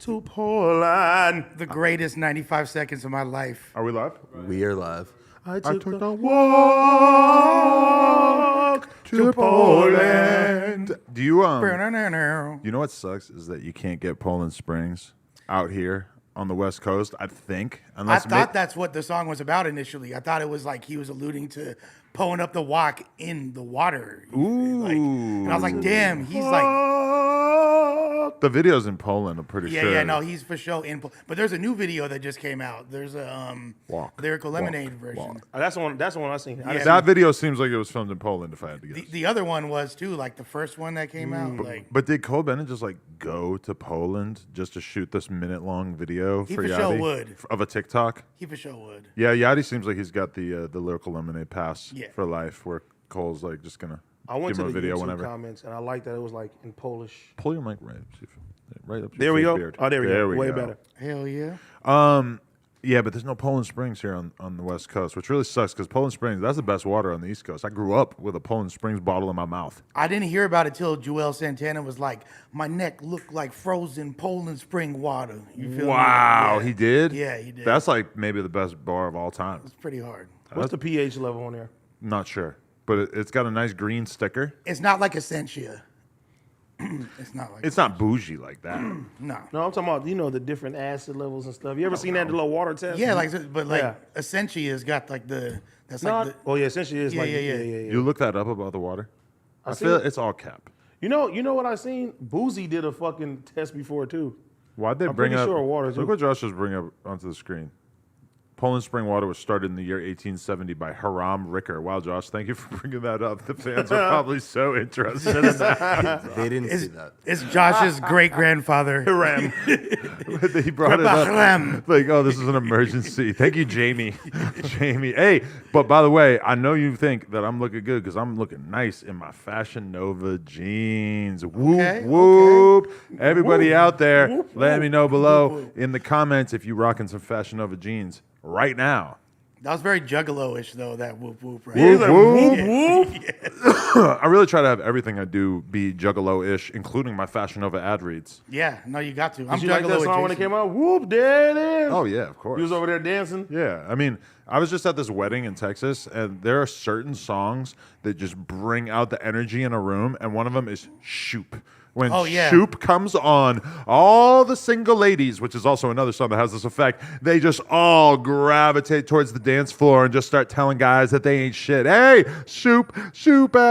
to Poland. The greatest 95 seconds of my life. Are we live? We are live. I took the walk to Poland. Do you you know what sucks is that you can't get Poland Springs out here on the West Coast, I think. I thought that's what the song was about initially. I thought it was like he was alluding to pulling up the wok in the water. Ooh. And I was like, damn, he's like... The videos in Poland, I'm pretty sure. Yeah, no, he's for sure in Poland. But there's a new video that just came out. There's a Lyrical Lemonade version. That's the one I seen. Yeah. That video seems like it was filmed in Poland, if I had to guess. The other one was too, like the first one that came out. But did Cole Bennett just like go to Poland just to shoot this minute-long video for Yachty? He for sure would. Of a TikTok? He for sure would. Yeah, Yachty seems like he's got the Lyrical Lemonade pass for life, where Cole's like just gonna give him a video whenever. Comments, and I like that it was like in Polish. Pull your mic right up to there your we go. beard. Oh, there we go. Way better. Hell yeah. Yeah, but there's no Poland Springs here on the West Coast, which really sucks because Poland Springs, that's the best water on the East Coast. I grew up with a Poland Springs bottle in my mouth. I didn't hear about it till Joel Santana was like, my neck looked like frozen Poland Spring water. You feel wow, me? Yeah. he did? Yeah, he did. That's like maybe the best bar of all time. It's pretty hard. What's the pH level on there? Not sure, but it's got a nice green sticker. It's not like Essentia. It's not bougie like that. No, I'm talking about the different acid levels and stuff. You ever seen that little water test? Yeah, Essentia's got like the Essentially is yeah. You look that up about the water. I feel it's all cap. You know what I seen? Boozy did a fucking test before too. Why'd they bring up? Sure water too. Look what Josh just bring up onto the screen. Poland Spring water was started in the year 1870 by Hiram Ricker. Wow, Josh, thank you for bringing that up. The fans are probably so interested in that. They didn't see that. It's Josh's great-grandfather. Hiram. He brought it up. Like, oh, this is an emergency. Thank you, Jamie. Jamie. Hey, but by the way, I know you think that I'm looking good because I'm looking nice in my Fashion Nova jeans. Whoop, whoop. Everybody out there, let me know below in the comments if you're rocking some Fashion Nova jeans right now. That was very Juggalo-ish, though, that whoop whoop, right? Whoop, whoop, whoop. Yeah. I really try to have everything I do be Juggalo-ish, including my Fashion Nova ad reads. Yeah, no, you got to. Did you like that song when it came out? Whoop, there it is. Oh, yeah, of course. You was over there dancing? Yeah, I mean, I was just at this wedding in Texas, and there are certain songs that just bring out the energy in a room, and one of them is Shoop. When Shoop comes on, all the single ladies, which is also another song that has this effect, they just all gravitate towards the dance floor and just start telling guys that they ain't shit. Hey, Shoop.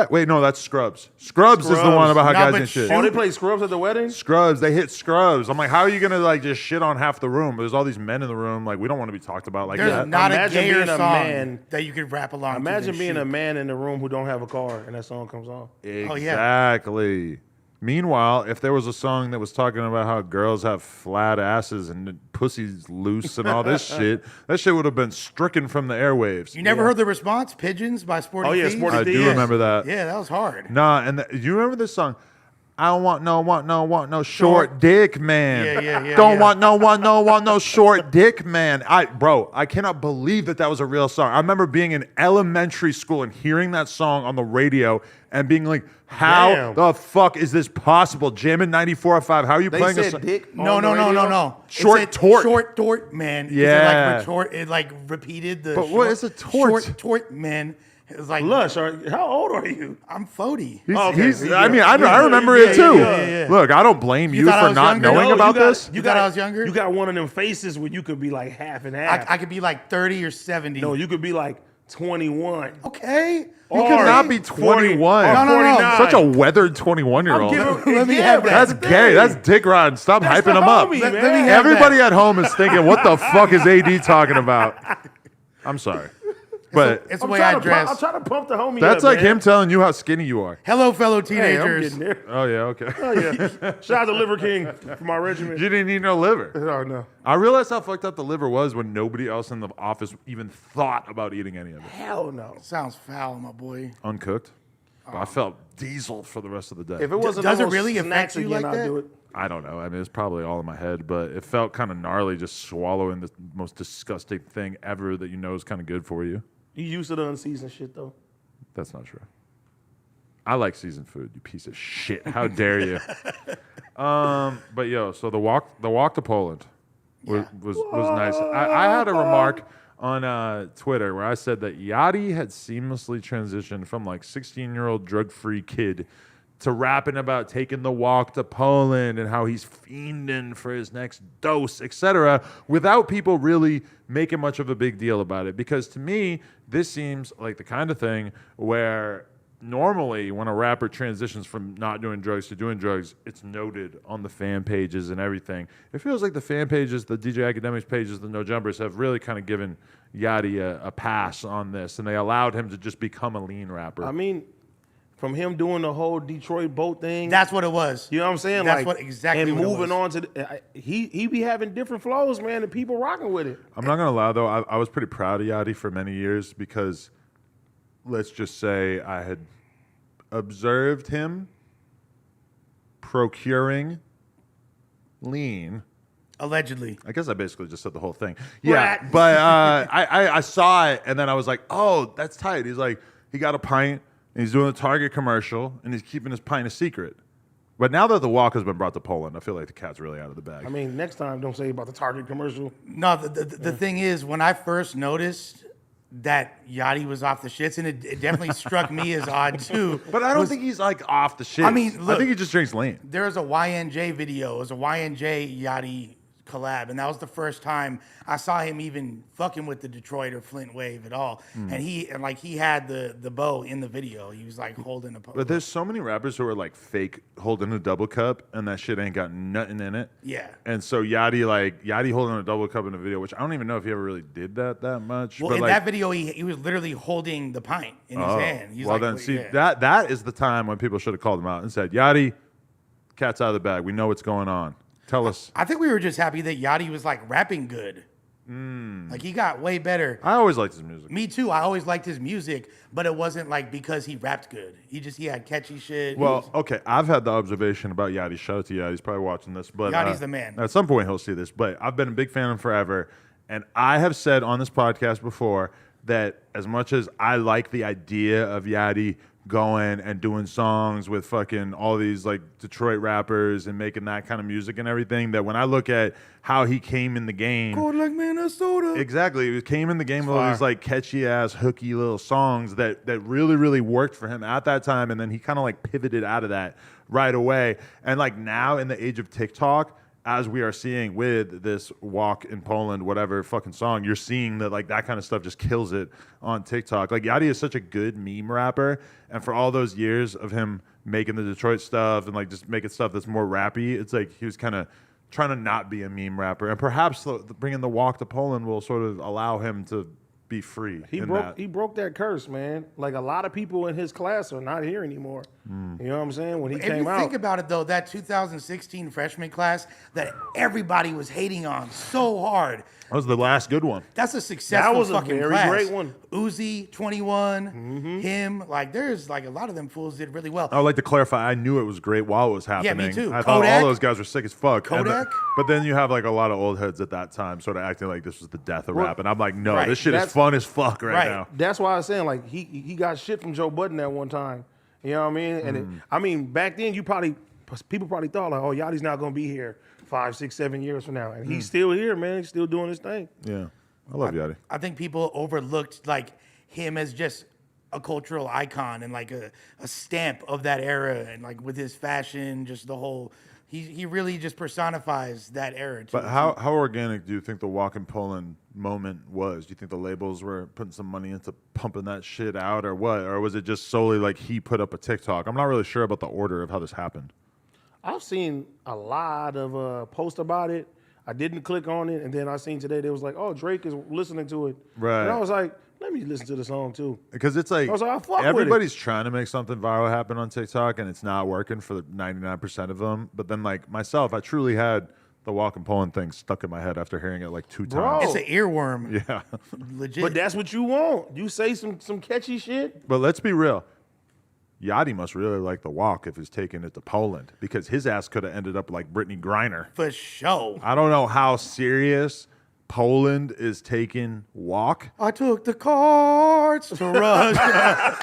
Wait, no, that's Scrubs. Scrubs is the one about how guys ain't shit. Oh, they play Scrubs at the wedding? Scrubs. They hit Scrubs. I'm like, how are you going to like just shit on half the room? There's all these men in the room. Like, we don't want to be talked about like that. There's not a gayer song that you could rap along to. Imagine being a man in the room who don't have a car and that song comes on. Exactly. Meanwhile, if there was a song that was talking about how girls have flat asses and pussies loose and all this shit, that shit would have been stricken from the airwaves. You never heard the response, Pigeons by Sporty Thievz? Sporty Thievz. I do remember that. Yeah, that was hard. Nah, and do you remember this song? I don't want no short dick man. Yeah. Don't want no short dick man. I cannot believe that was a real song. I remember being in elementary school and hearing that song on the radio and being like, how the fuck is this possible? Jamming 94.5. How are you playing this? Dick no. Short tort. Short tort man. Yeah. It like repeated the. But what is a tort? Short tort man. It's like Lush. How old are you? I'm 40. I remember it too. Yeah. Look, I don't blame you for not knowing about this. You thought I was younger? You got one of them faces where you could be like half and half. I could be like 30 or 70. No, you could be like 21. Okay. You cannot be 21. No. Such a weathered 21-year-old. Let me have that. That's gay. That's dick riding. Stop hyping him up. Everybody at home is thinking, what the fuck is AD talking about? I'm sorry. But it's the way I dress. I'm trying to pump the homie That's up, like him telling you how skinny you are. Hello, fellow teenagers. I'm getting there. Oh, yeah, okay. Oh, yeah. Shout out to Liver King for my regiment. You didn't need no liver. Oh, no. I realized how fucked up the liver was when nobody else in the office even thought about eating any of it. Hell no. Sounds foul, my boy. Uncooked. But I felt diesel for the rest of the day. If it wasn't does it really affect you again, like I'd that? do it. I don't know. I mean, it's probably all in my head, but it felt kind of gnarly just swallowing the most disgusting thing ever that you know is kind of good for you. You used to the unseasoned shit, though. That's not true. I like seasoned food, you piece of shit. How dare you? But yo, so the walk to Poland was nice. I had a remark on Twitter where I said that Yachty had seamlessly transitioned from like 16-year-old drug-free kid to rapping about taking the walk to Poland and how he's fiending for his next dose, etc., without people really making much of a big deal about it. Because to me, this seems like the kind of thing where normally when a rapper transitions from not doing drugs to doing drugs, it's noted on the fan pages and everything. It feels like the fan pages, the DJ Academics pages, the No Jumpers have really kind of given Yachty a pass on this, and they allowed him to just become a lean rapper. I mean, from him doing the whole Detroit boat thing. That's what it was. You know what I'm saying? That's what exactly and what it moving was. on to he be having different flows, man, and people rocking with it. I'm not gonna lie though, I was pretty proud of Yachty for many years because, let's just say, I had observed him procuring lean. Allegedly. I guess I basically just said the whole thing. Yeah, but I saw it and then I was like, oh, that's tight. He's like, he got a pint and he's doing a Target commercial and he's keeping his pint a secret. But now that the walk has been brought to Poland, I feel like the cat's really out of the bag. I mean, next time, don't say about the Target commercial. No, the thing is, when I first noticed that Yachty was off the shits, and it definitely struck me as odd too. But I don't think he's like off the shit. I mean, look, I think he just drinks lean. There's a YNJ video. It was a YNJ Yachty collab, and that was the first time I saw him even fucking with the Detroit or Flint wave at all. And he had the bow in the video. He was like holding a. But there's so many rappers who are like fake holding a double cup, and that shit ain't got nothing in it. Yeah. And so Yachty holding a double cup in a video, which I don't even know if he ever really did that much. Well, but in like, that video, he was literally holding the pint in his hand. He's well, like, then see yeah. that is the time when people should have called him out and said, Yachty, cat's out of the bag. We know what's going on. Tell us. I think we were just happy that Yachty was like rapping good. Like he got way better. I always liked his music. Me too. I always liked his music, but it wasn't like because he rapped good. He had catchy shit. Well, okay, I've had the observation about Yachty. Shout out to Yachty. He's probably watching this. But Yachty's the man. At some point, he'll see this. But I've been a big fan of him forever. And I have said on this podcast before that as much as I like the idea of Yachty going and doing songs with fucking all these like Detroit rappers and making that kind of music and everything, that when I look at how he came in the game, Cold like Minnesota. exactly, he came in the game with all these like catchy ass hooky little songs that really worked for him at that time, and then he kind of like pivoted out of that right away. And like now in the age of TikTok, as we are seeing with this walk in Poland, whatever fucking song, you're seeing that like that kind of stuff just kills it on TikTok. Like Yachty is such a good meme rapper, and for all those years of him making the Detroit stuff and like just making stuff that's more rappy, it's like he was kind of trying to not be a meme rapper, and perhaps bringing the walk to Poland will sort of allow him to be free. He broke that curse, man. Like a lot of people in his class are not here anymore. You know what I'm saying? When he came out. If you think about it though, that 2016 freshman class that everybody was hating on so hard. That was the last good one. That's a successful That was a fucking very class. great one. Uzi, 21, him. Like there's like a lot of them fools did really well. I would like to clarify, I knew it was great while it was happening. me too. I thought Kodak? all those guys were sick as fuck. Kodak? But then you have like a lot of old heads at that time sort of acting like this was the death of rap. And I'm like, no, Right. this shit is fun as fuck right now. That's why I was saying, like, he got shit from Joe Budden that one time. You know what I mean? And I mean, back then, people probably thought, like, oh, Yachty's not going to be here 5, 6, 7 years from now. And he's still here, man. He's still doing his thing. Yeah. I love Yachty. I think people overlooked like him as just a cultural icon and like a stamp of that era, and like with his fashion, just the whole. He really just personifies that era. Too. But how organic do you think the Walk in Poland moment was? Do you think the labels were putting some money into pumping that shit out, or what? Or was it just solely like he put up a TikTok? I'm not really sure about the order of how this happened. I've seen a lot of posts about it. I didn't click on it, and then I seen today they was like, "Oh, Drake is listening to it." Right. And I was like, "Let me listen to the song too." Because it's like, I was like, I fuck with it. everybody's trying to make something viral happen on TikTok, and it's not working for the 99% of them. But then, like myself, I truly had the Walk in Poland thing stuck in my head after hearing it like 2 Bro. times. it's an earworm. Yeah. Legit. But that's what you want. You say some catchy shit. But let's be real. Yachty must really like the walk if he's taking it to Poland, because his ass could have ended up like Brittany Griner. for sure. I don't know how serious Poland is taking walk. I took the cards to Russia.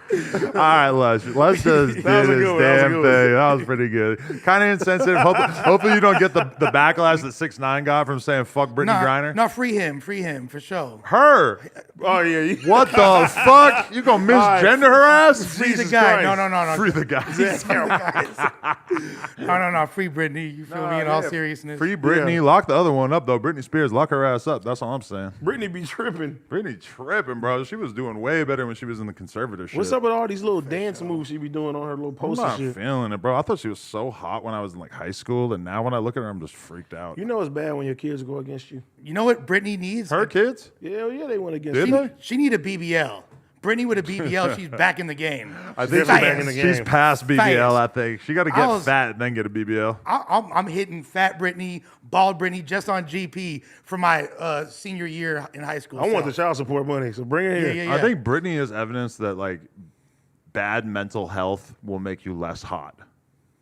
All right, Lush. Lush just did his damn thing. That was pretty good. Kind of insensitive. Hopefully you don't get the backlash that 6ix9ine got from saying fuck Brittany Griner. No, free him for sure. Her. Oh yeah. What the fuck? You gonna misgender her ass? Free the guy. Christ. No. Free the guy. No. Free Brittany. You feel me? In all seriousness. Free Brittany. Lock the other one up though. Britney Spears, lock her ass up. That's all I'm saying. Brittany be tripping. Brittany tripping, bro. She was doing way better when she was in the conservatorship. What's up with all these little dance moves she be doing on her little I'm poster not shit? feeling it, bro. I thought she was so hot when I was in like high school, and now when I look at her, I'm just freaked out. You know it's bad when your kids go against you. You know what Brittany needs? Her kids? Yeah, they went against Did you. they? She need a BBL. Brittany with a BBL, she's back in the game. I think Definitely back in the game. she's past BBL. Fast. I think she got to get fat and then get a BBL. I'm hitting fat Brittany, bald Brittany just on GP for my senior year in high school. I want the child support money, so bring it here. Yeah. I think Brittany is evidence that like bad mental health will make you less hot.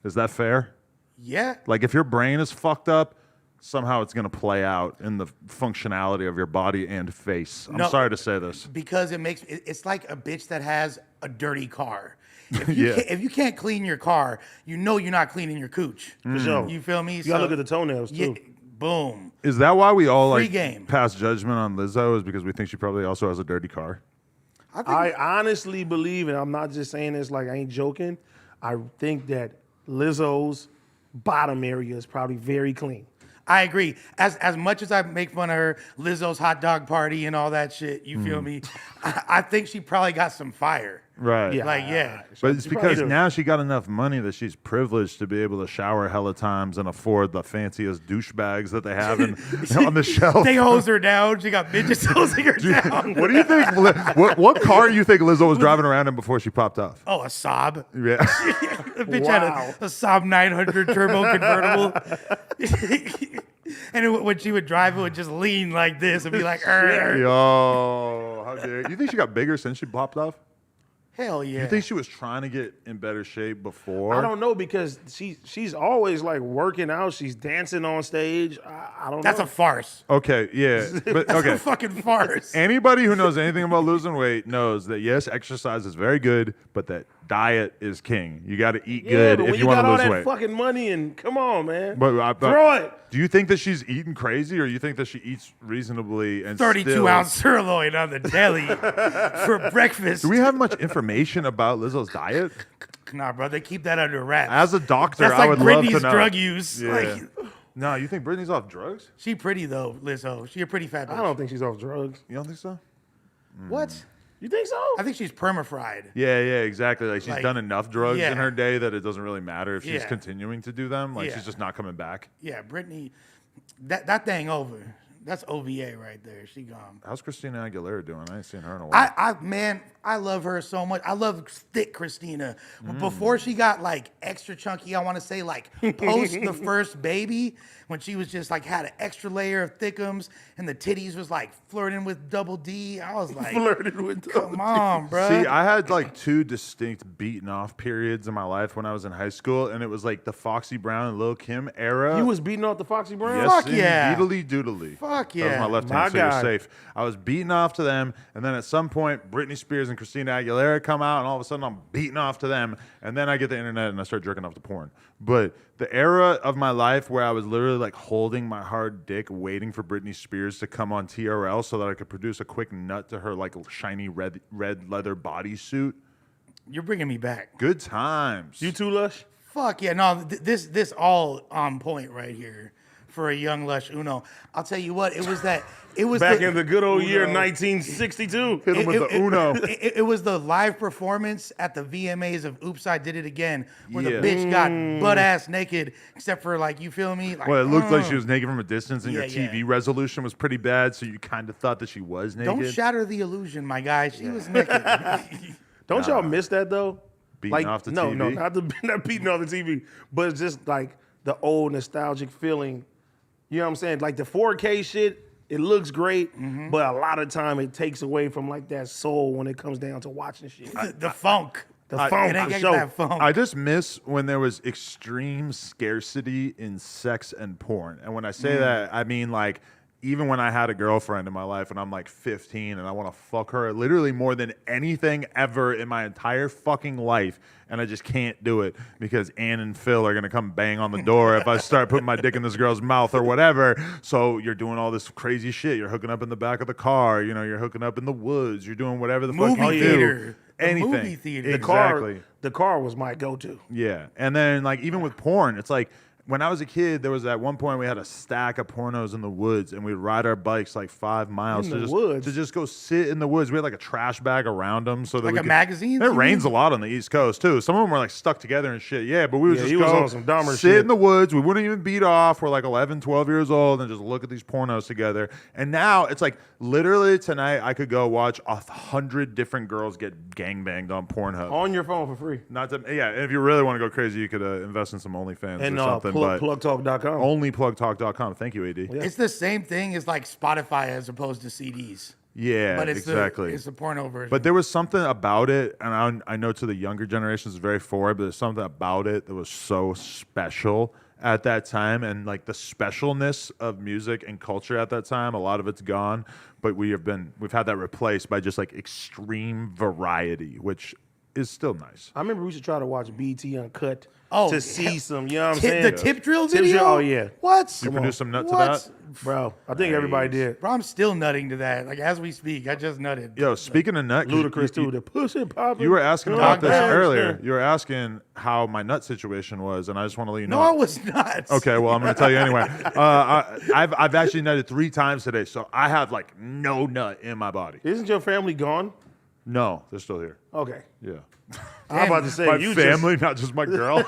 Is that fair? Yeah. Like if your brain is fucked up, somehow it's going to play out in the functionality of your body and face. I'm sorry to say this. Because it's like a bitch that has a dirty car. If you can't clean your car, you know you're not cleaning your cooch. For sure. You feel me? You gotta look at the toenails too. Boom. Is that why we all Free like game. pass judgment on Lizzo? Is because we think she probably also has a dirty car? I honestly believe, and I'm not just saying this like I ain't joking, I think that Lizzo's bottom area is probably very clean. I agree. As much as I make fun of her, Lizzo's hot dog party and all that shit, you feel me? I think she probably got some fire. Right. Yeah. But it's because now she got enough money that she's privileged to be able to shower hella times and afford the fanciest douchebags that they have on the shelf. They hose her down. She got midgets hosing her down. What do you think? What car do you think Lizzo was driving around in before she popped off? Oh, a Saab. Yeah. The bitch had a Saab 900 turbo convertible. And when she would drive, it would just lean like this and be like, Yo, how dare you? You think she got bigger since she popped off? hell yeah. You think she was trying to get in better shape before? I don't know because she's always like working out. She's dancing on stage. I don't know. That's a farce. Okay, yeah. But, That's okay. a fucking farce. Anybody who knows anything about losing weight knows that, yes, exercise is very good, but that diet is king. You got to eat good but if when you want to got lose all that weight. fucking money and come on, man. But Throw it. Do you think that she's eating crazy, or you think that she eats reasonably and 32-ounce sirloin on the deli for breakfast. Do we have much information about Lizzo's diet? Nah, bro, they keep that under wraps. As a doctor, That's I like would Britney's love to know. drug use. Yeah. Like, No, you think Britney's off drugs? she pretty though, Lizzo. She a pretty fat bitch. I don't think she's off drugs. You don't think so? What? You think so? I think she's perma-fried. Yeah, exactly. Like she's done enough drugs yeah. in her day that it doesn't really matter if she's Yeah. continuing to do them. Like Yeah. she's just not coming back. Yeah, Britney, that thing over. That's OVA right there. She gone. How's Christina Aguilera doing? I ain't seen her in a while. Man, I love her so much. I love thick Christina. Before she got like extra chunky, I want to say like post the first baby, when she was just like had an extra layer of thickums and the titties was like flirting with double D. I was like, Flirted with come on, bro. See, I had like two distinct beaten off periods in my life when I was in high school, and it was like the Foxy Brown and Lil' Kim era. You was beating off the Foxy Brown? Yes, Fuck yeah. Doodly doodly. Fuck That was yeah. my left My hand, so you're God. safe. I was beating off to them, and then at some point, Britney Spears and Christina Aguilera come out, and all of a sudden, I'm beating off to them, and then I get the internet and I start jerking off to porn. But the era of my life where I was literally like holding my hard dick, waiting for Britney Spears to come on TRL so that I could produce a quick nut to her like shiny red leather bodysuit. You're bringing me back. Good times. You too, Lush? Fuck yeah. No, this all on point right here for a young Lush Uno. I'll tell you what, it was Back in the good old year 1962. Hit him with the Uno. It was the live performance at the VMAs of Oops, I Did It Again, where Yeah. the bitch got butt ass naked, except for like, you feel me? Like, Well, it looked like she was naked from a distance, and your Yeah, TV resolution was pretty bad, so you kind of thought that she was naked. Don't shatter the illusion, my guy. She was naked. Don't y'all miss that though? Beating off the no, TV? No, not beating off the TV, but it's just like the old nostalgic feeling. You know what I'm saying? Like the 4K shit, it looks great, but a lot of time it takes away from like that soul when it comes down to watching shit. the funk. The funk, It ain't for got sure. that funk. I just miss when there was extreme scarcity in sex and porn. And when I say that, I mean like even when I had a girlfriend in my life and I'm like 15 and I want to fuck her literally more than anything ever in my entire fucking life, and I just can't do it because Ann and Phil are going to come bang on the door if I start putting my dick in this girl's mouth or whatever. So you're doing all this crazy shit. You're hooking up in the back of the car. You know, you're hooking up in the woods. You're doing whatever the fuck you theater. do. The Anything. movie theater. Exactly. The car was my go-to. Yeah. And then like even with porn, it's like when I was a kid, there was at one point we had a stack of pornos in the woods and we'd ride our bikes like 5 miles In the woods? to just go sit in the woods. We had like a trash bag around them so that Like we a could, magazine, It you rains mean? a lot on the East Coast too. Some of them were like stuck together and shit. Yeah, but we would Yeah, just he was go on some dumber sit shit. in the woods. We wouldn't even beat off. We're like 11, 12 years old and just look at these pornos together. And now it's like literally tonight I could go watch 100 different girls get gangbanged on Pornhub. On your phone for free. Not to, yeah, and if you really want to go crazy, you could invest in some OnlyFans And or something. But plugtalk.com. only plugtalk.com. Thank you, AD. Yeah, It's the same thing as like Spotify as opposed to CDs. But it's exactly. it's the porno version. But there was something about it, and I know to the younger generations it's very forward, but there's something about it that was so special at that time, and like the specialness of music and culture at that time, a lot of it's gone. But we've had that replaced by just like extreme variety, which is still nice. I remember we used to try to watch BT Uncut Oh, to see some, you know what I'm saying? The tip drill Tip video? drill, oh, yeah. What? You produced some nut to What? that? Bro, I think everybody did. Bro, I'm still nutting to that. Like as we speak, I just nutted. Yo, speaking of nut, 'cause Ludicrous, too. The pussy popping. you were asking Dog about this pound. earlier. You were asking how my nut situation was, and I just want to let you know. No, I was not. Okay, well, I'm going to tell you anyway. I've actually nutted 3 times today, so I have like no nut in my body. Isn't your family gone? No, they're still here. Okay. Yeah. I'm about to say, My you family, not just my girl.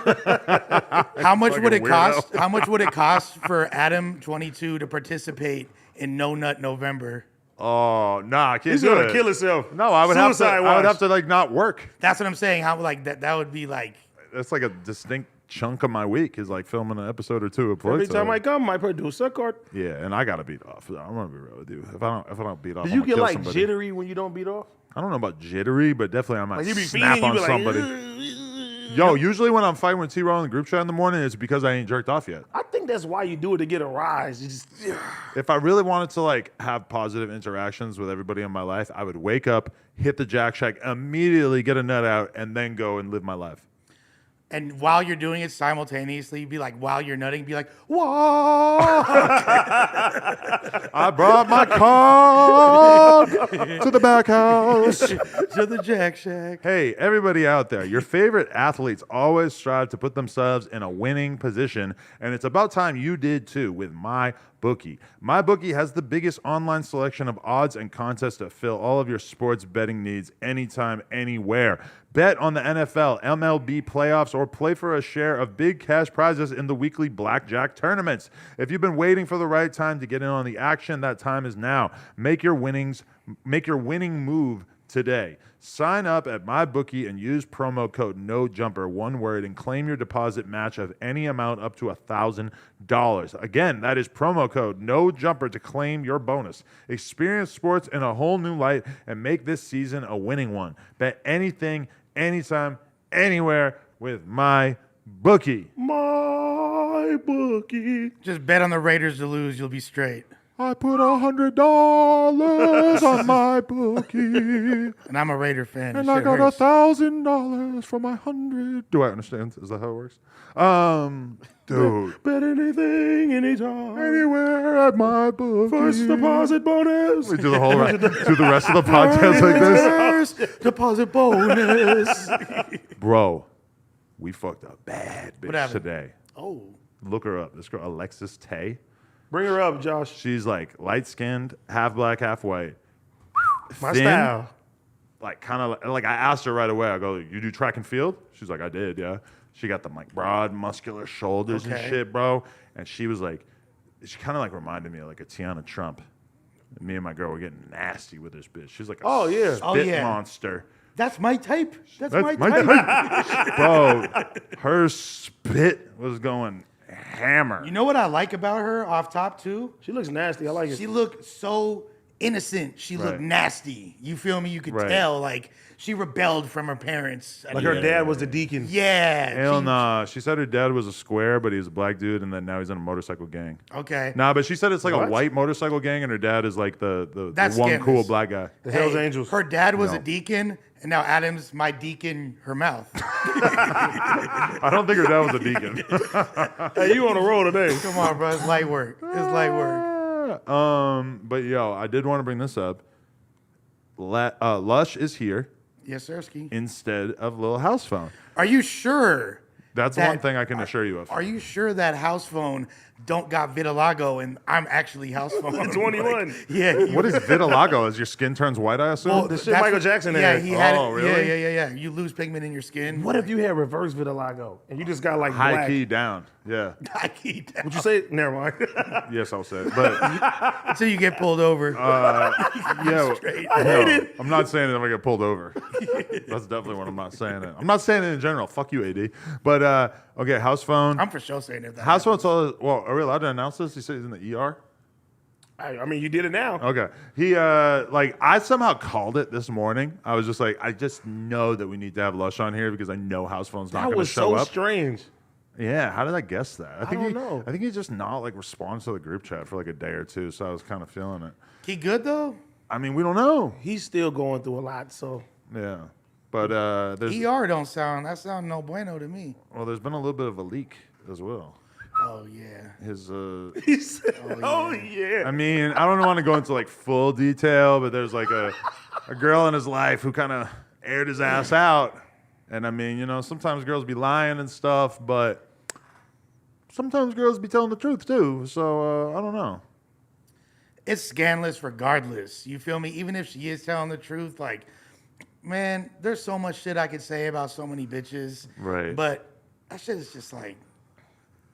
How much would it Fucking cost? How much would it cost for Adam 22 to participate in No Nut November? Oh, nah, I can't He's do going it. to kill himself. No, I would Suicide watch. to like not work. That's what I'm saying. How like that would be like. That's like a distinct chunk of my week is like filming an episode or 2 of Pluto. Every time I come, my producer card. Yeah, and I gotta beat off. I'm gonna be real with you. If I don't beat off, Do I'm you gonna get kill like somebody. jittery when you don't beat off? I don't know about jittery, but definitely I might Like you be snap feeding, on you be somebody. like, Yo, usually when I'm fighting with T-Raw in the group chat in the morning, it's because I ain't jerked off yet. I think that's why you do it, to get a rise. You just, If I really wanted to like have positive interactions with everybody in my life, I would wake up, hit the Jack Shack, immediately get a nut out, and then go and live my life. And while you're doing it simultaneously, be like, while you're nutting, be like, whoa. I brought my car to the back house. To the Jack Shack. Hey, everybody out there, your favorite athletes always strive to put themselves in a winning position, and it's about time you did too with MyBookie. MyBookie has the biggest online selection of odds and contests to fill all of your sports betting needs anytime, anywhere. Bet on the NFL, MLB playoffs, or play for a share of big cash prizes in the weekly blackjack tournaments. If you've been waiting for the right time to get in on the action, that time is now. Make your winning move today. Sign up at MyBookie and use promo code NOJUMPER, one word, and claim your deposit match of any amount up to $1,000. Again, that is promo code NOJUMPER to claim your bonus. Experience sports in a whole new light and make this season a winning one. Bet anything, anytime, anywhere with MyBookie. MyBookie. Just bet on the Raiders to lose, you'll be straight. I put $100 on MyBookie. And I'm a Raider fan. And That I shit got hurts. $1,000 for my 100. Do I understand? Is that how it works? Dude. Bet anything, anytime. Anywhere at MyBookie. First deposit bonus. We do the whole do the rest of the podcast like this. First deposit bonus. Bro, we fucked up bad What bitch happened? today. Oh. Look her up. This girl, Alexis Tay. Bring her up, Josh. She's like light-skinned, half black, half white. My Thin, style. Like kind of like I asked her right away. I go, "You do track and field?" She's like, "I did, yeah." She got them like broad, muscular shoulders and Okay. shit, bro. And she was like, she kind of like reminded me of like a Tiana Trump. And me and my girl were getting nasty with this bitch. She's like a Oh, yeah. spit Oh, yeah. monster. That's my type. That's That's my my type. type. Bro, her spit was going hammer. You know what I like about her off top too? She looks nasty. I like it. She looked so innocent. She looked Right. nasty. You feel me? You could Right. tell like she rebelled from her parents. Like her dad was the deacon. Yeah. Hell nah. She said her dad was a square, but he was a black dude, and then now he's in a motorcycle gang. Okay. Nah, but she said it's like What? a white motorcycle gang, and her dad is like the That's one scandalous. cool black guy. The Hells Angels. Her dad was No. a deacon, and now Adam's my deacon, her mouth. I don't think her dad was a deacon. Hey, you on the road today? Come on, bro. It's light work. It's light work. But yo, I did want to bring this up. Lush is here Yes, sir, Ski. instead of Lil House Phone. Are you sure? That's that- one thing I can assure you of. Are you sure that house phone don't got vitiligo and I'm actually house phone? 21. Yeah. What is vitiligo? As your skin turns white, I assume? Well, The shit that's Michael what- Jackson Yeah, had. he had Oh, it. really? Yeah. You lose pigment in your skin. What if you had reverse vitiligo and you just got like High black? key down. Yeah. Would you say? Never mind. Yes, I'll say it. But until you get pulled over? yeah, Straight. no, I'm not saying it if I get pulled over. That's definitely what I'm not saying it. I'm not saying it in general. Fuck you, AD. But okay, house phone. I'm for sure saying it. House phone's all. Well, are we allowed to announce this? He said he's in the ER. I mean, you did it now. Okay. He I somehow called it this morning. I was just like, I just know that we need to have Lush on here because I know house phone's not That going to was show so up. strange. Yeah, how did I guess that? I don't know. I think he just not like responds to the group chat for like a day or two, so I was kind of feeling it. He good though? I mean, we don't know. He's still going through a lot, so Yeah. But there's ER don't sound no bueno to me. well, there's been a little bit of a leak as well. Oh yeah. His he said, "Oh yeah." I mean, I don't want to go into like full detail, but there's like a girl in his life who kind of aired his ass out. And I mean, you know, sometimes girls be lying and stuff, but sometimes girls be telling the truth too. So I don't know. It's scandalous regardless. You feel me? Even if she is telling the truth, like, man, there's so much shit I could say about so many bitches. Right. But that shit is just like,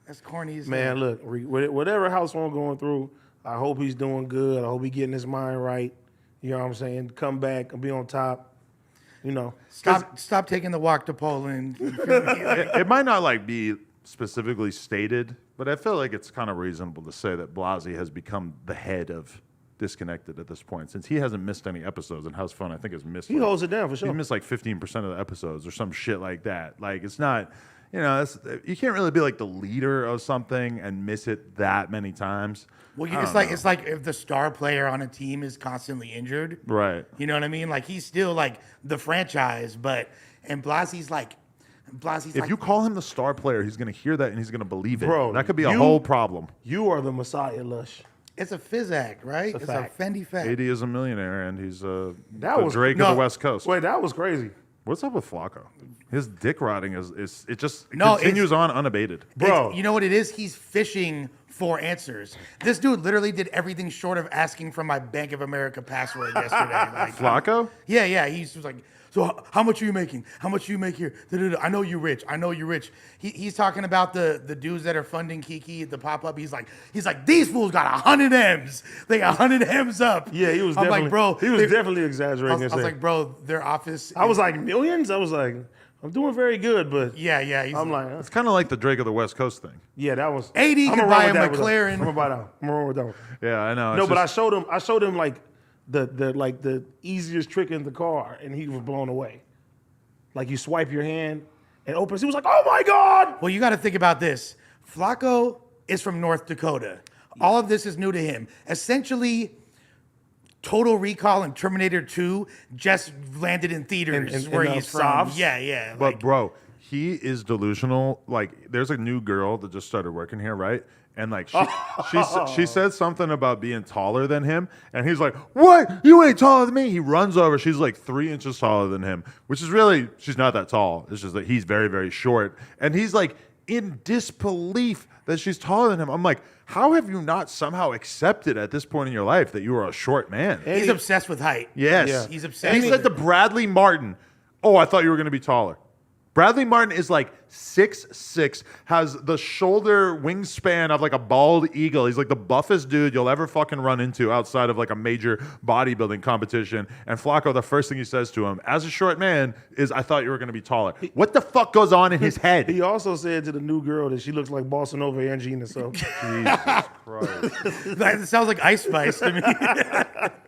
that's corny as Man, hell. look, whatever house phone going through, I hope he's doing good. I hope he's getting his mind right. You know what I'm saying? Come back and be on top. You know. Stop taking the walk to Poland. You feel me? It might not like be specifically stated, but I feel like it's kind of reasonable to say that Blasey has become the head of Disconnected at this point, since he hasn't missed any episodes. And House Phone, I think, has missed. He holds it down for sure. He missed like 15% of the episodes or some shit like that. Like it's not, you know, you can't really be like the leader of something and miss it that many times. Well, I it's don't like know. it's like if the star player on a team is constantly injured. Right. You know what I mean? Like he's still like the franchise, and Blasie's like, If you call him the star player, he's going to hear that and he's going to believe it. Bro, That could be a you- whole problem. You are the Messiah, Lush. it's a phys act, right? It's It's a a fact. Fendi fact. AD is a millionaire and he's the was- Drake No. of the West Coast. Wait, that was crazy. What's up with Flacco? His dick rotting is it just No, continues on unabated. Bro. You know what it is? He's fishing for answers. This dude literally did everything short of asking for my Bank of America password yesterday. Like, Flacco? yeah. He's like, so how much are you making? How much do you make here? Da-da-da. I know you're rich. I know you're rich. He's talking about the dudes that are funding Kiki at the pop up. He's like, these fools got 100 M's. They got 100 M's up. Yeah, he was I'm definitely, like, bro. he was they- definitely I exaggerating. was, I was like, bro, their office. I was like, millions? I was like, I'm doing very good, but yeah. I'm like, It's kind of like the Drake of the West Coast thing. yeah, that was. 80 I'ma could run buy with a that one, though. McLaren. I'm gonna buy that one. I'm gonna run with that one. Yeah, I know. No, It's but just- I showed him like the easiest trick in the car, and he was blown away. Like you swipe your hand and opens. He was like, "Oh my god!" Well, you got to think about this. Flacco is from North Dakota. All of this is new to him. Essentially, Total Recall and Terminator 2 just landed in theaters In where the he's from. softs? Yeah. But like- bro, he is delusional. Like, there's a new girl that just started working here, right? And like, she said something about being taller than him, and he's like, "What? You ain't taller than me." He runs over. She's like 3 inches taller than him, which is really she's not that tall. It's just that he's very, very short, and he's like in disbelief that she's taller than him. I'm like, how have you not somehow accepted at this point in your life that you are a short man? he's obsessed with height. Yes. Yeah. He's obsessed And he with said to Bradley Martin, "Oh, I thought you were going to be taller." Bradley Martin is like 6'6", has the shoulder wingspan of like a bald eagle. He's like the buffest dude you'll ever fucking run into outside of like a major bodybuilding competition. And Flacco, the first thing he says to him, as a short man, is, "I thought you were going to be taller." What the fuck goes on in his head? He also said to the new girl that she looks like Bossa Nova Angina. So Jesus Christ. That sounds like Ice Spice to me.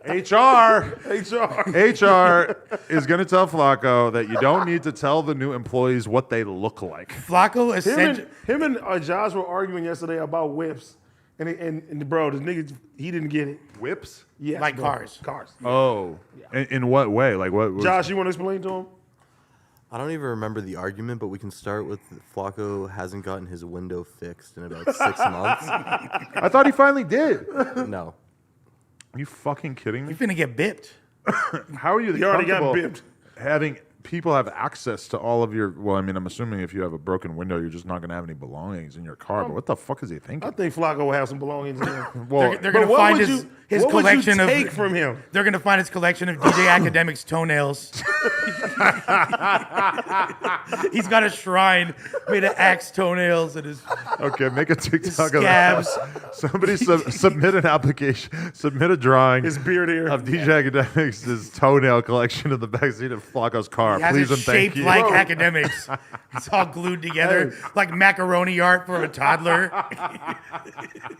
HR HR. is going to tell Flacco that you don't need to tell the new employees what they look like. Flacco essentially. Him and Josh were arguing yesterday about whips, and bro, this nigga, he didn't get it. Whips? Yeah, Like bro. cars. Cars. Oh. In what way? Like what? Josh, you want to explain to him? I don't even remember the argument, but we can start with Flacco hasn't gotten his window fixed in about 6 months. I thought he finally did. No. Are you fucking kidding me? You finna get bipped. How are you He already got comfortable bipped. having people have access to all of your? Well, I mean, I'm assuming if you have a broken window, you're just not going to have any belongings in your car. But what the fuck is he I thinking? think Flacco will have some belongings in there. Well, They're But gonna what find would his you, what collection would you of. take from him? They're gonna find his collection of DJ Academic's toenails. He's got a shrine made of axe toenails and his okay, make a TikTok of that. scabs. Somebody submit an application, submit a drawing His beard hair. of DJ Academics' toenail collection in the backseat of Flacco's car. He has Please it and thank shaped you. like Bro. academics. It's all glued together like macaroni art for a toddler.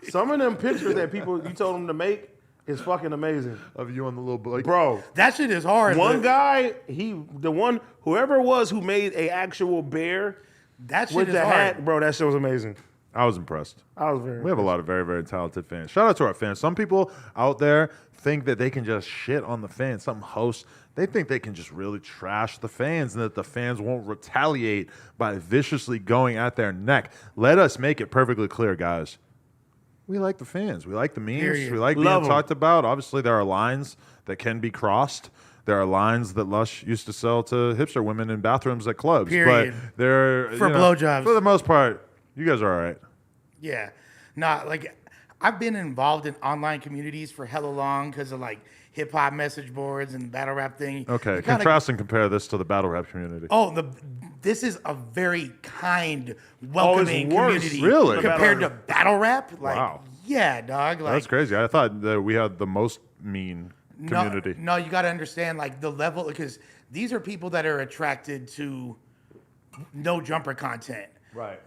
Some of them pictures that people you told them to make is fucking amazing, Of you on the little bike. bro. That shit is hard. One but guy, whoever it was who made a actual bear that shit with is the hard. hat, bro, that shit was amazing. I was impressed. I was very. We have a lot of very, very talented fans. Shout out to our fans. Some people out there think that they can just shit on the fans. Some hosts, they think they can just really trash the fans and that the fans won't retaliate by viciously going at their neck. Let us make it perfectly clear, guys. We like the fans. We like the memes. Period. We like Love being 'em. talked about. Obviously, there are lines that can be crossed. There are lines that Lush used to sell to hipster women in bathrooms at clubs. Period. But they're For blowjobs. For the most part, you guys are all right. Yeah. Not like I've been involved in online communities for hella long because of like hip hop message boards and battle rap thing. Okay, You kinda- contrast and compare this to the battle rap community. Oh, this is a very kind, welcoming worse. community. Really? Compared to battle rap? Like, Wow. yeah, dog. Like, That's crazy. I thought that we had the most mean community. No, you got to understand like the level because these are people that are attracted to no jumper content. Right.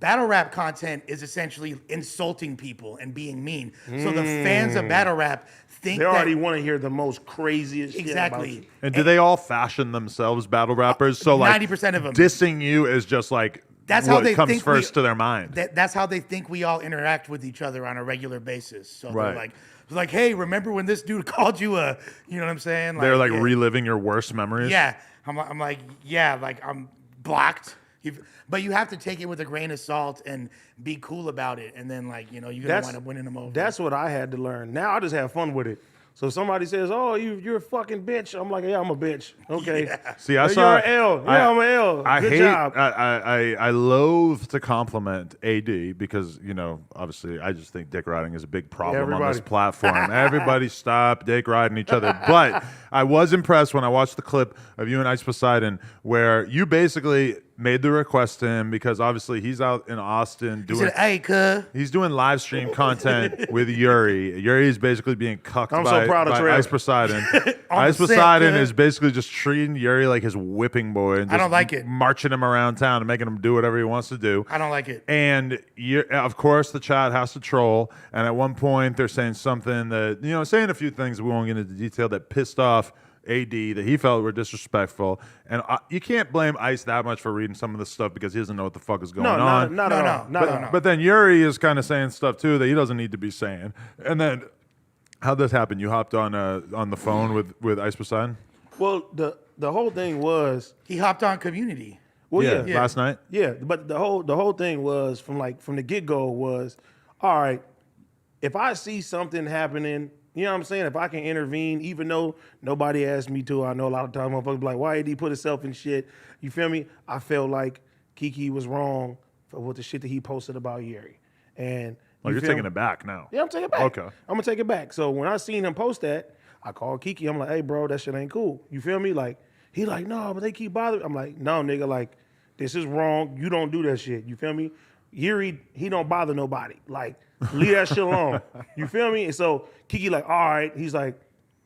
Battle rap content is essentially insulting people and being mean. So the fans of battle rap think They that already want to hear the most craziest shit about you. exactly. And do they all fashion themselves battle rappers? So like 90% of 'em. dissing you is just like That's how what they comes think first to their mind. That's how they think we all interact with each other on a regular basis. So Right. they're like, hey, remember when this dude called you a, you know what I'm saying? They're like yeah. reliving your worst memories. Yeah, I'm like, yeah, like I'm blocked. But you have to take it with a grain of salt and be cool about it, and then like you're gonna wind up winning them over. That's what I had to learn. Now I just have fun with it. So if somebody says, "Oh, you're a fucking bitch," I'm like, "Yeah, I'm a bitch." Okay. See, I You're saw an L. Yeah, I'm an L. I Good hate. job. I loathe to compliment AD because obviously I just think dick riding is a big problem on this Everybody. platform. Everybody stop dick riding each other. But I was impressed when I watched the clip of you and Ice Poseidon where you basically made the request to him because obviously he's out in Austin He doing. said, hey, cuh. He's doing live stream content with Yuri. Yuri is basically being cucked I'm by, so proud of by Trev. Ice Poseidon. On Ice the set, Poseidon yeah. is basically just treating Yuri like his whipping boy and I just don't like it. marching him around town and making him do whatever he wants to do. I don't like it. And of course, the chat has to troll. And at one point, they're saying something that, saying a few things that we won't get into detail that pissed off AD that he felt were disrespectful. And you can't blame Ice that much for reading some of this stuff because he doesn't know what the fuck is going No, on. not No, at no, all. Not at all. But then Yuri is kind of saying stuff too that he doesn't need to be saying. And then, how'd this happen? You hopped on the phone with Ice Poseidon? Well, the whole thing was, He hopped on Community. well, yeah, Last night? yeah. But the whole thing was from the get go was, all right, if I see something happening, you know what I'm saying? If I can intervene, even though nobody asked me to, I know a lot of times motherfuckers be like, why did he put himself in shit? You feel me? I felt like Kiki was wrong for what the shit that he posted about Yuri. And Oh, you're feel taking me? it back now. Yeah, I'm taking it back. Okay. I'm gonna take it back. So when I seen him post that, I called Kiki. I'm like, hey, bro, that shit ain't cool. You feel me? Like, he like, no, but they keep bothering. I'm like, no, nigga, like, this is wrong. You don't do that shit. You feel me? Yuri, he don't bother nobody. Like, leave that shit alone. You feel me? And so Kiki like, all right. He's like,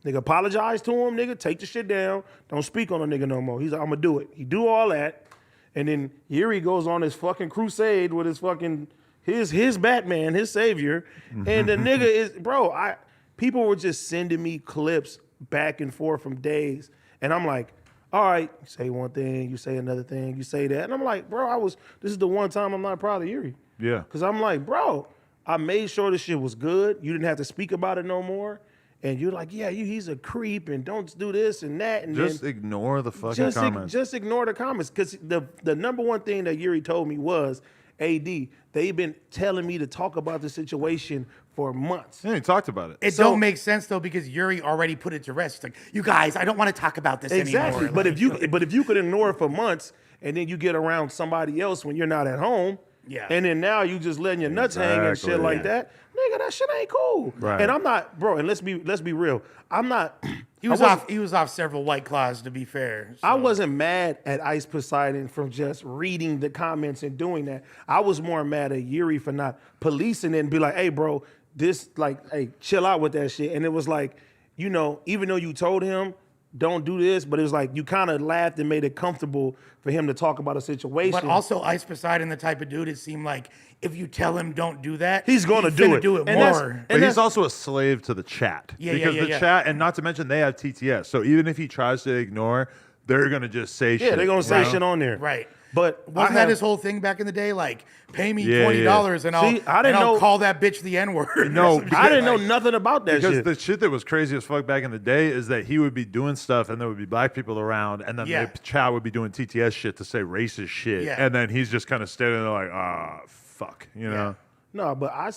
nigga, apologize to him, nigga. Take the shit down. Don't speak on a nigga no more. He's like, I'm gonna do it. He do all that. And then Yuri goes on his fucking crusade with his fucking, his Batman, his savior. And the nigga is, bro, people were just sending me clips back and forth from days. And I'm like, all right, you say one thing, you say another thing, you say that. And I'm like, bro, this is the one time I'm not proud of Yuri. Yeah. Because I'm like, bro, I made sure this shit was good. You didn't have to speak about it no more. And you're like, yeah, he's a creep and don't do this and that. And just ignore the fucking comments. Just ignore the comments. Because the number one thing that Yuri told me was, AD, they've been telling me to talk about the situation for months. Yeah, he talked about it. It don't make sense though because Yuri already put it to rest. It's like, you guys, I don't want to talk about this exactly. anymore. But if you could ignore it for months and then you get around somebody else when you're not at home, and then now you just letting your nuts hang and shit like that, nigga, that shit ain't cool. Right. And I'm not, bro. And let's be real. I'm not. He was off several White Claws, to be fair. So. I wasn't mad at Ice Poseidon from just reading the comments and doing that. I was more mad at Yuri for not policing it and be like, hey, bro, hey, chill out with that shit. And it was like, even though you told him, don't do this, but it was like you kind of laughed and made it comfortable for him to talk about a situation. But also, Ice Poseidon, the type of dude, it seemed like if you tell him don't do that, he's going to do it more. But he's also a slave to the chat. Because the chat, and not to mention they have TTS. So even if he tries to ignore, they're going to just say shit. Yeah, they're going to say shit on there. Right. But wasn't that his whole thing back in the day? Like, pay me $20 and I'll call that bitch the N-word. No, I didn't know nothing about that shit. Because the shit that was crazy as fuck back in the day is that he would be doing stuff and there would be black people around and then the chat would be doing TTS shit to say racist shit. Yeah. And then he's just kind of standing there like, fuck, you know? No, but I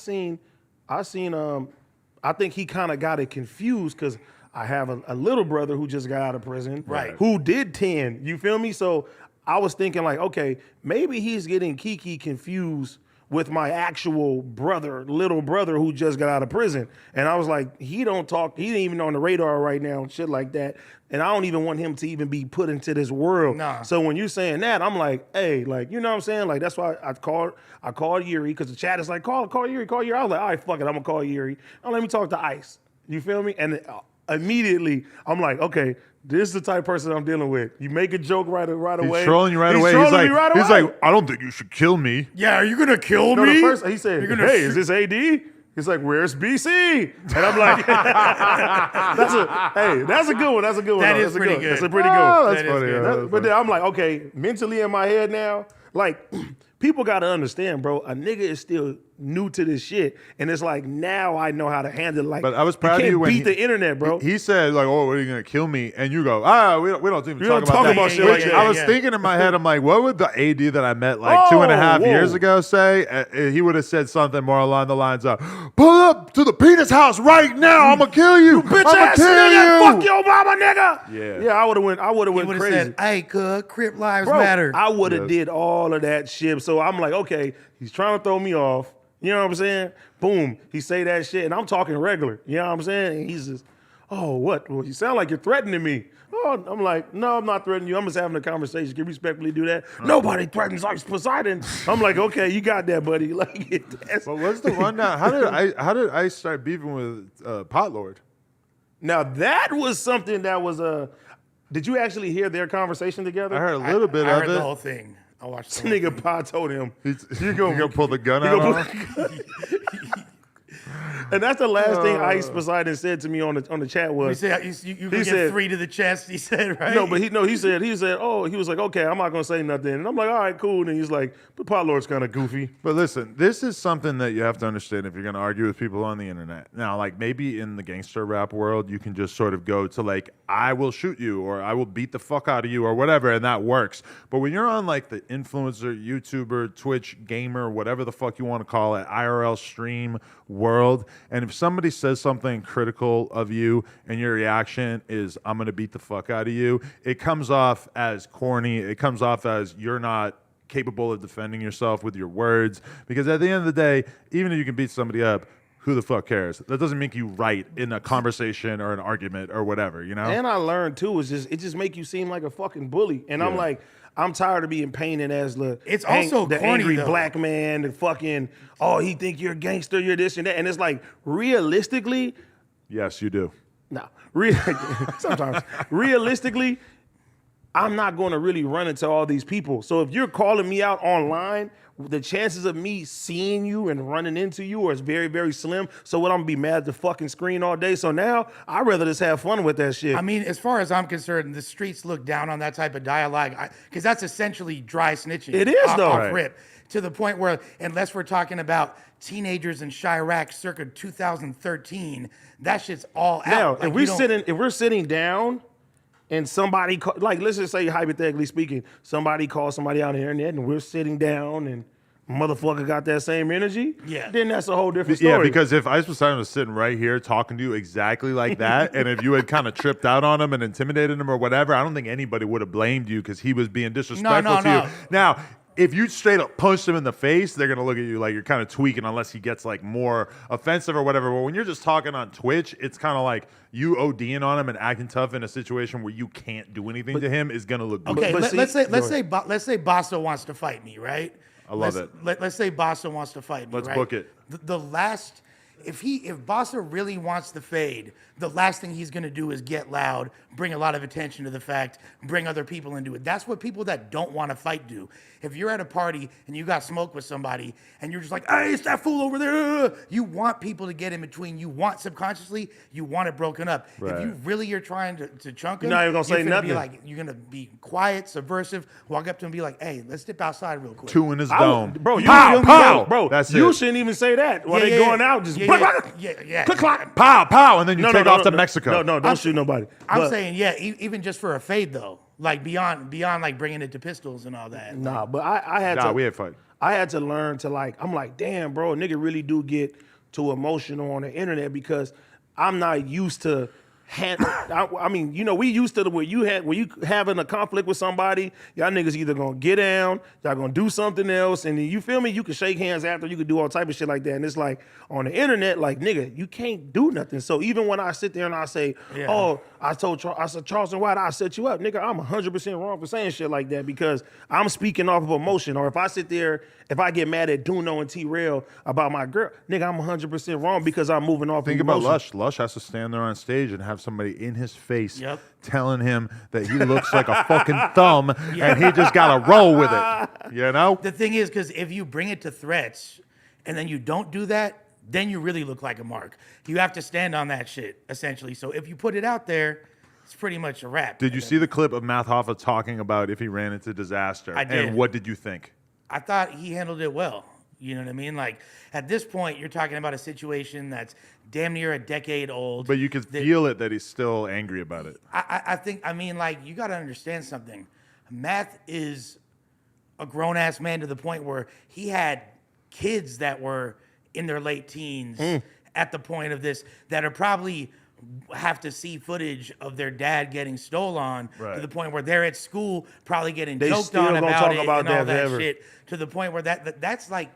think he kind of got it confused because I have a little brother who just got out of prison. Right. Who did 10. You feel me? So I was thinking like, okay, maybe he's getting Kiki confused with my actual little brother who just got out of prison. And I was like, he ain't even on the radar right now and shit like that. And I don't even want him to even be put into this world. Nah. So when you're saying that, I'm like, hey, like, you know what I'm saying? Like, that's why I called Yuri because the chat is like, call Yuri. I was like, all right, fuck it, I'm gonna call Yuri. Oh, let me talk to Ice. You feel me? And immediately, I'm like, okay, this is the type of person I'm dealing with. You make a joke right away. He's trolling you right away. He's like, I don't think you should kill me. Yeah, are you gonna kill me? The first he said, hey, is this AD? He's like, where's BC? And I'm like, that's a good one. That's a good one. That is pretty good. That's a pretty good one. That's funny. But then I'm like, okay, mentally in my head now, like, people got to understand, bro, a nigga is still new to this shit. And it's like, now I know how to handle it. Like, but I was proud of you when beat the internet, bro. He said, like, oh, are you going to kill me? And you go, we don't even talk about shit that. like that. I was thinking in my head, I'm like, what would the AD that I met like 2.5 years ago say? He would have said something more along the lines of, pull up to the penis house right now. I'm going to kill you. Bitch ass nigga. Fuck your mama, nigga. Yeah. Yeah, I would have went crazy. Said, hey, Crip Lives Bro, Matter. I would have did all of that shit. So I'm like, okay, he's trying to throw me off. You know what I'm saying? Boom, he say that shit, and I'm talking regular. You know what I'm saying? And he's just, oh, what? Well, you sound like you're threatening me. Oh, I'm like, no, I'm not threatening you. I'm just having a conversation. Can you respectfully do that? Nobody threatens Ice Poseidon. I'm like, okay, you got that, buddy. Like, but what's the rundown? How did Ice start beefing with Pot Lord? Now that was something that was did you actually hear their conversation together? I heard a little bit I of heard it. the whole thing. I watched the Nigga Pod told him, you gonna pull the gun out on him? And that's the last thing Ice Poseidon said to me on the chat was, you can get 3 to the chest, he said, right? No, but he said, oh, he was like, okay, I'm not gonna say nothing. And I'm like, all right, cool. And he's like, but Pot Lord's kind of goofy. But listen, this is something that you have to understand if you're gonna argue with people on the internet. Now, like maybe in the gangster rap world, you can just sort of go to like, I will shoot you or I will beat the fuck out of you or whatever, and that works. But when you're on like the influencer, YouTuber, Twitch, gamer, whatever the fuck you want to call it, IRL stream world, and if somebody says something critical of you and your reaction is, I'm going to beat the fuck out of you, it comes off as corny. It comes off as you're not capable of defending yourself with your words. Because at the end of the day, even if you can beat somebody up, who the fuck cares? That doesn't make you right in a conversation or an argument or whatever, you know? And I learned too, it just make you seem like a fucking bully. And I'm like, I'm tired of being painted as the It's also the corny, angry though. black man, the fucking he think you're a gangster, you're this and that, and it's like realistically, Yes, you do. no, sometimes realistically, I'm not going to really run into all these people. So if you're calling me out online, the chances of me seeing you and running into you is very, very slim. So what, I'm gonna be mad at the fucking screen all day? So now I'd rather just have fun with that shit. I mean, as far as I'm concerned, the streets look down on that type of dialogue because that's essentially dry snitching. It is, though. Off Right. rip, to the point where, unless we're talking about teenagers in Chirac circa 2013, that shit's all Now, out. Like, if we're sitting down and somebody like, let's just say hypothetically speaking, somebody calls somebody out on the internet and we're sitting down and motherfucker got that same energy, then that's a whole different story. Yeah, because if Ice Poseidon was sitting right here talking to you exactly like that, and if you had kind of tripped out on him and intimidated him or whatever, I don't think anybody would have blamed you because he was being disrespectful to you. Now, if you straight up punched him in the face, they're gonna look at you like you're kind of tweaking unless he gets like more offensive or whatever. But when you're just talking on Twitch, it's kind of like you ODing on him and acting tough in a situation where you can't do anything to him is gonna look good. Okay, But let's say Basso wants to fight me, right? I love it. Let's say Basso wants to fight me. Let's right? book it. The last, if Basso really wants to fade, the last thing he's gonna do is get loud, bring a lot of attention to the fact, bring other people into it. That's what people that don't want to fight do. If you're at a party and you got smoke with somebody and you're just like, hey, it's that fool over there, you want people to get in between. You want subconsciously, you want it broken up. Right. If you really are trying to chunk him, You're not even gonna say you're nothing. Be like, you're gonna be quiet, subversive, walk up to him and be like, hey, let's dip outside real quick. Two in his dome. Bro, you pow, feel me? pow. Bro, That's you it. shouldn't even say that while they're going out. Just yeah. click, clack. Pow, pow, and then you take off to Mexico. No, don't shoot nobody. I'm But- saying, even just for a fade though, like beyond like bringing it to pistols and all that. Nah, but I had Nah, to. we had fight. I had to learn to like. I'm like, damn, bro, a nigga really do get too emotional on the internet because I'm not used to. I mean, you know, we used to when you having a conflict with somebody, y'all niggas either gonna get down, y'all gonna do something else, and then you feel me? You can shake hands after, you can do all type of shit like that. And it's like on the internet, like nigga, you can't do nothing. So even when I sit there and I say, oh, I said Charleston White, I set you up, nigga, I'm 100% wrong for saying shit like that because I'm speaking off of emotion. Or if I sit there, if I get mad at Duno and T-Rail about my girl, nigga, I'm 100% wrong because I'm moving off. Think of about emotion. Lush. Lush has to stand there on stage and have somebody in his face Yep. telling him that he looks like a fucking thumb and he just got to roll with it. You know? The thing is, because if you bring it to threats and then you don't do that, then you really look like a mark. You have to stand on that shit, essentially. So if you put it out there, it's pretty much a wrap. Did you see the clip of Math Hoffa talking about if he ran into disaster? I did. And what did you think? I thought he handled it well. You know what I mean? Like, at this point, you're talking about a situation that's damn near a decade old. But you could feel it that he's still angry about it. I think, like, you got to understand something. Math is a grown-ass man to the point where he had kids that were in their late teens at the point of this that are probably have to see footage of their dad getting stole on to the point where they're at school probably getting joked on about it and all that shit to the point where that's like,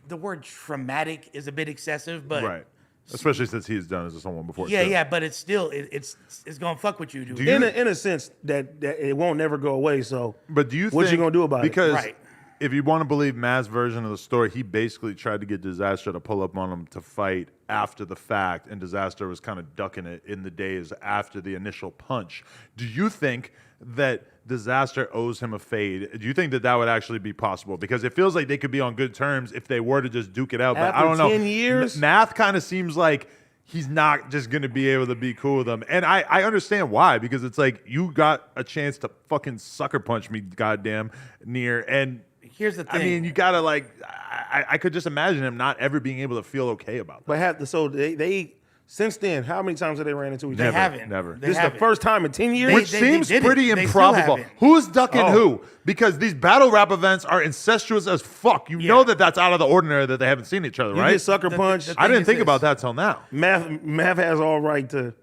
the word traumatic is a bit excessive, but Right. Especially since he's done it to someone before. yeah, too. yeah, but it's still it's gonna fuck with you, dude. In a sense that it won't never go away. So, But do you what you think- gonna do about it? Because Right. if you want to believe Matt's version of the story, he basically tried to get Disaster to pull up on him to fight after the fact, and Disaster was kind of ducking it in the days after the initial punch. Do you think that Disaster owes him a fade? Do you think that would actually be possible? Because it feels like they could be on good terms if they were to just duke it out. But I After don't know. 10 years? Math kind of seems like he's not just going to be able to be cool with them. And I understand why, because it's like you got a chance to fucking sucker punch me goddamn near. And Here's the thing. I mean, you got to like, I could just imagine him not ever being able to feel okay about that. but they since then, how many times have they ran into each They other? haven't. never. They This is the haven't. first time in 10 years. Which they seems did it. pretty They still improbable. haven't. Who's ducking Oh. who? Because these battle rap events are incestuous as fuck. You know that that's out of the ordinary that they haven't seen each other, you right? get sucker punched. the I didn't is think this. about that till now. Math has all right to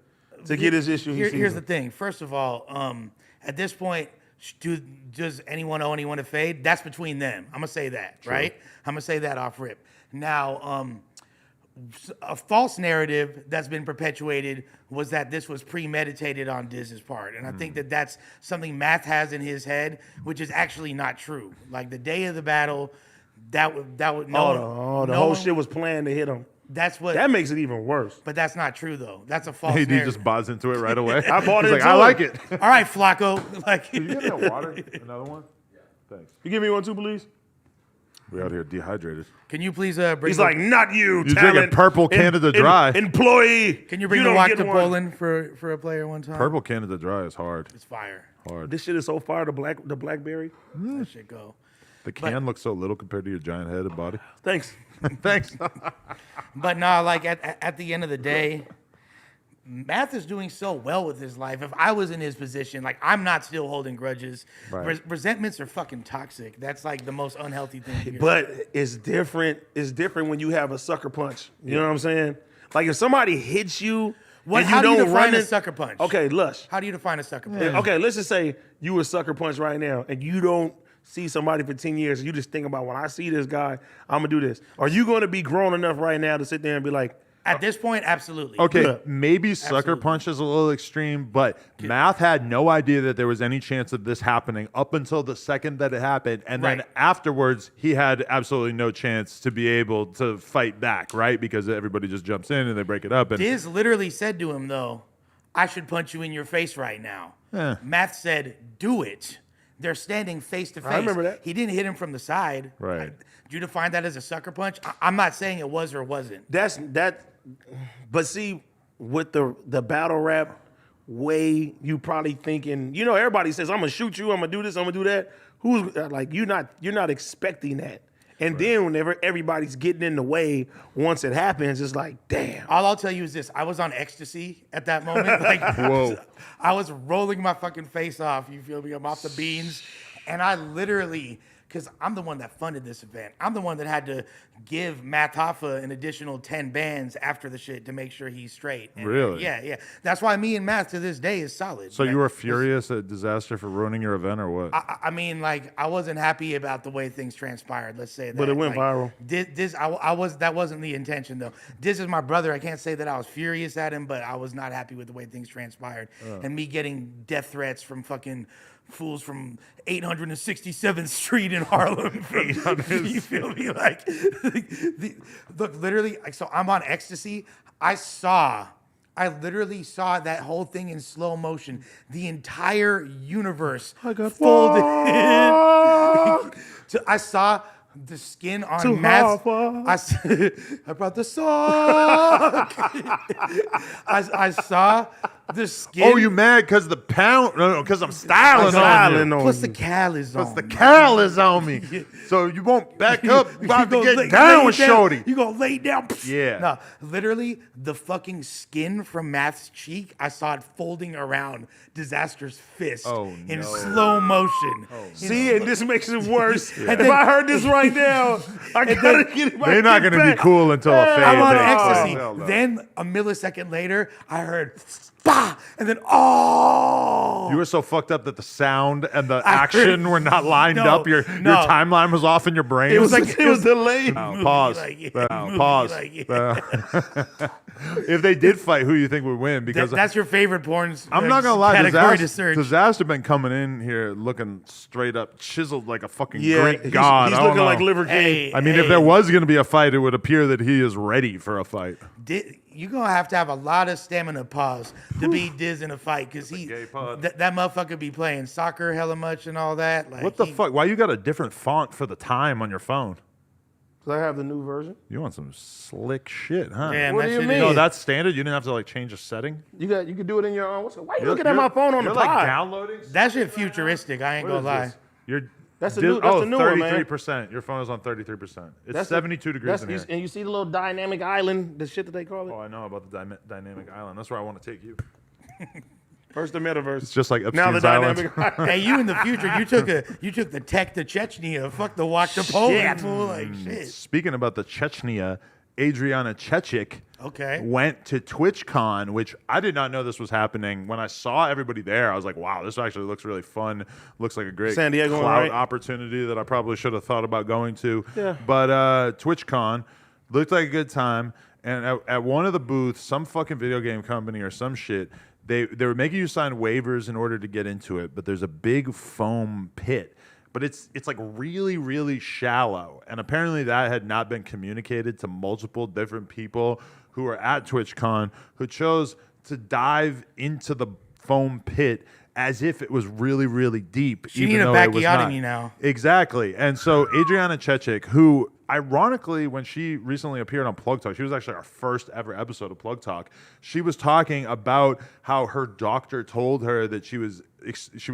get his issue. Here's the thing. First of all, at this point, does anyone owe anyone a fade? That's between them. I'm gonna say that, right? I'm gonna say that off rip. Now, a false narrative that's been perpetuated was that this was premeditated on Diz's part. And I think that that's something Math has in his head, which is actually not true. Like the day of the battle, that would the whole shit was planned to hit him. That's what. That makes it even worse. But that's not true though. That's a false He narrative. just buys into it right away. I bought it. He's like, I like it. All right, Flacco. Like, Can you get that water? Another one? Yeah. Thanks. You give me one too, please. We're out here dehydrated. can you please bring? He's like, not you. You're talent. drinking purple Canada Dry. Employee. Can you bring the don't walk get to one. Poland for a player one time? Purple Canada Dry is hard. It's fire. Hard. This shit is so fire. The blackberry. That shit go. The can looks so little compared to your giant head and body. Thanks. Thanks. But nah, like at the end of the day, Math is doing so well with his life. If I was in his position, like I'm not still holding grudges. Right. Resentments are fucking toxic. That's like the most unhealthy thing. To get. But it's different. It's different when you have a sucker punch. You know what I'm saying? Like if somebody hits you, and How you do you don't define run a it. sucker punch? Okay, Lush. How do you define a sucker punch? Okay, let's just say you a sucker punch right now, and you don't see somebody for 10 years, and you just think about when I see this guy, I'm gonna do this. Are you gonna be grown enough right now to sit there and be like, At this point, absolutely. Okay, Yeah. maybe sucker Absolutely. punch is a little extreme, but Math had no idea that there was any chance of this happening up until the second that it happened. And then Right. afterwards, he had absolutely no chance to be able to fight back, right? Because everybody just jumps in and they break it up. And Diz literally said to him, though, I should punch you in your face right now. Eh. Math said, do it. They're standing face to face. remember that. He didn't hit him from the side. Right. Do you define that as a sucker punch? I'm not saying it was or wasn't. that's that? But see, with the battle rap way, you probably thinking, you know, everybody says, I'm gonna shoot you, I'm gonna do this, I'm gonna do that. Who's like you're not expecting that. And then whenever everybody's getting in the way, once it happens, it's like, damn. All I'll tell you is this. I was on ecstasy at that moment. Like, Whoa. I was rolling my fucking face off. You feel me? I'm off the beans. And I literally, because I'm the one that funded this event. I'm the one that had to give Math Hoffa an additional 10 bands after the shit to make sure he's straight. And Really? Yeah. That's why me and Math to this day is solid. so Like, you were furious at Disaster for ruining your event or what? I mean, like, I wasn't happy about the way things transpired. Let's say that. But it went Like, viral. That wasn't the intention though. Diz is my brother. I can't say that I was furious at him, but I was not happy with the way things transpired. And me getting death threats from fucking fools from 867th Street in Harlem. You feel me? Like, look, literally. Like, so I'm on ecstasy. I literally saw that whole thing in slow motion. The entire universe folded in. I saw the skin on Matt's. I brought the song. I saw the skin. Oh, you mad because the pound? No, because I'm styling on you. Plus the cal is on. Plus the cal is on me. So you won't back up. You about to get down with Shorty. You gonna lay down. Yeah. No, literally, the fucking skin from Math's cheek, I saw it folding around Disaster's fist in slow motion. See, and this makes it worse. If I heard this right now, I gotta get it back. They're not going to be cool until a fade. I'm on takes ecstasy. place. Hell no. Then a millisecond later, I heard bah, and then oh. You were so fucked up that the sound and the action were not lined No, up. Your no. timeline was off in your brain. It was delayed. Pause. Pause. If they did fight, who you think would win? Because That's your favorite porn. I'm not gonna lie, category to search. Disaster been coming in here looking straight up chiseled like a fucking Yeah, Greek he's god. he's I don't looking know. like Liver King. Hey, I mean, if there was gonna be a fight, it would appear that he is ready for a fight. You're gonna have to have a lot of stamina pause to beat Diz in a fight because gay pod. that motherfucker be playing soccer hella much and all that. Like, What the fuck? Why you got a different font for the time on your phone? Because I have the new version. You want some slick shit, huh? Damn, What that do you shit mean? No, is- that's standard. You didn't have to like change a setting. You can do it in your own. Why you You're- looking at my phone on the you're like pod? downloading. That shit futuristic. I ain't What gonna is lie. this? You're That's the new- that's the new one, man. 33%. Your phone is on 33%. It's That's 72 degrees in here. And you see the little dynamic island, the shit that they call it. Oh, I know about the dynamic island. That's where I want to take you. First the metaverse. It's just like now the Epstein's Island. dynamic island. Hey, you in the future, you took the tech to Chechnya. Fuck the walk to Poland, fool. Like shit. Speaking about the Chechnya, Adriana Chechik Okay. went to TwitchCon, which I did not know this was happening. When I saw everybody there, I was like, wow, this actually looks really fun. Looks like a great San Diego, clout right? opportunity that I probably should have thought about going to. Yeah. But TwitchCon looked like a good time. And at one of the booths, some fucking video game company or some shit, they were making you sign waivers in order to get into it, but there's a big foam pit. But it's like really, really shallow. And apparently that had not been communicated to multiple different people who were at TwitchCon who chose to dive into the foam pit as if it was really, really deep. She need a bacchiotomy now. Exactly. And so Adriana Chechik, who ironically, when she recently appeared on Plug Talk, she was actually our first ever episode of Plug Talk. She was talking about how her doctor told her that she was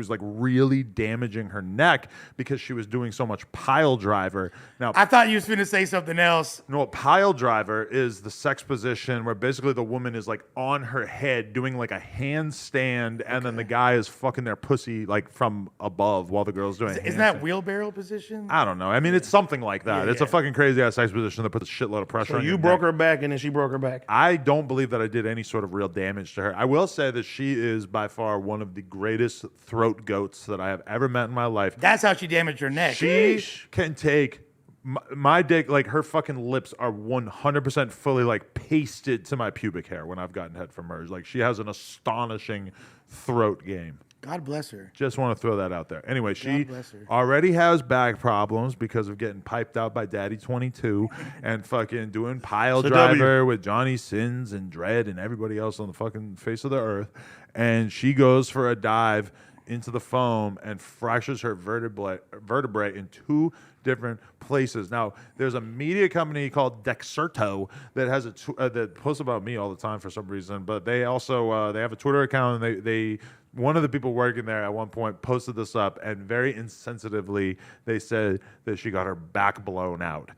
like really damaging her neck because she was doing so much pile driver. Now, I thought you was finna say something else. no, pile driver is the sex position where basically the woman is like on her head doing like a handstand, and then the guy is fucking their pussy like from above while the girl's doing. Isn't that wheelbarrow position? I don't know. I mean, it's something like that. Yeah, it's a yeah. fucking crazy ass sex position that puts a shitload of pressure So on you your broke neck. her back, and then she broke her back. I don't believe that I did any sort of real damage to her. I will say that she is by far one of the greatest throat goats that I have ever met in my life. That's how she damaged her neck. She can take my dick, like her fucking lips are 100% fully like pasted to my pubic hair when I've gotten head from her. Like she has an astonishing throat game. God bless her. Just want to throw that out there. Anyway, she bless her. already has back problems because of getting piped out by Daddy 22 and fucking doing pile So driver with Johnny Sins and Dredd and everybody else on the fucking face of the earth. And she goes for a dive into the foam and fractures her vertebrae in 2 different places. Now, there's a media company called Dexerto that has that posts about me all the time for some reason, but they also they have a Twitter account, and they one of the people working there at one point posted this up, and very insensitively they said that she got her back blown out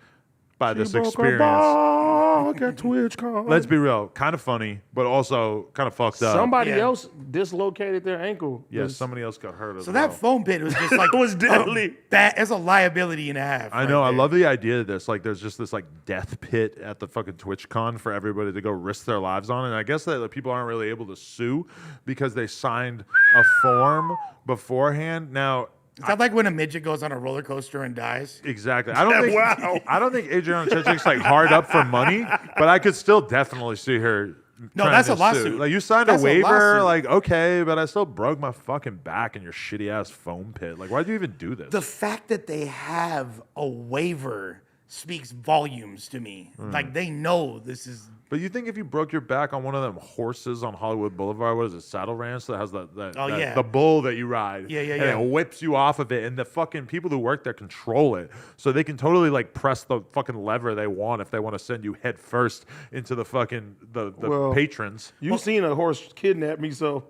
by this experience. At TwitchCon. Let's be real, kind of funny, but also kind of fucked up. Somebody Yeah. else dislocated their ankle. Yes, somebody else got hurt as So well. that foam pit was just like It was deadly. It's a liability and a half. I know. I love the idea of this. Like, there's just this like death pit at the fucking TwitchCon for everybody to go risk their lives on. And I guess that like, people aren't really able to sue because they signed a form beforehand. Now, Is that like when a midget goes on a roller coaster and dies? exactly. I don't think. Wow. I don't think Adriana Chechik's like hard up for money, but I could still definitely see her. No, trying that's to a sue. lawsuit. Like you signed That's a a waiver, lawsuit. like okay, but I still broke my fucking back in your shitty ass foam pit. Like, why'd you even do this? The fact that they have a waiver speaks volumes to me. Like they know this is. But you think if you broke your back on one of them horses on Hollywood Boulevard, what is it, Saddle Ranch, that has Yeah. the bull that you ride, Yeah, and it whips you off of it, and the fucking people who work there control it, so they can totally like press the fucking lever they want if they want to send you head first into the fucking the Well, patrons. You've seen a horse kidnap me, so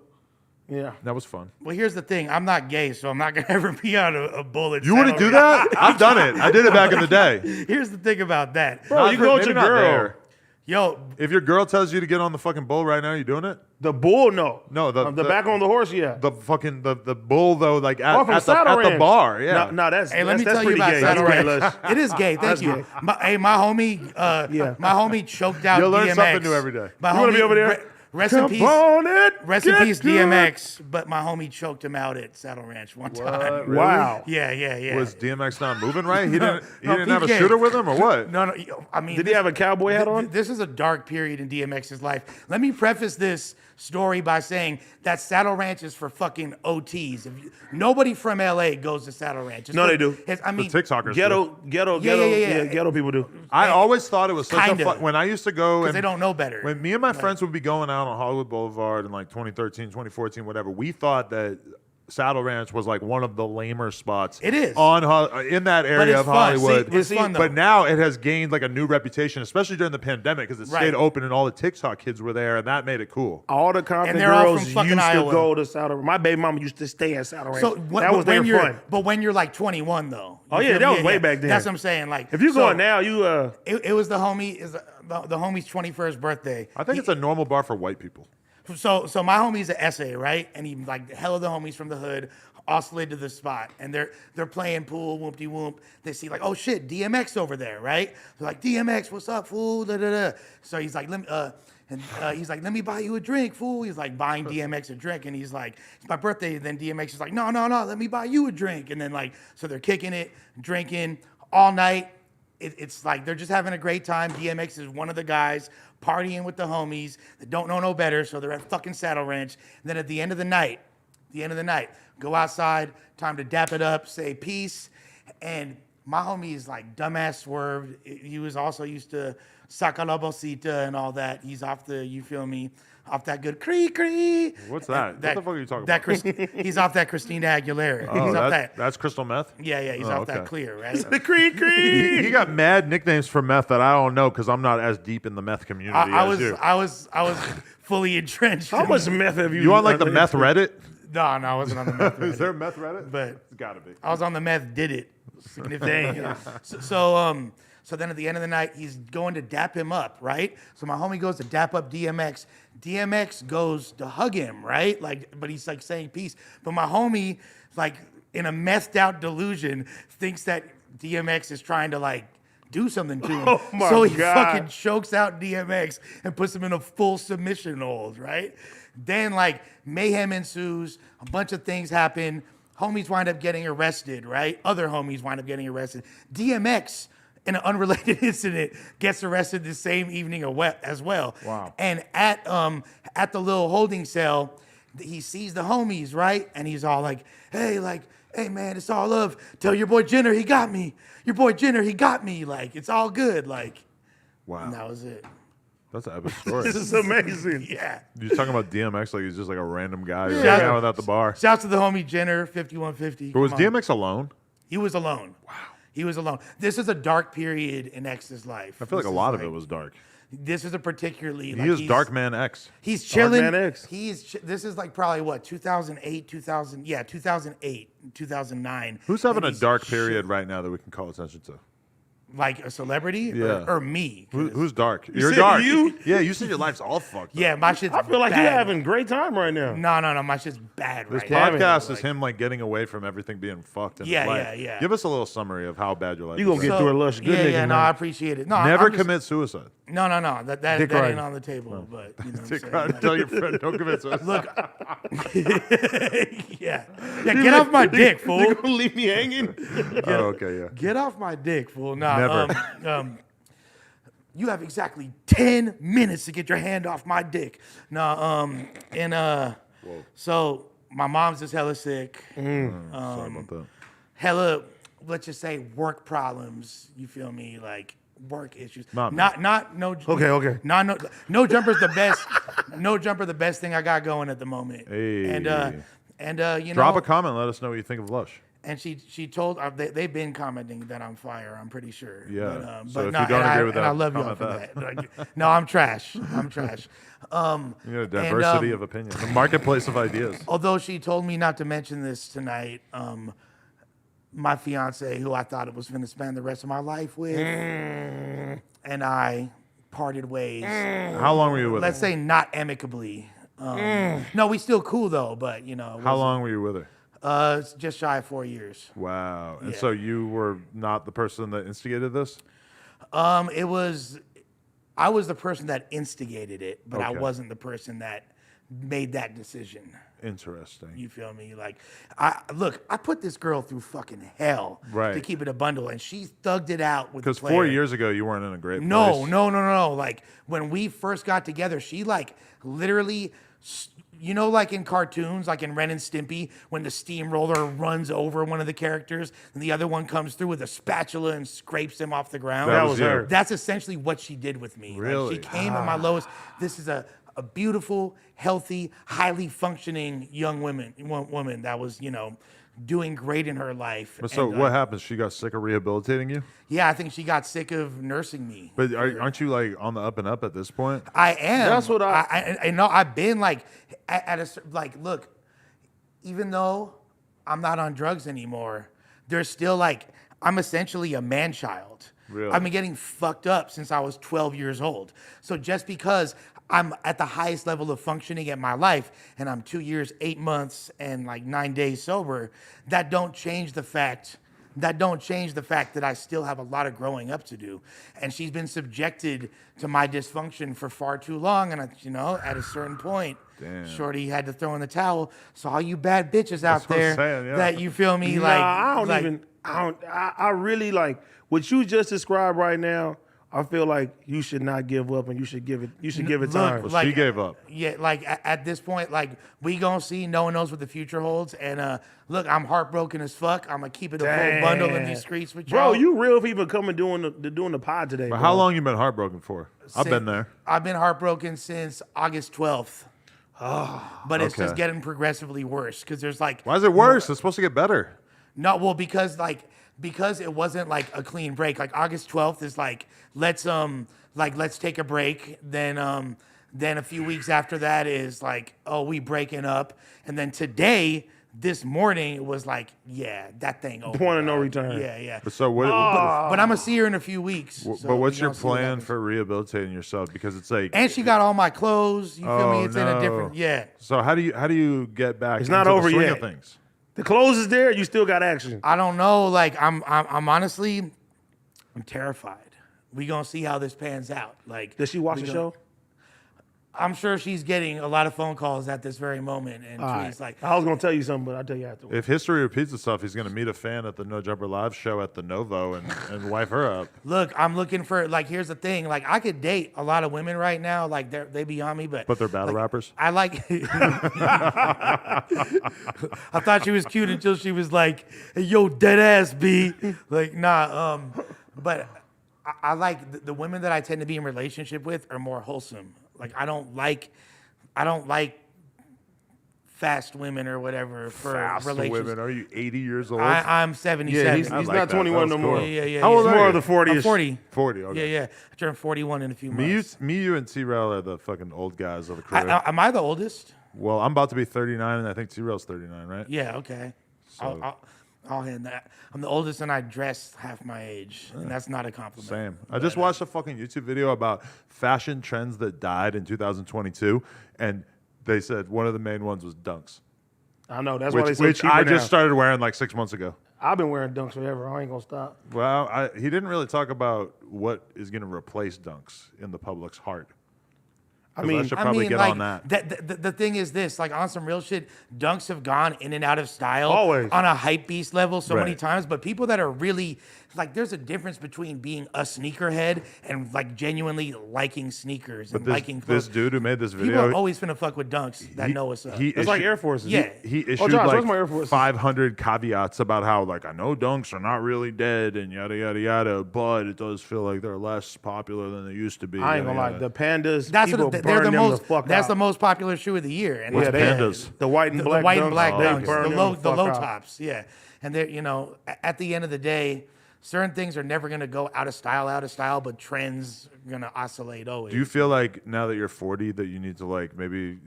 yeah. That was fun. Well, here's the thing. I'm not gay, so I'm not gonna ever be on a bullet. You wouldn't do that? I've done it. I did it back in the day. Here's the thing about that. Bro, you go with Maybe your not girl. there. Yo, If your girl tells you to get on the fucking bull right now, you doing it? The bull, no. No, the back on the horse, yeah. The fucking the bull though, like at, Oh, from at, the, Saddle at the Ranch. bar, yeah. No, that's hey, let me that's tell you pretty about gay. Saddle That's gay, Ranch. Lush. It is gay. Thank you. My homie, Yeah. my homie choked out You'll learn DMX. something new every day. My You wanna homie, be over there? Rest in peace. On it. Rest in Get peace, good. DMX. But my homie choked him out at Saddle Ranch one time. Really? Wow. Yeah. Was DMX not moving right? He didn't no, have a PK. shooter with him or what? No. I mean, Did he have a cowboy hat on? This is a dark period in DMX's life. Let me preface this story by saying that Saddle Ranch is for fucking OTs. Nobody from LA goes to Saddle Ranch. It's No, for- they do. I The mean, TikTokers. do. Ghetto, Yeah. ghetto people do. I always thought it was such Kinda. a fun. When I used to go and they don't know better. When me and my friends would be going out on Hollywood Boulevard in like 2013, 2014, whatever, we thought that Saddle Ranch was like one of the lamer spots. It is. In that area it's of fun. Hollywood. See, it's fun, though. But now it has gained like a new reputation, especially during the pandemic, because it Right. stayed open and all the TikTok kids were there, and that made it cool. All the Compton they're all girls from used fucking to Iowa. go to Saddle Ranch. My baby mama used to stay at Saddle Ranch. So that was their fun. But when you're like 21 though. Oh, You yeah, feel that me? was way back then. That's what I'm saying. Like If you're so going now, you it was the homie the homie's 21st birthday. I think it's a normal bar for white people. So my homie's an essay, right? And he like the hell of the homies from the hood all slid to the spot, and they're playing pool, whoop de whoop. They see like, oh shit, DMX over there, right? They're like, DMX, what's up, fool? Da, da, da. So he's like, he's like, let me buy you a drink, fool. He's like buying DMX a drink, and he's like, it's my birthday. And then DMX is like, no, let me buy you a drink. And then like, so they're kicking it, drinking all night. it's like they're just having a great time. DMX is one of the guys partying with the homies that don't know no better, so they're at fucking Saddle Ranch. And then at the end of the night, go outside, time to dap it up, say peace. And my homie is like dumbass swerved. He was also used to saca la bolsita and all that. He's off the, you feel me, off that good cree. What's that? What the fuck are you talking about? He's off that Christina Aguilera. Oh, He's off that's crystal meth? Yeah, he's off that clear, right? The cree. He got mad nicknames for meth that I don't know because I'm not as deep in the meth community as you. I was fully entrenched. How much meth have you? You on like the meth Reddit? No, I wasn't on the meth. Is there a meth Reddit? But it's gotta be. I was on the meth. Did it significantly? So then at the end of the night, he's going to dap him up, right? So my homie goes to dap up DMX. DMX goes to hug him, right? Like, but he's like saying peace. But my homie, like in a methed out delusion, thinks that DMX is trying to like do something to him. Oh my so he God. fucking chokes out DMX and puts him in a full submission hold, right? Then like mayhem ensues, a bunch of things happen. Homies wind up getting arrested, right? Other homies wind up getting arrested. DMX, in an unrelated incident, gets arrested the same evening as well. Wow. And at the little holding cell, he sees the homies, right? And he's all like, hey man, it's all love. Tell your boy Jenner he got me. Your boy Jenner, he got me. Like, it's all good. Like, Wow. and that was it. That's an epic story. This is amazing. Yeah. You're talking about DMX like he's just like a random guy who's Yeah. hanging out at the bar. Shouts to the homie Jenner, 5150. But was Come on. DMX alone? He was alone. Wow. He was alone. This is a dark period in X's life. I feel like a lot of it was dark. This is a particularly. He is Dark Man X. He's chilling. Man X. This is like probably what 2008, 2008, 2009. Who's having And a he's dark period right now that we can call attention to? Like a celebrity, Yeah. or me? 'Cause- Who's dark? You're said dark. you? Yeah, you said your life's all fucked up. Yeah, my shit's. I feel like bad. you're having a great time right now. No, my shit's bad This right now. podcast is Like, him like getting away from everything being fucked in Yeah, his life. yeah. Give us a little summary of how bad your life You is. gonna get through a Lush good nigga, Yeah, no, man. I apprate it. No, Never I'm just- commit suicide. No, that Dick ain't riding. on the table. But you know what I'm Dick saying? riding. Tell your friend, don't commit suicide. Look, yeah, get off my dick, fool. You gonna leave me hanging? Oh, okay, yeah. Get off my dick, fool. Nah, Never. You have exactly 10 minutes to get your hand off my dick. So my mom's just hella sick. Sorry about that. Hella, let's just say work problems. You feel me? Like work issues. Not me. No. Okay. No jumper's the best. No jumper, the best thing I got going at the moment. Hey. And you Drop know, a comment. Let us know what you think of Lush. and she told they've been commenting that I'm fire. I'm pretty sure. Yeah. But, So if no, you don't and agree with and that, I love y'all comment for that. Like, no, I'm trash. I'm trash. You got a diversity of opinion. The marketplace of ideas. Although she told me not to mention this tonight, my fiance, who I thought it was going to spend the rest of my life with, and I parted ways. How long were you with Let's her? say not amicably. No, we still cool though, but you know. How long were you with her? It's just shy of 4 years. Wow. And Yeah. so you were not the person that instigated this? I was the person that instigated it, but I Okay. wasn't the person that made that decision. Interesting. You feel me? Like, I put this girl through fucking hell Right. to keep it a bundle, and she thugged it out with the Because player. 4 years ago, you weren't in a great place. No. Like, when we first got together, she, like, literally, you know, like in cartoons, like in Ren and Stimpy, when the steamroller runs over one of the characters and the other one comes through with a spatula and scrapes him off the ground? That was her. That's essentially what she did with me. Really? Like, she came at my lowest. This is a beautiful, healthy, highly functioning young woman that was, you know, doing great in her life. But so And, what happened? She got sick of rehabilitating you? Yeah, I think she got sick of nursing me. But aren't you like on the up and up at this point? I am. That's what I know. I've been like like, look, even though I'm not on drugs anymore, there's still like, I'm essentially a man child. Really? I've been getting fucked up since I was 12 years old. So just because I'm at the highest level of functioning in my life and I'm 2 years, 8 months, and like 9 days sober, that don't change the fact that I still have a lot of growing up to do. And she's been subjected to my dysfunction for far too long. And, you know, at a certain point, Damn. Shorty had to throw in the towel. So all you bad bitches out what I'm there saying, yeah. that you feel me, Nah, like, I don't like, even. I really like what you just described right now. I feel like you should not give up, and you should give it. You should give it time. Well, she gave up. Yeah, like at this point, like we gonna see. No one knows what the future holds. And look, I'm heartbroken as fuck. I'm gonna keep it a full bundle in these streets with y'all. Bro, you real for even coming doing the pod today. But bro. how long you been heartbroken for? I've been there. I've been heartbroken since August 12th. But it's just okay. getting progressively worse because there's like. Why is it worse? It's supposed to get better. No, well, because it wasn't like a clean break. Like August 12th is like let's take a break. Then a few weeks after that is like, oh, we breaking up. And then today, this morning, it was like, yeah, that thing over. Point of no return. Yeah. But so what? But I'm gonna see her in a few weeks. But what's your plan for rehabilitating yourself? Because it's like. And she got all my clothes. You feel me? It's in a different. Yeah. So how do you get back? It's not into over the swing yet. Of things? The clothes is there. You still got action. I don't know. Like I'm honestly, I'm terrified. We gonna see how this pans out. Like, Does she watch the show? I'm sure she's getting a lot of phone calls at this very moment, and she's like, I was gonna tell you something, but I'll tell you afterwards. If history repeats itself, he's going to meet a fan at the No Jumper Live show at the Novo and wife her up. "Look, I'm looking for like. Here's the thing. Like, I could date a lot of women right now. Like, they be on me, but But they're battle rappers. I like. I thought she was cute until she was like, hey, "Yo, dead ass B." Like, nah. But I like the women that I tend to be in relationship with are more wholesome. Like, I don't like fast women or whatever for Fast relationships. women. Are you 80 years old? I'm 77. Yeah, he's like not that. 21 no That was more. cool. Yeah. How old He's are more you? of the 40s. I'm 40. 40. Okay. Yeah. I turned 41 in a few Me, months. you, and T-Rail are the fucking old guys of the crew. Am I the oldest? Well, I'm about to be 39, and I think T-Rail's 39, right? Yeah, okay. I'll hand that. I'm the oldest and I dress half my age, and that's not a compliment. Same. I just watched a fucking YouTube video about fashion trends that died in 2022, and they said one of the main ones was dunks, I know. That's why they which, so which cheaper I now. just started wearing like 6 months ago. I've been wearing dunks forever. I ain't gonna stop. Well, he didn't really talk about what is going to replace dunks in the public's heart. I mean, I should probably get like, on that. The thing is this, like on some real shit, dunks have gone in and out of style Always. on a hype beast level so many Right. times, but people that are really like, there's a difference between being a sneakerhead and like genuinely liking sneakers and liking This clothes. dude who made this People video, are always finna fuck with dunks that know what's up. it's like Air Forces. Yeah. He issued Josh, where's like my Air Forces? 500 caveats about how, like, I know dunks are not really dead and yada yada yada, but it does feel like they're less popular than they used to be. I ain't yada, gonna lie. yada. The pandas, That's people what they're burn the them most. the fuck That's out. the most popular shoe of the year. And Yeah, it's they- pandas. The white and the black white dunks, and black they dunks, burn the them low, the the fuck low out. tops, yeah. And they're, at the end of the day, certain things are never gonna go out of style, but trends are gonna oscillate always. Do you feel like now that you're 40 that you need to like maybe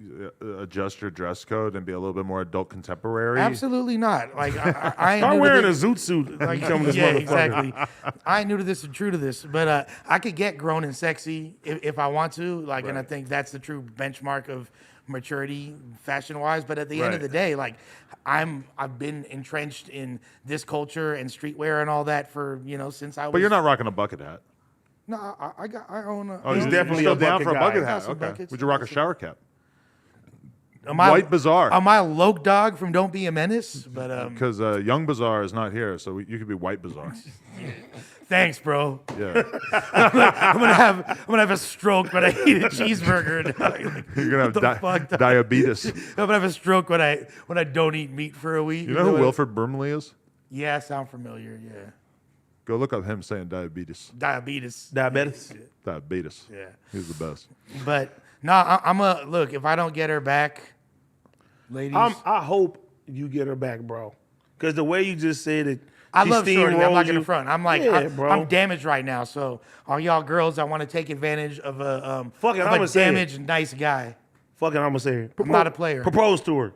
adjust your dress code and be a little bit more adult contemporary? Absolutely not. Like I ain't Start new to wearing a this. zoot suit. Like, Becoming this yeah, motherfucker. exactly. I ain't new to this and true to this, but I could get grown and sexy if I want to. Like, and I think that's the true benchmark of maturity, fashion wise. But at the end of the day, like I've been entrenched in this culture and streetwear and all that for since I was. But you're not rocking a bucket hat. No, I own a. Oh, He's you're definitely still a down bucket for a guy. bucket I got hat. some Okay. buckets. Would you rock a shower cap? Am I- White Bazaar. Am I Loke Dog from Don't Be a Menace? But Because Young Bazaar is not here, so you could be White Bazaar. thanks, bro. Yeah. I'm gonna have a stroke when I eat a cheeseburger. You're going to have fuck, dog? diabetes. I'm gonna have a stroke when I don't eat meat for a week. You know who Wilford Brimley is? Yeah, sound familiar. Yeah, Go look up him saying diabetes. diabetes. Diabetes. Diabetes. Yeah, He's the best. but no, I'm a look. If I don't get her back, ladies, I hope you get her back, bro. Because the way you just said it, I she love Shorty. I'm steamrolled not gonna you. front. I'm like, Yeah, bro. I'm damaged right now. So all y'all girls, I want to take advantage of a Fuck it, of I'ma a say it. damaged nice guy. Fucking, I'm gonna say it. I'm not a player. Propose to her.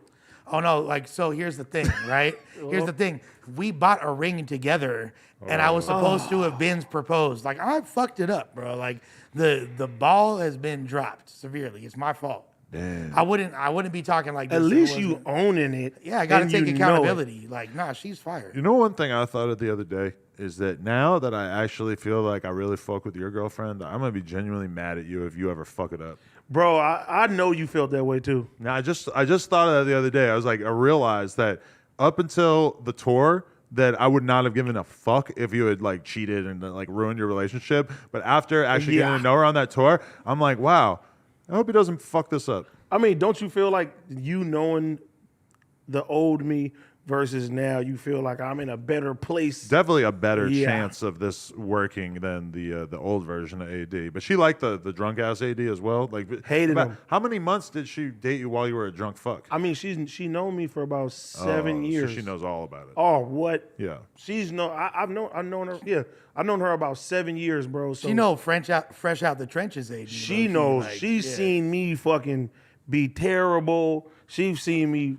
Oh no, like so here's the thing, right? Here's the thing. We bought a ring together and I was supposed to have been proposed. Like I fucked it up, bro. Like the ball has been dropped severely. It's my fault. Damn. I wouldn't be talking like this. At if it least you wasn't- owning it. Yeah, I gotta and take you know it. accountability. Like, nah, she's fired. You know one thing I thought of the other day is that now that I actually feel like I really fuck with your girlfriend, I'm gonna be genuinely mad at you if you ever fuck it up. Bro, I know you felt that way too. Now I just thought of that the other day. I was like, I realized that up until the tour, that I would not have given a fuck if you had like cheated and like ruined your relationship. But after actually getting to know her on that tour, I'm like, wow, I hope he doesn't fuck this up. I mean, don't you feel like you knowing the old me versus now, you feel like I'm in a better place? Definitely a better chance of this working than the old version of AD. But she liked the drunk ass AD as well. Like hated him. How many months did she date you while you were a drunk fuck? I mean, she known me for about 7 years. So she knows all about it. Oh, what? Yeah. I've known her. Yeah, I've known her about 7 years, bro. So She know fresh out the trenches, AD. she knows. Like, She's seen me fucking be terrible. She's seen me,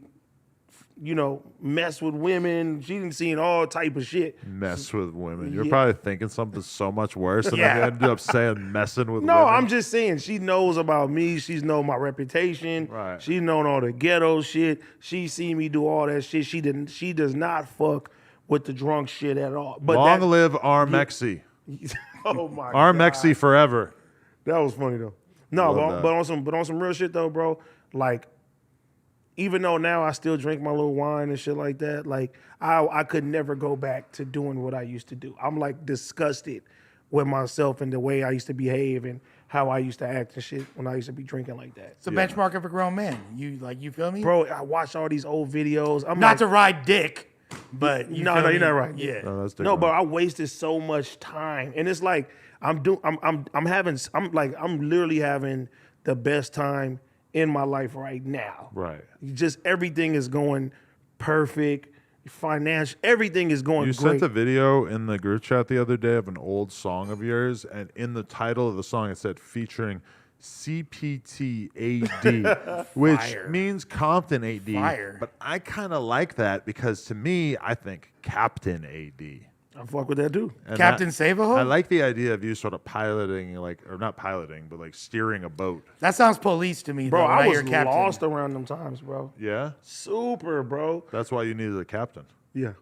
mess with women. She's seen all type of shit. Mess with women. You're probably thinking something so much worse, and then you ended up saying messing with women. No, I'm just saying she knows about me. She's known my reputation. Right. She's known all the ghetto shit. She seen me do all that shit. She does not fuck with the drunk shit at all. But Long live Armexi. Oh my Armexi forever. That was funny though. No, Love but on some real shit though, bro. Like, even though now I still drink my little wine and shit like that, like I could never go back to doing what I used to do. I'm like disgusted with myself and the way I used to behave and how I used to act and shit when I used to be drinking like that. It's a benchmark of a grown man. You feel me? Bro, I watch all these old videos. I'm Not like, to ride dick, but no, you're not right. Yeah. No, that's No, different. but I wasted so much time, and it's like I'm literally having the best time in my life right now. Right. Just everything is going perfect. Financial, everything is going You great. sent a video in the group chat the other day of an old song of yours, and in the title of the song it said featuring CPT-AD, which Fire. means Compton AD. Fire. But I kind of like that because to me, I think Captain AD. I fuck with that too. And Captain Save-A-Ho? I like the idea of you sort of piloting, or not piloting, but like steering a boat. That sounds police to me, Bro, though. When I was hear Captain. lost around them times, bro. Yeah? Super, bro. That's why you needed a captain. Yeah.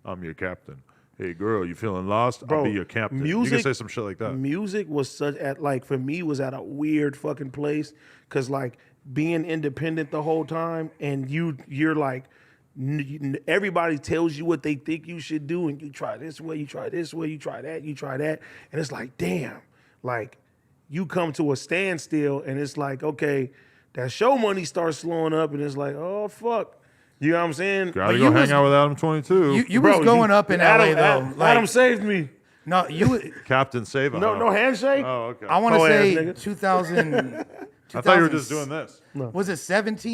I'm your captain. Hey, girl, you feeling lost? Bro, I'll be your captain. You can say some shit like that. Music was for me was at a weird fucking place because like being independent the whole time and you're like everybody tells you what they think you should do and you try this way, you try this way, you try that, and it's like damn, like you come to a standstill and it's like okay, that show money starts slowing up and it's like oh fuck. You know what I'm saying? Gotta But go you hang was- out with Adam 22. You was going up in LA, though. Adam saved me. No, you. Captain Save No handshake. Oh, okay. I want to Hoe ass say nigga. 2000. I thought you were just doing this. Was it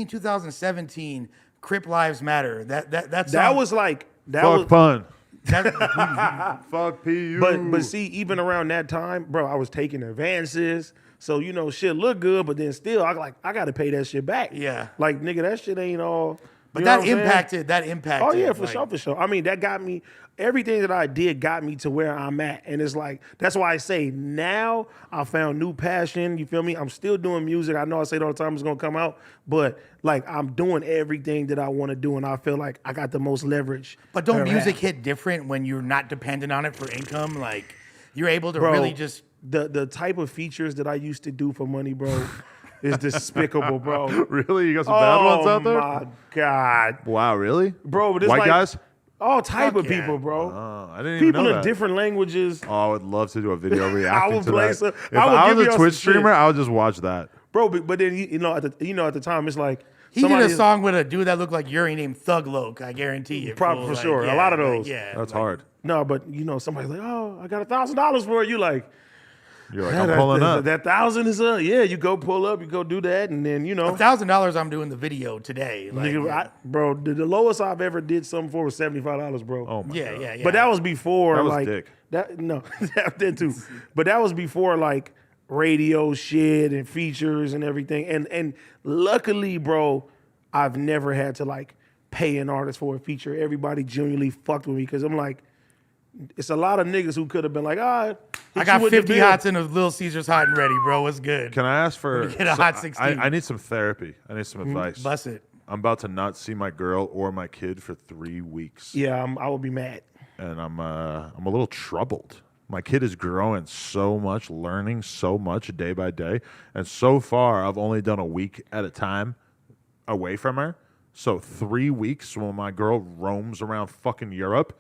2017? Crip Lives Matter. That That was like that Fuck was. pun. that, Fuck PU. But see, even around that time, bro, I was taking advances. So shit looked good, but then still, I got to pay that shit back. Yeah. Like nigga, that shit ain't all. but you know that what I'm saying? impacted. That impacted. Oh yeah, for like, sure. I mean, that got me. Everything that I did got me to where I'm at, and it's like that's why I say now I found new passion. You feel me? I'm still doing music. I know I say it all the time it's gonna come out, but like I'm doing everything that I want to do, and I feel like I got the most leverage. But don't I ever music had. hit different when you're not dependent on it for income? Like you're able to Bro, really just. the type of features that I used to do for money, bro, is despicable, bro. Really? You got some bad ones out there? Oh my god, Wow, really? bro! But it's White like, guys? all type Fuck of yeah. people, bro. Oh, I didn't even People know in that. different languages, Oh, I would love to do a video reacting would to play that. some- If I would I give was a y'all Twitch some shit. streamer, I would just watch that. bro. But then at the time, it's like He did a somebody- song with a dude that looked like Yuri named Thug Loke. I guarantee it. Probably fool. for sure. A lot of those. yeah. That's like, hard. No, but somebody's like, oh, I got $1,000 for it. You like, You're like, yeah, I'm pulling up. That 1,000 is yeah. You go pull up, you go do that, and then $1,000. I'm doing the video today. Like, nigga, bro, the lowest I've ever did something for was $75, bro. Oh my yeah, God. yeah, yeah. But that was before That was like dick. that. No, that too. But that was before like radio shit and features and everything. And luckily, bro, I've never had to like pay an artist for a feature. Everybody genuinely fucked with me because I'm like, it's a lot of niggas who could have been like, I got 50 hots in a Little Caesars hot and ready, bro. What's good? Can I ask for... Get a hot 16. I need some therapy. I need some advice. Bust it. I'm about to not see my girl or my kid for 3 weeks. Yeah, I would be mad. And I'm a little troubled. My kid is growing so much, learning so much day by day. And so far, I've only done a week at a time away from her. So 3 weeks when my girl roams around fucking Europe,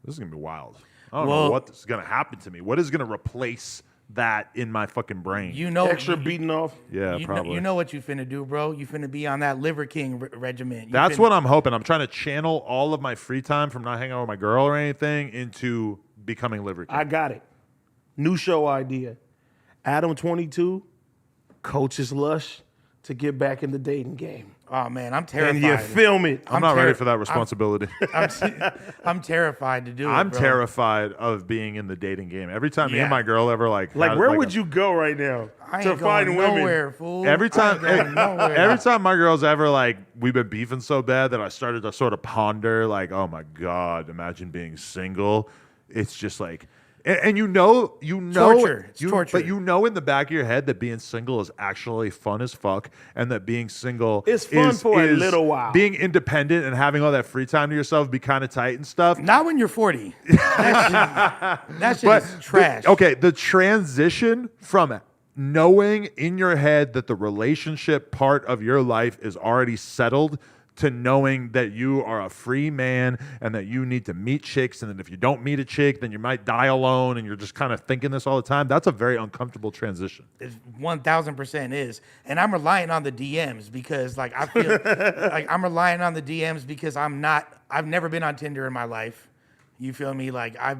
This is gonna be wild. I don't know what is gonna happen to me. What is gonna replace that in my fucking brain? You know, Extra beating off. Yeah, probably. You know what you finna do, bro. You finna be on that Liver King regiment. That's what I'm hoping. I'm trying to channel all of my free time from not hanging out with my girl or anything into becoming Liver King. I got it. New show idea. Adam 22 coaches Lush to get back in the dating game. Oh man, I'm terrified. And you film it. I'm not ready for that responsibility. I'm terrified to do it. I'm bro. terrified of being in the dating game. Every time me and Yeah. my girl ever like Where would you go right now I to ain't find going women? nowhere, fool. Every time, I ain't going nowhere. every time my girl's ever like, we've been beefing so bad that I started to sort of ponder, like, oh my god, imagine being single. It's just like, and you know, Torture. It's torture. But you know, in the back of your head that being single is actually fun as fuck, and that being single It's fun for a is little while. Being independent and having all that free time to yourself, be kind of tight and stuff. Not when you're 40. That shit is trash. The transition from knowing in your head that the relationship part of your life is already settled to knowing that you are a free man and that you need to meet chicks, and that if you don't meet a chick, then you might die alone, and you're just kind of thinking this all the time. That's a very uncomfortable transition. It 1000% is. And I'm relying on the DMs because like I feel like I'm relying on the DMs because I've never been on Tinder in my life. You feel me? Like I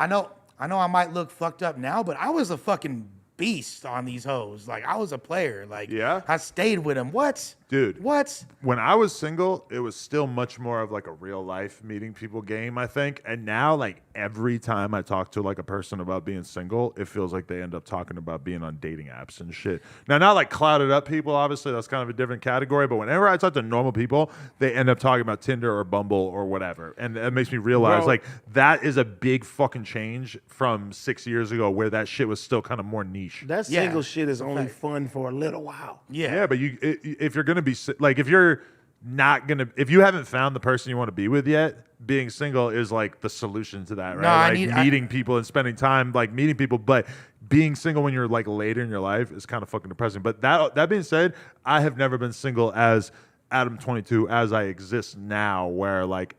know I might look fucked up now, but I was a fucking beast on these hoes. Like I was a player. Like Yeah? I stayed with them. What? Dude. What? When I was single, it was still much more of like a real life meeting people game, I think. And now, like every time I talk to like a person about being single, it feels like they end up talking about being on dating apps and shit. Now, not like clouded up people, obviously, that's kind of a different category. But whenever I talk to normal people, they end up talking about Tinder or Bumble or whatever. And it makes me realize like that is a big fucking change from 6 years ago where that shit was still kind of more niche. That Yeah. single shit is only fun for a little while. Yeah, but if you're gonna be like, if you're not gonna, if you haven't found the person you want to be with yet, being single is like the solution to that, right? Meeting people and spending time like meeting people, but being single when you're like later in your life is kind of fucking depressing. But that being said, I have never been single as Adam 22 as I exist now, where like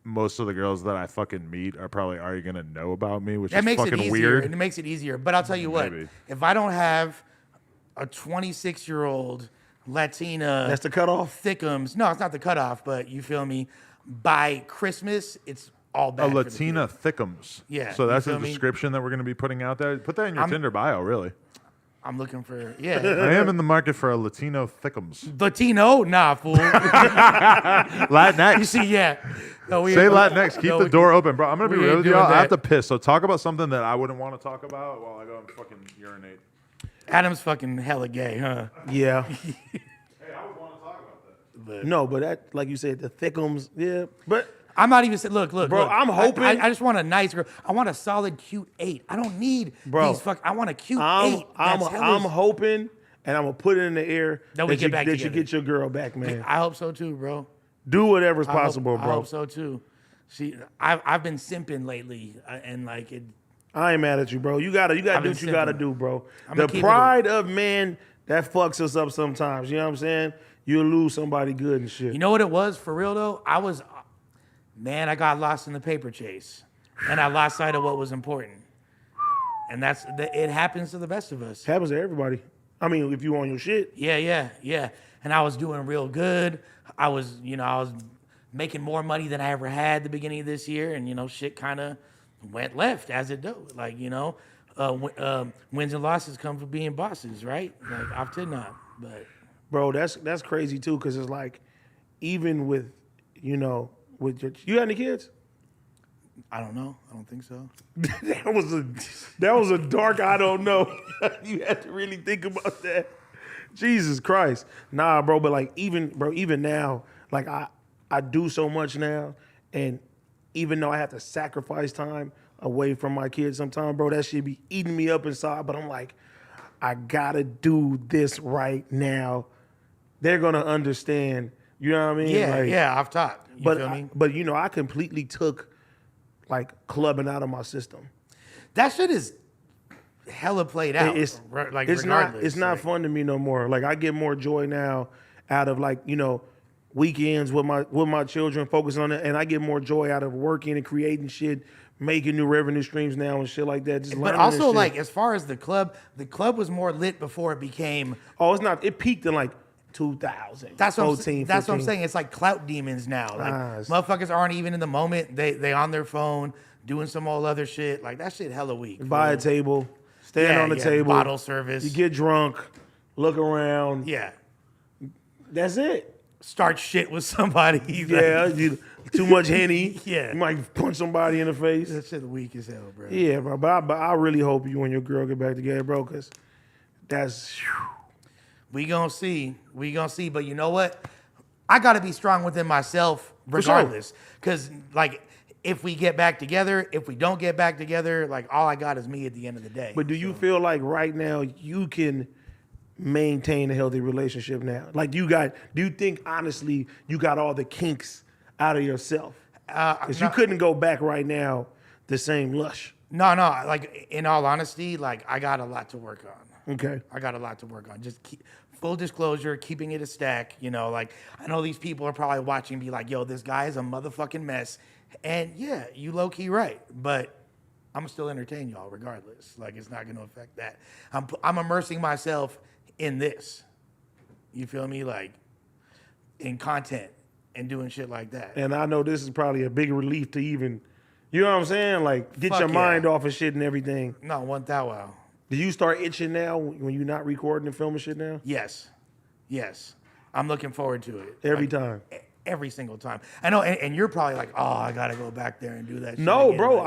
most of the girls that I fucking meet are probably already gonna know about me, which That is makes it fucking easier. weird. It makes it easier. But I'll tell you what, Maybe. if I don't have a 26-year-old Latina That's the cutoff. thickums. No, it's not the cutoff, but you feel me? By Christmas, it's all A bad. for the Latina kid. thickums. Yeah, So you that's a feel me? description that we're gonna be putting out there. Put that in your Tinder bio, really. I'm looking for, yeah. I am in the market for a Latino thickums. Latino? Nah, fool. Latinx. You see, yeah. No, we Say ain't- Latinx. Keep no, the we- door open, bro. I'm gonna be we real ain't with doing y'all. I have that. to piss. So talk about something that I wouldn't want to talk about while I go and fucking urinate. Adam's fucking hella gay, huh? Yeah. Hey, I would want to talk about that. No, but that, like you said, the thickums, yeah. But I'm not even saying, look. Bro, look. I'm hoping- I just want a nice girl. I want a solid, cute 8. I don't need Bro, these I want a cute I'm 8. That's hella- hoping, and I'm gonna put it in the air That we get back you together. get your girl back, man. I hope so too, bro. Do whatever's I hope- possible, I bro. hope so too. I've been simping lately, and like it. I ain't mad at you, bro. You gotta do been what you gotta simple. do, bro. I'ma The keep it pride of man that fucks us up sometimes. You know what I'm saying? You'll lose somebody good and shit. You know what it was for real though? I got lost in the paper chase, and I lost sight of what was important. And it happens to the best of us. Happens to everybody. I mean, if you on your shit. Yeah. And I was doing real good. I was making more money than I ever had the beginning of this year, and shit kind of went left as it do. Like wins and losses come from being bosses, right? Like often not, but Bro, that's crazy too, because it's like, even with you got any kids? I don't know. I don't think so. that was a dark I don't know. You had to really think about that. Jesus Christ. Nah, bro, but like even now, like I do so much now, and even though I have to sacrifice time away from my kids sometimes, bro, that shit be eating me up inside, but I'm like, I gotta do this right now. They're gonna understand. You know what I mean? Yeah, Like, yeah, off top. You feel me? But I completely took like clubbing out of my system. That shit is hella played out. It's like it's regardless. not like, fun to me no more. Like I get more joy now out of like weekends with my children, focusing on it, and I get more joy out of working and creating shit, making new revenue streams now and shit like that. Just But learning also, this shit. like, as far as the club was more lit before it became. Oh, it's not. It peaked in like 2000. That's what 14, that's what I'm 15. saying. It's like clout demons now. Like motherfuckers aren't even in the moment. They on their phone doing some all other shit. Like that shit hella weak. Buy a fool. table, stand on the table, bottle service. You get drunk, look around. Yeah. That's it. Start shit with somebody. Yeah, too much Henny. Yeah. You might punch somebody in the face. That shit weak as hell, bro. Yeah, bro. But I really hope you and your girl get back together, bro, because that's. We gonna see. But you know what? I gotta be strong within myself For sure. regardless. Because, like, if we get back together, if we don't get back together, like, all I got is me at the end of the day. But do you feel like right now you can maintain a healthy relationship now? Like, do you think, honestly, you got all the kinks out of yourself? Because you couldn't go back right now the same Lush. No. Like, in all honesty, like, I got a lot to work on. Okay. I got a lot to work on. Just full disclosure, keeping it a stack. You know, like, I know these people are probably watching and be like, yo, this guy is a motherfucking mess. And yeah, you low-key right. But I'm still entertain y'all regardless. Like, it's not going to affect that. I'm immersing myself in this. You feel me? Like, in content and doing shit like that. And I know this is probably a big relief to even, you know what I'm saying? Like, get Fuck your yeah. mind off of shit and everything. No, one thou wow. Do you start itching now when you're not recording and filming shit now? Yes. I'm looking forward to it. Every Like, time. Every single time. I know, and you're probably like, oh, I gotta go back there and do that shit No, again. bro, Like,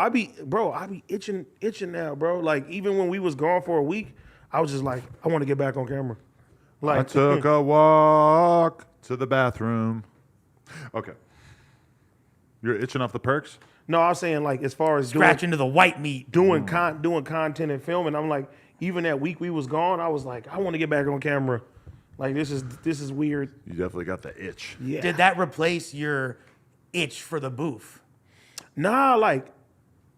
I be itching now, bro. Like, even when we was gone for a week, I was just like, I want to get back on camera. Like, I took a walk to the bathroom. Okay. You're itching off the perks? no, I was saying, like, as far as scratch into the white meat. doing content and filming, I'm like, even that week we was gone, I was like, I want to get back on camera. Like, this is weird. You definitely got the itch. Yeah. Did that replace your itch for the booth? Nah, like,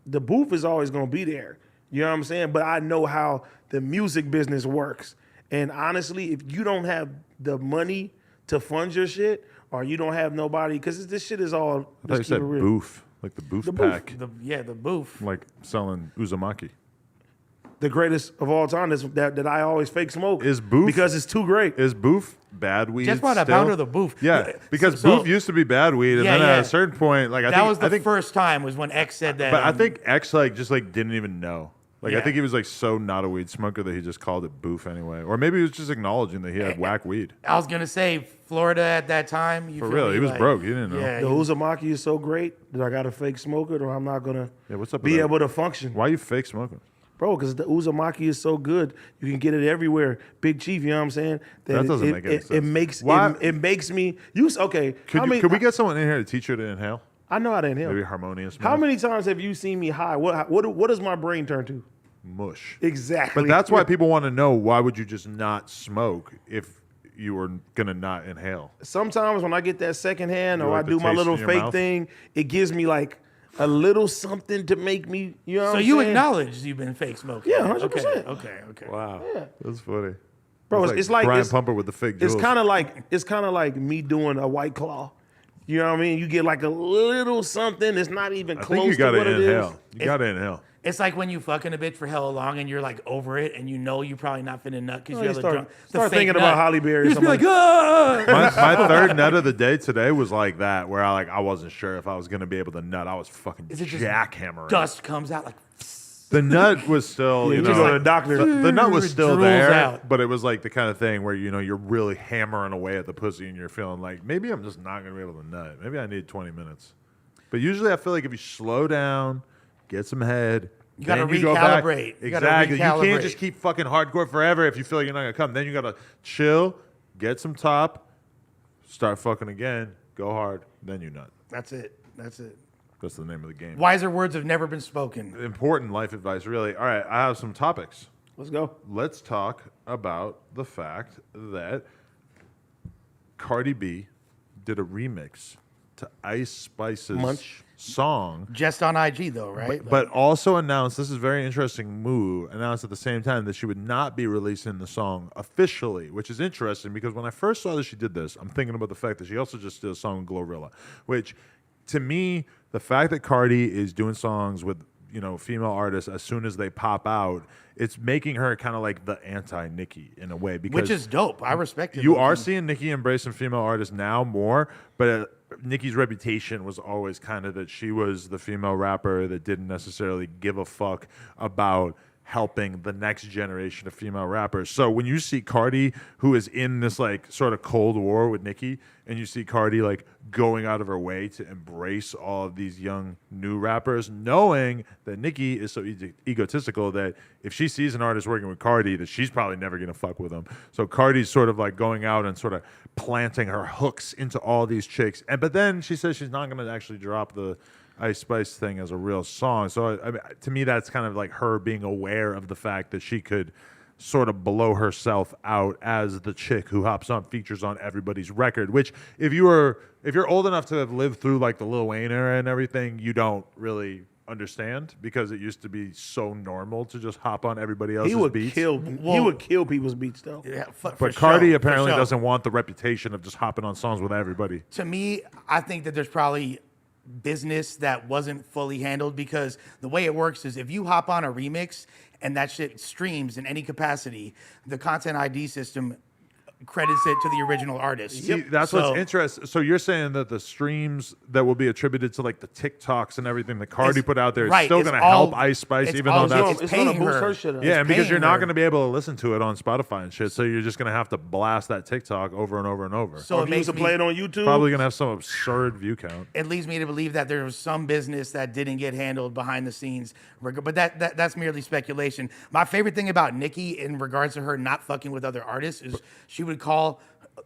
the booth is always gonna be there. You know what I'm saying? But I know how the music business works. And honestly, if you don't have the money to fund your shit, or you don't have nobody, because this shit is all. I thought you let's keep said it real. booth, like the booth The booth. pack, The booth. like selling Uzumaki. The greatest of all time that I always fake smoke Is booth- because it's too great. Is booth bad weed? Just brought a still? pound of the booth. Yeah, because So- booth used to be bad weed, and Yeah, then at yeah. a certain point, like That was I the think, first time was when X said that. but I think X just didn't even know. Like I Yeah. think he was like so not a weed smoker that he just called it booth anyway, or maybe he was just acknowledging that he had whack weed. I was gonna say Florida at that time. You For feel real, me? he was Like, broke. He didn't know. Yeah, The he- Uzumaki is so great that I got to fake smoke it, or I'm not gonna Yeah, what's up? be with that? able to function. Why are you fake smoking? Bro, because the Uzumaki is so good, you can get it everywhere. Big Chief, you know what I'm saying? That doesn't make any It sense. makes Why- it makes me okay. Could we get someone in here to teach you to inhale? I know how to inhale. Maybe harmonious. How mouth? many times have you seen me high? What does my brain turn to? Mush. Exactly. But that's why people want to know, why would you just not smoke if you were gonna not inhale? Sometimes when I get that second hand You or like I the do my taste little in your fake mouth? thing, it gives me like a little something to make me, you know what So I'm you saying? acknowledge you've been fake smoking? Yeah, 100%. Okay. Wow, that's funny. Bro, it's like Brian it's- Pumper with the fake It's jewels. kind of like me doing a White Claw. You know what I mean? You get like a little something. It's not even I close think you to gotta what it is. inhale. You gotta inhale. It's like when you fucking a bitch for hella long and you're like over it and you know you're probably not finna nut because Oh, you you have start the fake thinking nut. about Halle Berry or You just be like, something. ah! My third nut of the day today was like that, where I wasn't sure if I was gonna be able to nut. I was fucking Is it just jackhammering. Dust comes out like. The nut was still, You you go know, to the doctor. the nut was still Drools there, out. but it was like the kind of thing where you're really hammering away at the pussy, and you're feeling like maybe I'm just not gonna be able to nut. Maybe I need 20 minutes. But usually, I feel like if you slow down, get some head, You gotta then go back. recalibrate. You gotta Exactly. You can't recalibrate. just keep fucking hardcore forever if you feel like you're not gonna come. Then you gotta chill, get some top, start fucking again, go hard, then you nut. That's it. That's the name of the game. Wiser words have never been spoken. Important life advice, really. All right, I have some topics. Let's go. Let's talk about the fact that Cardi B did a remix to Ice Spice's Munch. song. Just on IG though, right? But also announced, this is a very interesting move, announced at the same time that she would not be releasing the song officially, which is interesting because when I first saw that she did this, I'm thinking about the fact that she also just did a song with Glorilla, which to me, the fact that Cardi is doing songs with female artists as soon as they pop out, it's making her kind of like the anti-Nicki in a way. Because which is dope. I respect it. You are seeing Nicki embracing female artists now more, but Nicki's reputation was always kind of that she was the female rapper that didn't necessarily give a fuck about helping the next generation of female rappers. So when you see Cardi, who is in this like sort of cold war with Nicki, and you see Cardi like going out of her way to embrace all of these young new rappers, knowing that Nicki is so egotistical that if she sees an artist working with Cardi, that she's probably never gonna fuck with them. So Cardi's sort of like going out and sort of planting her hooks into all these chicks. But then she says she's not gonna actually drop the Ice Spice thing as a real song. So I mean, to me, that's kind of like her being aware of the fact that she could sort of blow herself out as the chick who hops on features on everybody's record, which if you're old enough to have lived through like the Lil Wayne era and everything, you don't really understand because it used to be so normal to just hop on everybody else's beats. He would kill people's beats though. Yeah, but Cardi apparently doesn't want the reputation of just hopping on songs with everybody. To me, I think that there's probably business that wasn't fully handled because the way it works is if you hop on a remix and that shit streams in any capacity, the Content ID system credits it to the original artist. See, that's what's interesting. So you're saying that the streams that will be attributed to like the TikToks and everything that Cardi put out there is still going to help Ice Spice, even though that's it's going to boost her shit up. Yeah, because you're not going to be able to listen to it on Spotify and shit. So you're just going to have to blast that TikTok over and over and over. So it makes play it on YouTube. Probably going to have some absurd view count. It leads me to believe that there was some business that didn't get handled behind the scenes, but that's merely speculation. My favorite thing about Nicki in regards to her not fucking with other artists is she would call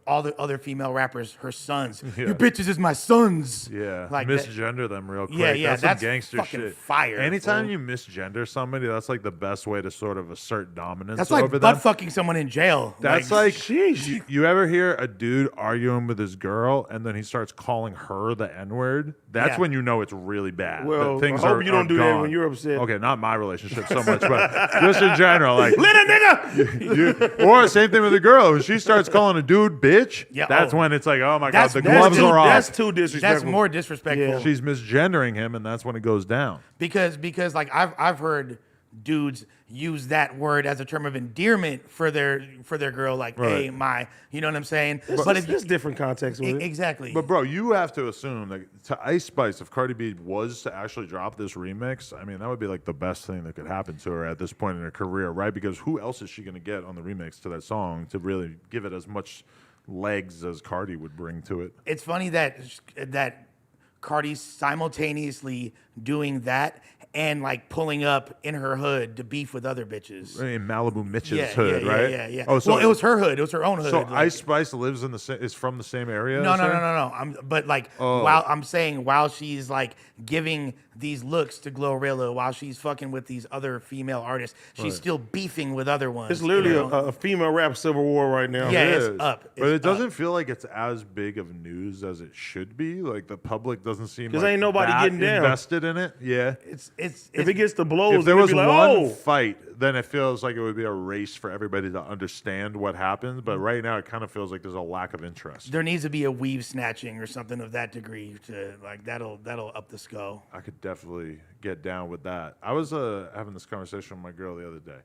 all the other female rappers her sons. Yeah. Your bitches is my sons. Yeah, like misgender them real quick. Yeah, that's some gangster fucking shit. Fire. Anytime you misgender somebody, that's like the best way to sort of assert dominance. That's like butt fucking someone in jail. That's like you ever hear a dude arguing with his girl and then he starts calling her the N-word? That's when you know it's really bad. Well, things I hope you don't do gone. that when you're upset. Okay, not my relationship so much, but just in general, like little nigga. Or same thing with a girl. When she starts calling a dude bitch, that's when it's like, oh my god, the gloves are off. That's too disrespectful. That's more disrespectful. Yeah. She's misgendering him, and that's when it goes down. Because like I've heard dudes use that word as a term of endearment for their girl, like hey my, you know what I'm saying? But it's different context with it. Exactly. But bro, you have to assume that to Ice Spice, if Cardi B was to actually drop this remix, I mean that would be like the best thing that could happen to her at this point in her career, right? Because who else is she going to get on the remix to that song to really give it as much legs as Cardi would bring to it? It's funny that Cardi's simultaneously doing that and like pulling up in her hood to beef with other bitches. In Malibu Mitch's hood, right? Yeah. Oh, so well, it was her hood. It was her own hood. So like, Ice Spice lives in is from the same area? No. While she's like giving these looks to Glorilla, while she's fucking with these other female artists, she's still beefing with other ones. It's literally a female rap civil war right now. Yeah, it's up. But it doesn't feel like it's as big of news as it should be. Like the public doesn't seem like ain't nobody getting down. invested in it. Yeah. If it gets the blows, if there was like, one fight, then it feels like it would be a race for everybody to understand what happens. But right now, it kind of feels like there's a lack of interest. There needs to be a weave snatching or something of that degree to like that'll up the skull. I could definitely get down with that. I was having this conversation with my girl the other day.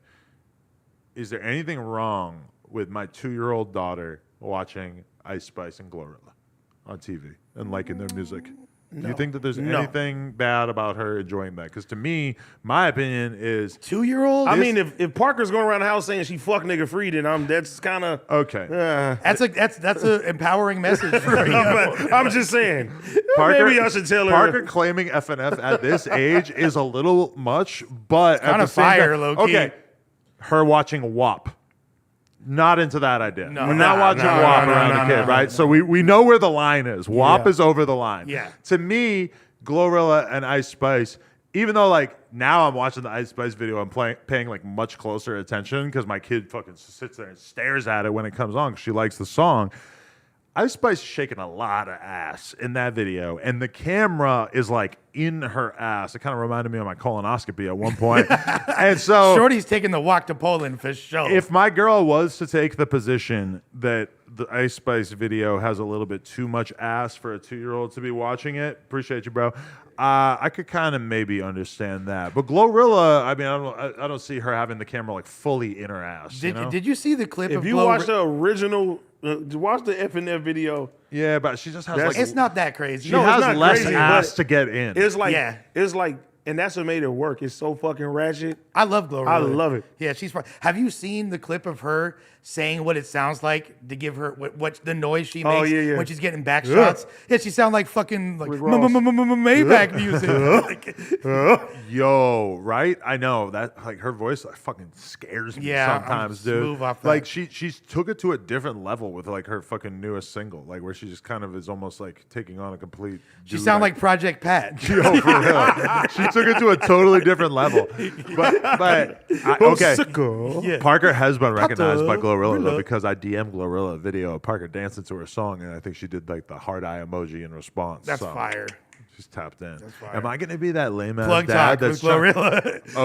Is there anything wrong with my 2-year-old daughter watching Ice Spice and Glorilla on TV and liking their music? Do you think that there's anything bad about her enjoying that? Because to me, my opinion is 2-year-old. I mean, if Parker's going around the house saying she fuck nigga free, then that's kind of okay. That's an empowering message for you. I'm just saying. Parker, maybe I should tell her. Parker claiming FNF at this age is a little much, but kind of fire, low key. Okay, her watching WAP. Not into that idea. No, we're not watching WAP around the kid, right? So we know where the line is. WAP is over the line. Yeah. To me, Glorilla and Ice Spice, even though like now I'm watching the Ice Spice video, I'm paying like much closer attention because my kid fucking sits there and stares at it when it comes on because she likes the song. Ice Spice shaking a lot of ass in that video, and the camera is like in her ass. It kind of reminded me of my colonoscopy at one point. And so Shorty's taking the walk to Poland for sure. if my girl was to take the position that the Ice Spice video has a little bit too much ass for a 2-year-old to be watching it, appreciate you, bro. I could kind of maybe understand that. But Glorilla, I mean, I don't see her having the camera like fully in her ass. Did you see the clip If of you watch the original, watch the FNF video. Yeah, but she just has like it's not that crazy. she has not less crazy, ass but to get in. It's like, Yeah. it's like, and that's what made it work. It's so fucking ratchet. I love Glorilla. I love it. Yeah, she's fun. Have you seen the clip of her saying what it sounds like to give her what the noise she makes Oh, yeah. when she's getting back shots? Yeah, she sounds like fucking like Rick Ross. Maybach music. Yo, right? I know that like her voice like fucking scares me Yeah, I'm sometimes, dude. smooth off that. Like she's took it to a different level with like her fucking newest single, like where she just kind of is almost like taking on a complete. She sound like Project Pat. Yo, for real. She took it to a totally different level. But okay. Sicko. Yeah. Parker has been recognized by Pata, Glorilla though Glorilla. because I DM'd Glorilla a video of Parker dancing to her song, and I think she did like the heart eye emoji in response. That's so fire. She's tapped in. fire. Am I going to be that lame ass Plug dad talk with that's trying- Glorilla.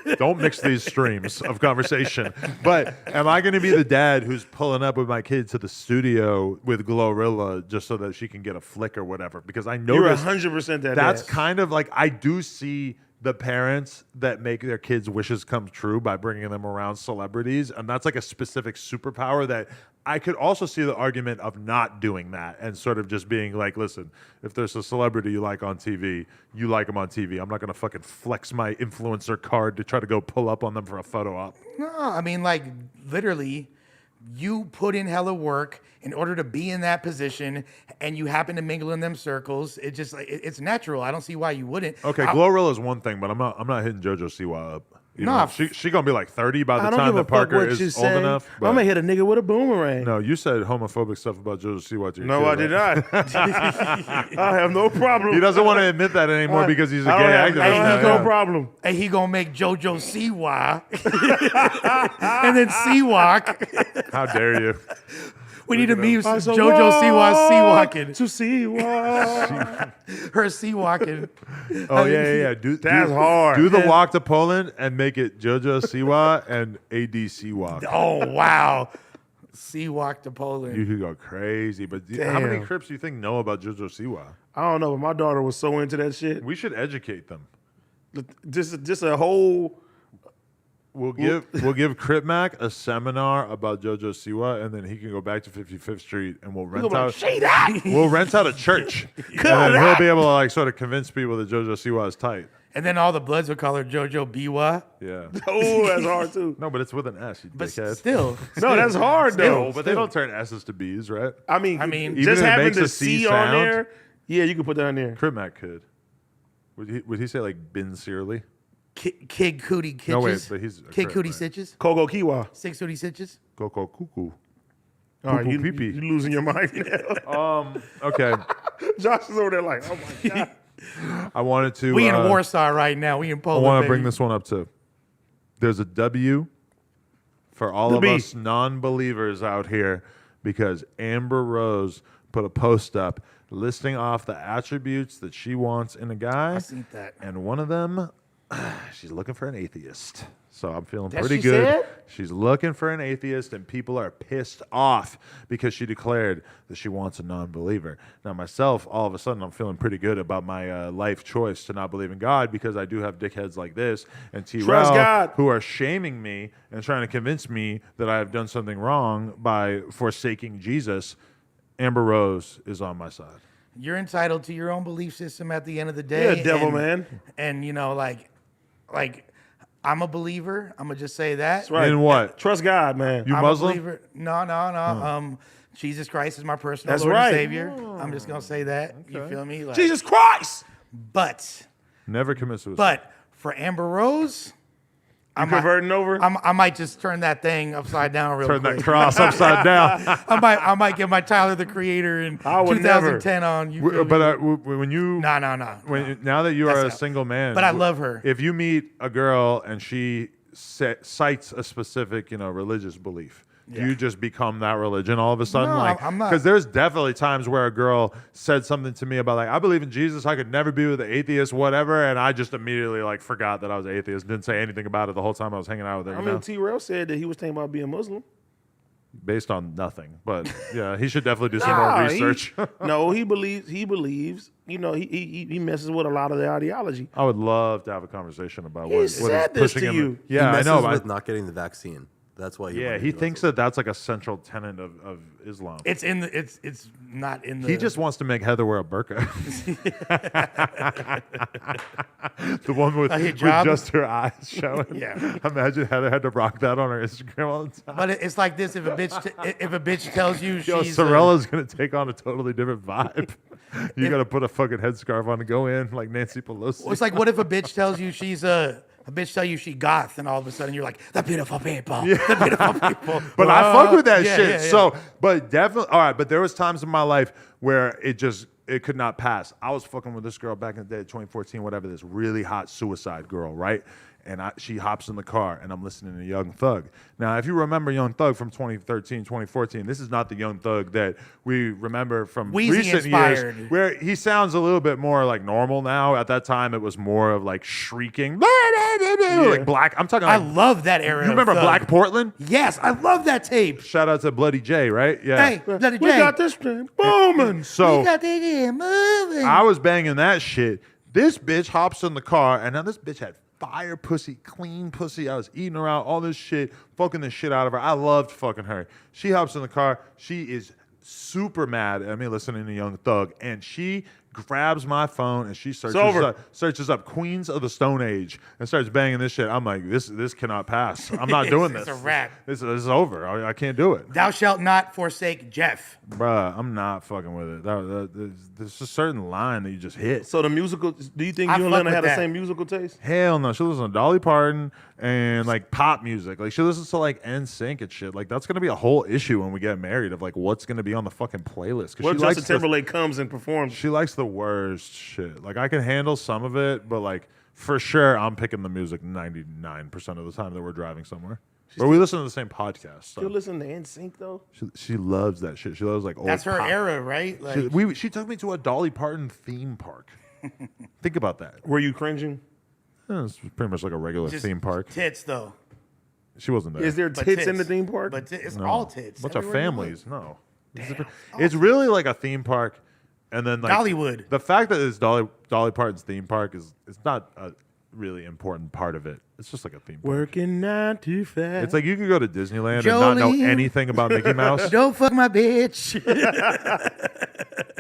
Okay. Don't mix these streams of conversation. But am I going to be the dad who's pulling up with my kid to the studio with Glorilla just so that she can get a flick or whatever? Because I You're noticed 100% that. that's dad. kind of like I do see the parents that make their kids' wishes come true by bringing them around celebrities, and that's like a specific superpower that I could also see the argument of not doing that and sort of just being like, listen, if there's a celebrity you like on TV, you like them on TV. I'm not gonna fucking flex my influencer card to try to go pull up on them for a photo op. No, I mean, like, literally, you put in hella work in order to be in that position, and you happen to mingle in them circles. It just, it's natural. I don't see why you wouldn't. Okay, Glorilla is one thing, but I'm not hitting JoJo Siwa up. You Nah, know, she gonna be like 30 by the I don't time give a that fuck Parker what is you old say. enough. I'm but- gonna hit a nigga with a boomerang. No, you said homophobic stuff about JoJo Siwa to your No, kid, I did right? not. I have no problem. He doesn't want to admit that anymore because he's a I gay don't have, activist. I don't have now, no yeah. problem. And he gonna make JoJo Siwa, and then Seawalk. How dare you? We need a meme. I said, JoJo Siwa walk Seawalking. to see what. Her Seawalking. Oh yeah. That's hard. Do the walk to Poland and make it JoJo Siwa and AD Siwa. Oh wow. Seawalk to Poland. You could go crazy, but how many Damn. Crips do you think know about JoJo Siwa? I don't know, but my daughter was so into that shit. We should educate them. Just a whole. We'll give Crip Mac a seminar about JoJo Siwa, and then he can go back to 55th Street, and we'll rent out. We'll rent out a church, and then he'll be able to like sort of convince people that JoJo Siwa is tight. And then all the Bloods would call her JoJo Biwa. Yeah. Oh, that's hard too. No, but it's with an S, you But dickhead. still. No, that's hard though. No, but they don't turn S's to B's, right? I mean, Even just if it having makes the a C C on sound? there. Yeah, you could put that on there. Crip Mac could. Would he say like Bin Searly? Kid Cootie Kitches. No, wait, but he's a Kid Crip, Cootie right? Stitches. Kogo Kiwa. 6 Cootie Stitches. Coco Cuckoo. All right, you pee-pee. losing your mind now. Okay. Josh is over there like, oh my God. I wanted to. We in Warsaw right now. We in I Poland. want to baby. bring this one up too. There's a W for all The of B. us non-believers out here because Amber Rose put a post up listing off the attributes that she wants in a guy. I seen that. And one of them, she's looking for an atheist. So I'm feeling That pretty she good. said? She's looking for an atheist, and people are pissed off because she declared that she wants a non-believer. Now, myself, all of a sudden, I'm feeling pretty good about my life choice to not believe in God because I do have dickheads like this and Trust T-Rel God. who are shaming me and trying to convince me that I have done something wrong by forsaking Jesus. Amber Rose is on my side. You're entitled to your own belief system at the end of the day. Yeah, devil and, man. And, you know, like, I'm a believer. I'm going to just say that. That's right. In what? Trust God, man. You I'm Muslim? a believer. No. Jesus Christ is my personal That's Lord right. and Savior. I'm just going to say that. You feel me? Like, Jesus Christ. But Never commit suicide. But for Amber Rose, You converting over? I might just turn that thing upside down real Turn quick. that cross upside down. I might get my Tyler the Creator in I would 2010 on. You feel me? But when you No. now that you are a That's out. single man, But I love her. If you meet a girl and she cites a specific religious belief, do you just become that religion all of a sudden? No, like, I'm not. Because there's definitely times where a girl said something to me about like, I believe in Jesus. I could never be with an atheist, whatever. And I just immediately like forgot that I was atheist. Didn't say anything about it the whole time I was hanging out with her. I mean, T-Rail said that he was thinking about being Muslim. Based on nothing, but yeah, he should definitely do some more research. He believes. You know, he messes with a lot of the ideology. I would love to have a conversation about He what said is this pushing to him. you. Yeah, he I know. with not getting the vaccine. That's why. He thinks that that's like a central tenet of Islam. It's in the. It's not in the. He just wants to make Heather wear a burqa. The one with just her eyes showing. Yeah. Imagine Heather had to rock that on her Instagram all the time. But it's like this: if a bitch tells you Yo, she's Sorella's gonna take on a totally different vibe. You gotta put a fucking headscarf on to go in like Nancy Pelosi. it's like what if a bitch tells you she's a bitch tell you she goth, and all of a sudden you're like the beautiful people, the beautiful people. But I fuck with that Yeah, shit. yeah, yeah. So, but definitely, all right. But there was times in my life where it could not pass. I was fucking with this girl back in the day, 2014, whatever. This really hot suicide girl, right? And she hops in the car, and I'm listening to Young Thug. Now, if you remember Young Thug from 2013, 2014, this is not the Young Thug that we remember from Weezy recent inspired. years, where he sounds a little bit more like normal now. At that time, it was more of like shrieking, like black. I'm talking. I Like, love that era. you remember of Thug. Black Portland? Yes, I love that tape. Shout out to Bloody J, right? Yeah. Hey, Bloody We J. got this thing booming. So We got that in moving. I was banging that shit. This bitch hops in the car, and now this bitch had fire pussy, clean pussy. I was eating her out, all this shit, fucking the shit out of her. I loved fucking her. She hops in the car. She is super mad at me listening to Young Thug, and she grabs my phone and she searches up Queens of the Stone Age and starts banging this shit. I'm like, this cannot pass. I'm not doing this. It's a wrap. This is over. I can't do it. Thou shalt not forsake Jeff. Bruh, I'm not fucking with it. There's a certain line that you just hit. So the musical, do you think I you and fuck Lena with had the that. same musical taste? Hell no. She listens to Dolly Parton and like pop music. Like she listens to like NSYNC and shit. Like that's gonna be a whole issue when we get married of like what's gonna be on the fucking playlist. Well, She Justin likes Timberlake comes and performs. she likes the worst shit. Like I can handle some of it, but like for sure I'm picking the music 99% of the time that we're driving somewhere. Or we listen to the same podcast. So. You listen to NSYNC though? She loves that shit. She loves like old That's her pop. era, right? Like, She took me to a Dolly Parton theme park. Think about that. Were you cringing? It's pretty much like a regular just theme park. tits though. She wasn't there. Is there But tits in the theme park? But it's No. all tits. Bunch of Everywhere you families. No. It's really like a theme park, and then like Dollywood. The fact that it's Dolly Parton's theme park is it's not a really important part of it. It's just like a theme park. Working 9 to 5. It's like you could go to Disneyland and not know Jolene. anything about Mickey Mouse. look. Don't fuck my bitch.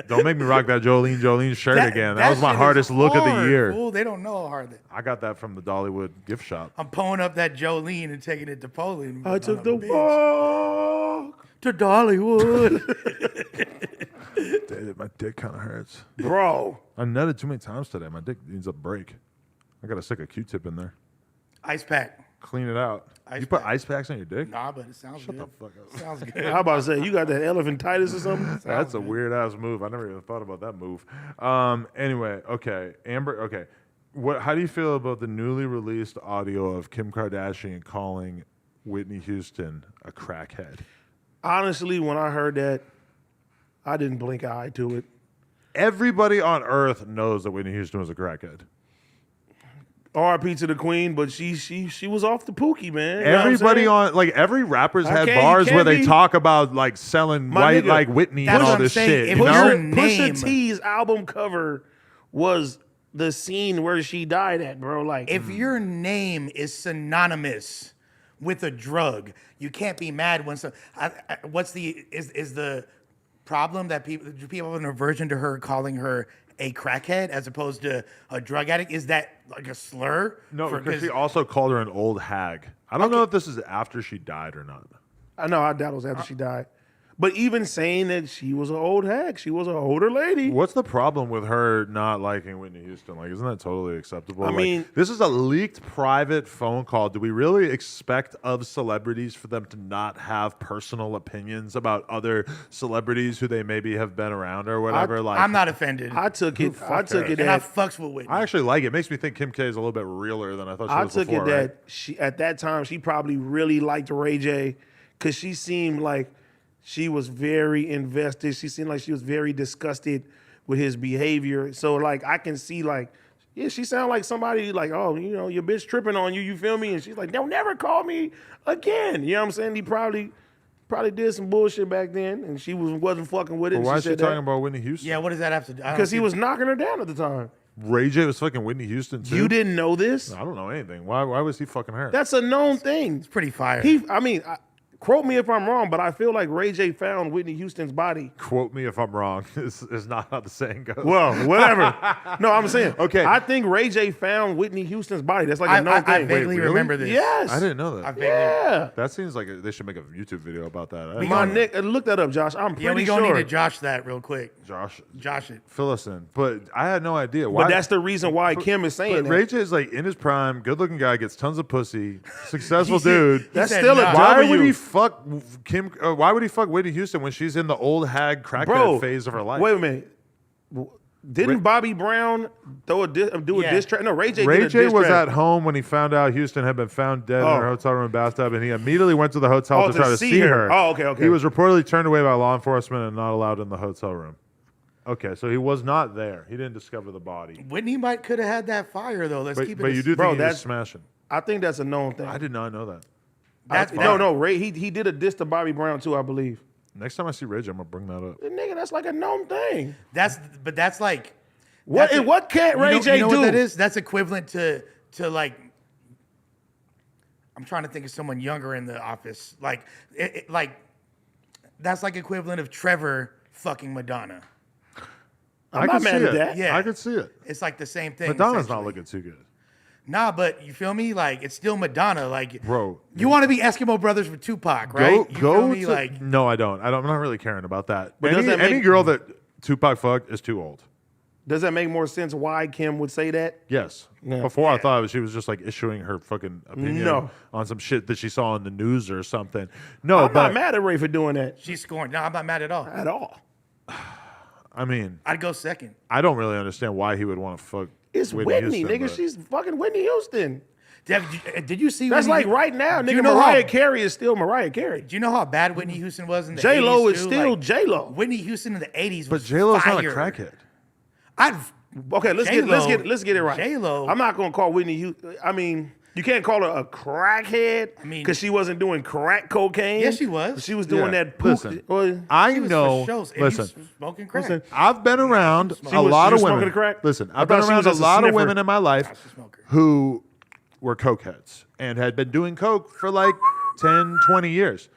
Don't make me rock that Jolene shirt again. That was my shit is hardest look of the hard, year. Fool. They don't know how hard that. I got that from the Dollywood gift shop. I'm pulling up that Jolene and taking it to Poland. I took the bitch. walk. to Dollywood. Dude, my dick kind of hurts. Bro. I nutted too many times today. My dick needs a break. I gotta stick a Q-tip in there. Ice pack. Clean it out. Ice You put pack. ice packs on your dick? Nah, but it sounds Shut good. the fuck up. Sounds good. How about to say, you got that elephantitis or something? That's a weird ass move. I never even thought about that move. Anyway, okay, Amber. Okay, how do you feel about the newly released audio of Kim Kardashian calling Whitney Houston a crackhead? Honestly, when I heard that, I didn't blink an eye to it. Everybody on earth knows that Whitney Houston was a crackhead. R.I.P. to the queen, but she was off the pookie, man. You know what I'm Everybody saying? on every rapper's had Okay, you bars can't where they be- talk about like selling My white nigga, like Whitney that's and all what I'm this saying. shit. If You you're know? your name- Pusha T's album cover was the scene where she died at, bro. Like, If your name is synonymous with a drug, you can't be mad when what's the is the problem that people have an aversion to her calling her a crackhead as opposed to a drug addict? Is that like a slur? No, because she also called her an old hag. I don't know if this is after she died or not. I know, I doubt it was after she died. But even saying that she was an old hag, she was an older lady. What's the problem with her not liking Whitney Houston? Like, isn't that totally acceptable? I Like, mean- this is a leaked private phone call. Do we really expect of celebrities for them to not have personal opinions about other celebrities who they maybe have been around or whatever? I'm not offended. I took it and I fucks with Whitney. I actually like it. It makes me think Kim K is a little bit realer than I thought she I was took before. it right? that she at that time she probably really liked Ray J because she seemed like she was very invested. She seemed like she was very disgusted with his behavior. So like I can see like, yeah, she sounded like somebody like, oh, you know, your bitch tripping on you, you feel me? And she's like, don't never call me again. You know what I'm saying? He probably did some bullshit back then, and she wasn't fucking with it. Why is she talking about Whitney Houston? Yeah, what does that have to do? Because he was knocking her down at the time. Ray J was fucking Whitney Houston too. You didn't know this? I don't know anything. Why was he fucking her? That's a known thing. It's pretty fire. Quote me if I'm wrong, but I feel like Ray J found Whitney Houston's body. Quote me if I'm wrong. Is not how the saying goes. Well, whatever. No, I'm saying. Okay. I think Ray J found Whitney Houston's body. That's like a known I thing. vaguely really? remember this. Yes. I didn't know that. Yeah. That seems like they should make a YouTube video about that. My Nick, look that up, Josh. I'm pretty Yeah, we sure. gonna need to Josh that real quick. Josh it. fill us in. But I had no idea. Why? But that's the reason why Kim is saying But that. Ray J is like in his prime, good-looking guy, gets tons of pussy, successful He said- dude. he That's said still a nah. Why W. would he fuck Kim? Why would he fuck Whitney Houston when she's in the old hag crackhead phase of her life? Wait a minute. Didn't Bobby Brown do a diss track? No, Ray J. Ray did a J diss was track. at home when he found out Houston had been found dead in Oh. her hotel room bathtub, and he immediately went to the hotel Oh, to to try to see see her. her. Oh, okay. He was reportedly turned away by law enforcement and not allowed in the hotel room. Okay, so he was not there. He didn't discover the body. Whitney could have had that fire though. Let's keep it. But you do Bro, think he was that's- smashing? I think that's a known thing. I did not know that. That's No, Ray. He did a diss to Bobby Brown too, I believe. Next time I see Ray J, I'm gonna bring that up. Nigga, that's like a known thing. That's like What that's what can't Ray J you know do? what that is? That's equivalent to like. I'm trying to think of someone younger in the office. Like that's like equivalent of Trevor fucking Madonna. I'm I not could mad see at it. that. Yeah. I could see it. It's like the same thing. Madonna's not essentially. looking too good. Nah, but you feel me? Like it's still Madonna. Like, Bro, you want to be Eskimo Brothers with Tupac, right? You Go feel me? to, Like, no, I don't. I'm not really caring about that. But does that Any make- girl that Tupac fucked is too old. Does that make more sense why Kim would say that? Yes. Yeah. Before I thought she was just like issuing her fucking opinion No. on some shit that she saw in the news or something. No, I'm but not mad at Ray for doing that she's scoring. No, I'm not mad at all. at all. I mean, I'd go second. I don't really understand why he would want to fuck. It's Whitney, Houston, nigga. but- She's fucking Whitney Houston. Did you see? That's Whitney- like right now, Do you nigga. know Mariah how- Carey is still Mariah Carey. Do you know how bad Whitney Houston was in the J Lo 80s is too? still Like, J Lo. Whitney Houston in the 80s But was J Lo's not a fire. crackhead. I'd Okay, let's get it right. J-Lo. I'm not gonna call Whitney Houston. I mean, you can't call her a crackhead. I mean- because she wasn't doing crack cocaine. Yes, she was. She was doing Yeah, that. Poop. listen. Well, I she was know. for shows, and he was Listen, smoking crack. Listen. I've been around She a was- lot she was of women. smoking crack? Listen, I I've been thought she around was a just a lot of sniffer. women in my life She's a smoker. who were cokeheads and had been doing coke for like 10, 20 years.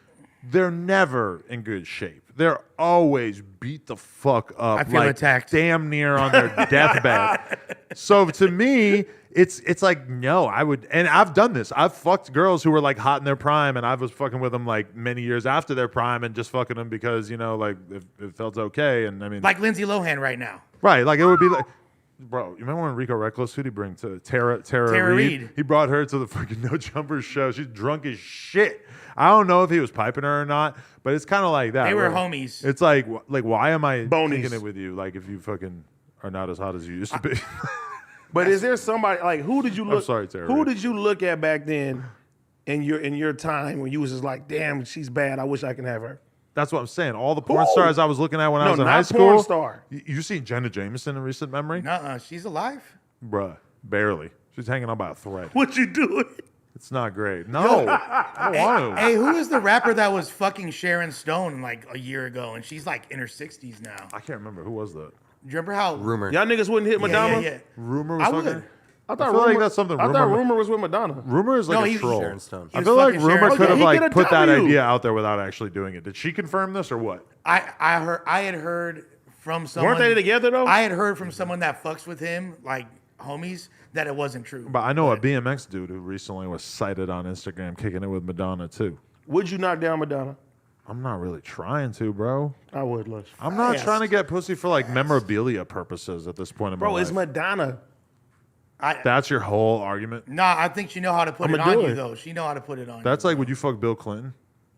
They're never in good shape. They're always beat the fuck up. I feel like attacked. damn near on their deathbed. So to me, it's like, no, I would, and I've done this. I've fucked girls who were like hot in their prime, and I was fucking with them like many years after their prime and just fucking them because, you know, like it felt okay. And I mean, Like Lindsay Lohan right now. right, like it would be like, bro, you remember when Rico Reckless, who'd he bring to Tara Reid. He brought her to the fucking No Jumpers show. She's drunk as shit. I don't know if he was piping her or not, but it's kind of like that. They were where homies. It's like why am I Bonies. kicking it with you? Like if you fucking are not as hot as you used to be. But is there somebody like who did you look? sorry, Tara Who Reid. did you look at back then in your time when you was just like, damn, she's bad. I wish I can have her. That's what I'm saying. All the porn Who? stars I was looking at when I No, was in not high school. porn star. You seen Jenna Jameson in recent memory? Nuh-uh, she's alive. Bruh, barely. She's hanging on by a thread. What you doing? It's not great. No, I don't want to. Hey, who is the rapper that was fucking Sharon Stone like a year ago, and she's like in her 60s now? I can't remember who was that. Do you remember how? Rumor. Y'all niggas wouldn't hit Madonna. Yeah. Rumor was I fucking. would. I thought feel like rumor, that's something I thought Rumor- rumor was with Madonna. Rumor is like No, a he- troll. Sharon Stone. I He feel was like fucking Rumor Sharon could have Stone. like He put that W. idea out there without actually doing it. Did she confirm this or what? I had heard from someone. Weren't they together though? I had heard from someone that fucks with him, like homies, that it wasn't true. But I know a BMX dude who recently was cited on Instagram kicking it with Madonna too. Would you knock down Madonna? I'm not really trying to, bro. I would, Lush. I'm not Fast. trying to get pussy for like memorabilia purposes at this point in my Bro, life. it's Madonna. That's your whole argument. Nah, I think she know how to put it I'ma do on you it. though. She know how to put it on. That's you. like, would you fuck Bill Clinton?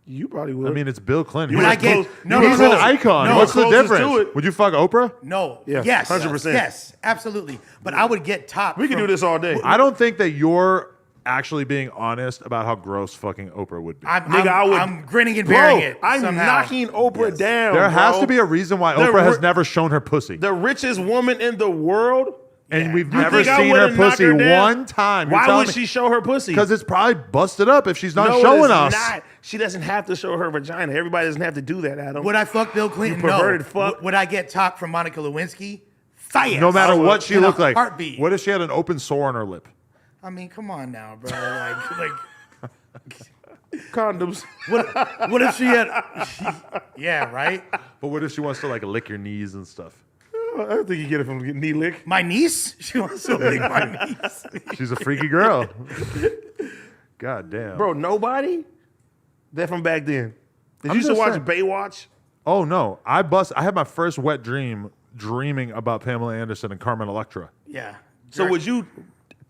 You probably would. I mean, it's Bill Clinton. When He's I get close- no, you no, he's no, an icon. No, What's the closest to difference? it. Would you fuck Oprah? No. Yeah, Yes. 100%. Yes. Absolutely. But I would get top. we can do this all day. I don't think that your actually being honest about how gross fucking Oprah would be. I'm grinning and bearing it. I'm somehow. knocking Oprah down. There has bro. to be a reason why Oprah has never shown her pussy. The richest woman in the world. And we've You never think I seen her would've knocked pussy her down? one time. Why would she show her pussy? Because it's probably busted up if she's not No, showing it's us. not. She doesn't have to show her vagina. Everybody doesn't have to do that, Adam. Would I fuck Bill Clinton? You perverted No. fuck. Would I get talk from Monica Lewinsky? Fire. No matter what she In a looked like. heartbeat. What if she had an open sore on her lip? I mean, come on now, bro. Like Condoms. what if she had? Yeah, right. But what if she wants to like lick your knees and stuff? I don't think you get it from knee lick. My niece? She wants to lick my niece. She's a freaky girl. God damn. Bro, nobody? That from back then. Did I'm you used to just watch saying. Baywatch? Oh no. I had my first wet dream dreaming about Pamela Anderson and Carmen Electra. Yeah. So would you,